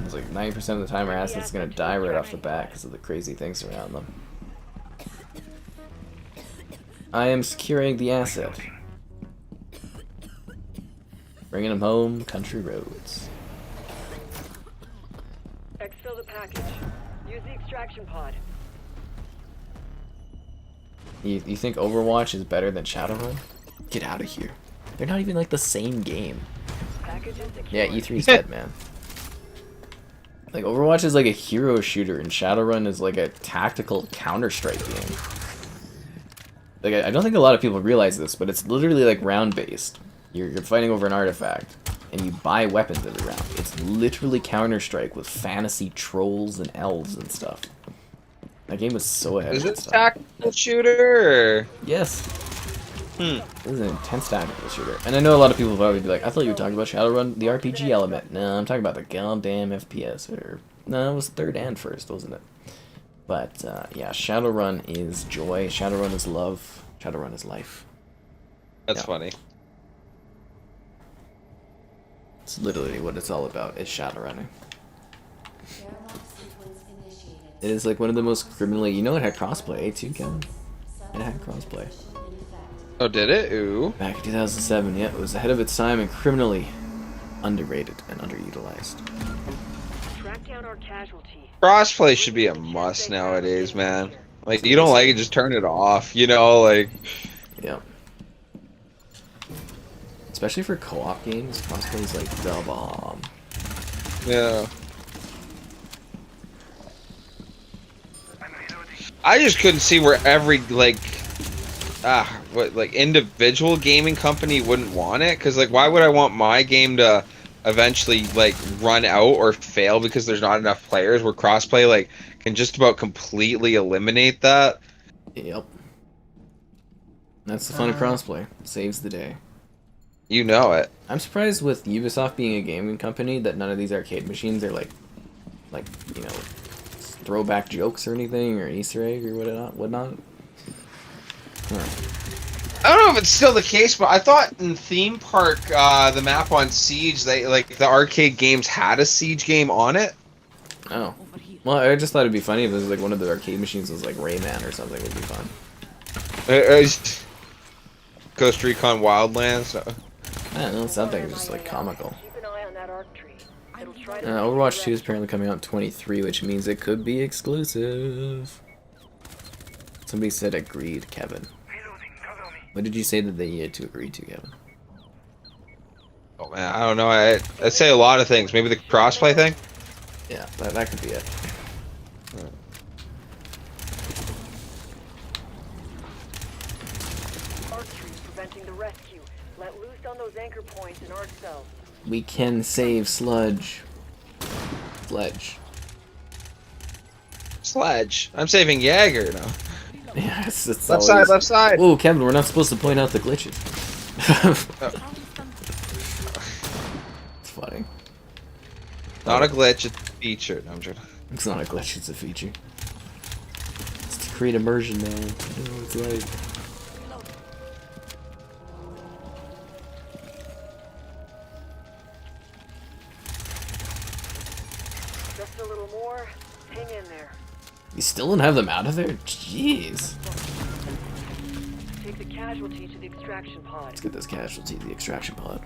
It's like 90% of the time our asset's gonna die right off the bat because of the crazy things around them. I am securing the asset. Bringing him home, country roads. Exfil the package. Use the extraction pod. You think Overwatch is better than Shadowrun? Get out of here. They're not even like the same game. Package is secure. Yeah, E3's dead, man. Like, Overwatch is like a hero shooter, and Shadowrun is like a tactical Counter-Strike game. Like, I don't think a lot of people realize this, but it's literally like round-based. You're fighting over an artifact, and you buy weapons every round. It's literally Counter-Strike with fantasy trolls and elves and stuff. That game is so ahead is of it its a time. tactical shooter? Or? Yes. This is an intense tactical shooter. And I know a lot of people will probably be like, I thought you were talking about Shadowrun, the RPG element. No, I'm talking about the goddamn FPS. Or no, it was third and first, wasn't it? But yeah, Shadowrun is joy. Shadowrun is love. Shadowrun is life. That's Yeah. funny. It's literally what it's all about, is Shadowrunning. It is like one of the most criminally... You know it had crossplay, too, Kevin? It had crossplay. Oh, did it? Ooh. Back in 2007, yeah, it was ahead of its time and criminally underrated and underutilized. Track down our casualty. Crossplay should be a must nowadays, man. Like, you don't like it, just turn it off. You know, like. Yeah. Especially for co-op games, crossplay is like the bomb. Yeah. I just couldn't see where every like individual gaming company wouldn't want it, because like why would I want my game to eventually like run out or fail because there's not enough players, where crossplay like can just about completely eliminate that. Yep. That's the fun of crossplay. Saves the day. You know it. I'm surprised with Ubisoft being a gaming company that none of these arcade machines are like you know, throwback jokes or anything, or Easter egg or whatnot. Huh. I don't know if it's still the case, but I thought in Theme Park, the map on Siege, they like the arcade games had a Siege game on it. Oh. Well, I just thought it'd be funny if it was like one of the arcade machines was like Rayman or something. Would be fun. Ghost Recon Wildlands. I don't know, something just like comical. Keep an eye on that arc tree. It'll try to Overwatch 2 is apparently coming out in 23, which means it could be exclusive. Somebody said agreed, Kevin. Reloading, cover me. What did you say that they needed to agree to, Kevin? Oh man, I don't know. I'd say a lot of things. Maybe the crossplay thing. Yeah, that could be it. arc trees preventing the rescue. Let loose on those anchor points in arc cells. We can save Sludge. Sledge. Sledge. I'm saving Jaeger now. Yes, it's Left always... side, left side. Oh, Kevin, we're not supposed to point out the glitches. It's funny. Not a glitch, it's a feature. No, I'm joking. It's not a glitch, it's a feature. It's to create immersion, man. You know what it's like. Just a little more. Hang in there. You still don't have them out of there? Jeez. Take the casualty to the extraction pod. Let's get this casualty to the extraction pod.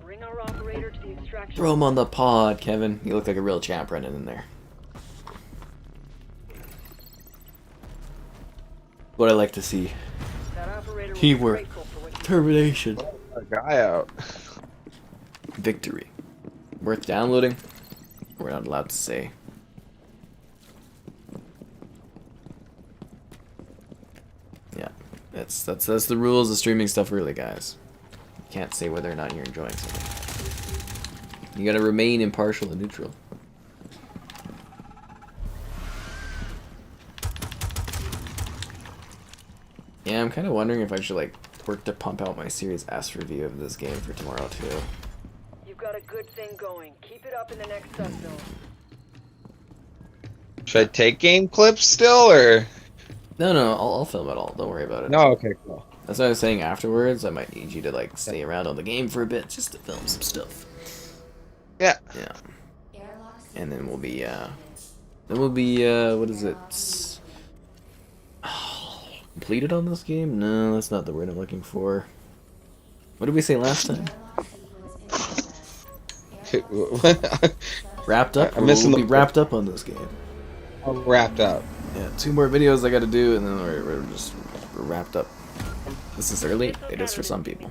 Bring our operator to the extraction. Throw him on the pod, Kevin. You look like a real champ running in there. What I like to see. That operator will be Teamwork. grateful for what you Termination. A guy out. Victory. Worth downloading? We're not allowed to say. Yeah. That's the rules of streaming stuff really, guys. You can't say whether or not you're enjoying something. You gotta remain impartial and neutral. Yeah, I'm kind of wondering if I should like work to pump out my Series S review of this game for tomorrow too. You've got a good thing going. Keep it up in the next subzone. Should I take game clips still, or? No, I'll film it all. Don't worry about it. No, okay, cool. That's what I was saying afterwards. I might need you to like stay around on the game for a bit just to film some stuff. Yeah. Yeah. And then we'll be what is it? Completed on this game? No, that's not the word I'm looking for. What did we say last time? Wrapped up? I'm missing We'll be the- wrapped up on this game. I'm wrapped up. Yeah, 2 more videos I gotta do, and then we're wrapped up. This is early. It is for some people.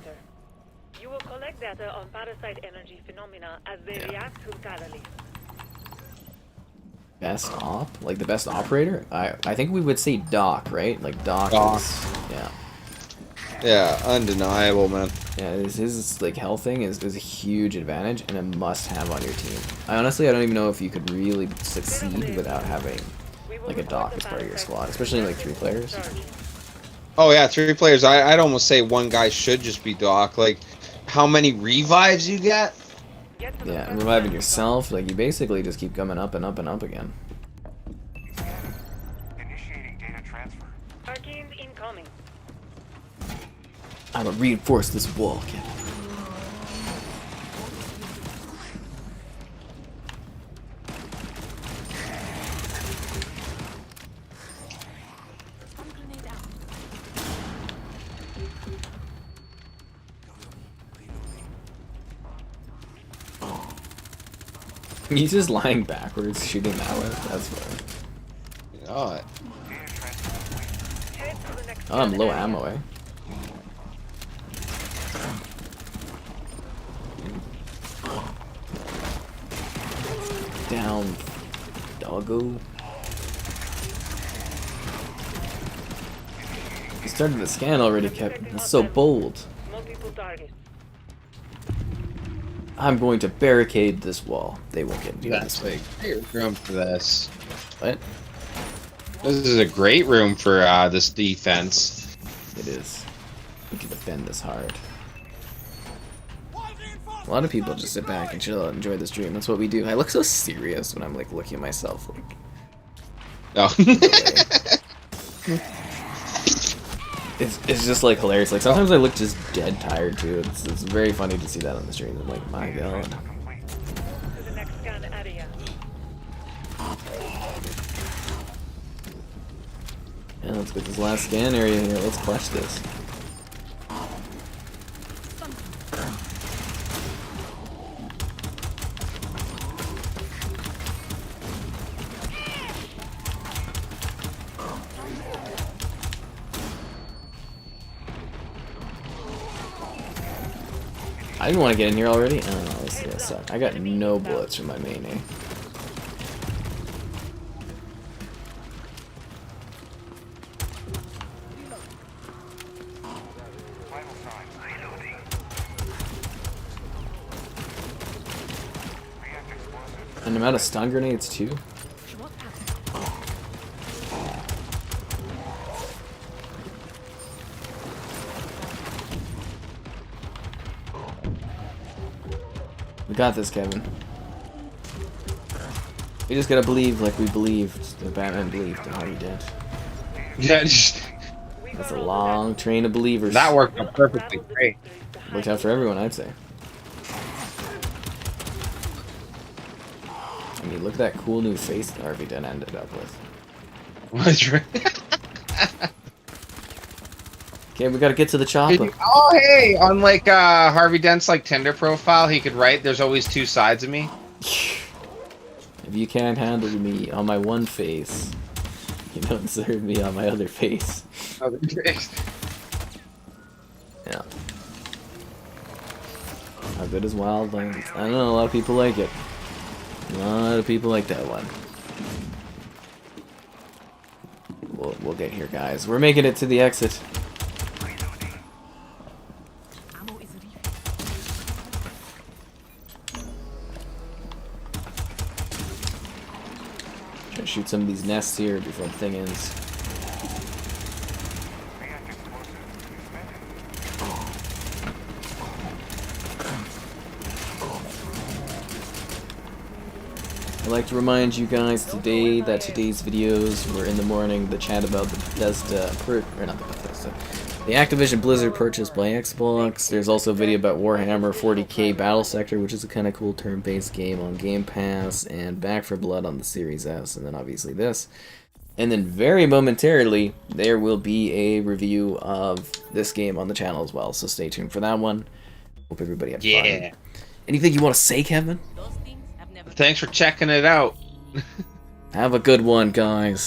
You will collect data on parasite energy phenomena as they Yeah. react to catalyst. Best op? Like the best operator? I think we would say Doc, right? Like Doc Doc. is... Yeah. Yeah, undeniable, man. Yeah, his like health thing is a huge advantage and a must-have on your team. I honestly don't even know if you could really succeed without having like a doc as part of your squad, especially like 3 players. Oh yeah, 3 players. I'd almost say one guy should just be Doc. Like, how many revives you get? Yeah, and reviving yourself, like you basically just keep coming up and up and up again. Initiating data transfer. Archeans incoming. I'm gonna reinforce this wall, kid. Stun grenade out. He's just lying backwards, shooting that way. That's funny. Oh, Data transfer. Head to the next Oh, I'm low area. ammo, eh? Down, doggo. He started the scan already, Kevin. That's so bold. Multiple targets. I'm going to barricade this wall. They won't get into that's this. like great room for this. What? This is a great room for this defense. It is. We can defend this hard. A lot of people just sit back and chill out and enjoy the stream. That's what we do. I look so serious when I'm like looking at myself. Like, Oh. it's just like hilarious. Like sometimes I look just dead tired too. It's very funny to see that on the stream. I'm like, my god. Complete. To the next scan area. Yeah, let's get this last scan area here. Let's clutch this. I didn't want to get in here already. Oh no, this is gonna suck. I got no bullets from my main A. Vital signs. Reloading. React explosive. And I'm out of stun grenades too. What happened? We got this, Kevin. We just gotta believe like we believed that Batman believed and how he did. Yeah, just, That's a long train of believers. that worked out perfectly great. Worked out for everyone, I'd say. I mean, look at that cool new face that Harvey Dent ended up with. What's right? Okay, we gotta get to the chopper. Oh, hey! On like Harvey Dent's like Tinder profile, he could write, "There's always 2 sides of me." If you can't handle me on my one face, you don't deserve me on my other face. Yeah. How good is Wildlands? I don't know, a lot of people like it. A lot of people like that one. We'll get here, guys. We're making it to the exit. Ammo is ready. Try to shoot some of these nests here before the thing ends. React explosive suspended. I'd like to remind you guys today that today's videos were in the morning. The chat about the Bethesda, the Activision Blizzard purchase by Xbox. There's also a video about Warhammer 40k Battle Sector, which is a kind of cool turn-based game on Game Pass, and Back for Blood on the Series S, and then obviously this. And then very momentarily, there will be a review of this game on the channel as well, so stay tuned for that one. Hope everybody had fun. Anything you want to say, Kevin? Those things have never Thanks for checking it out. Have a good one, guys.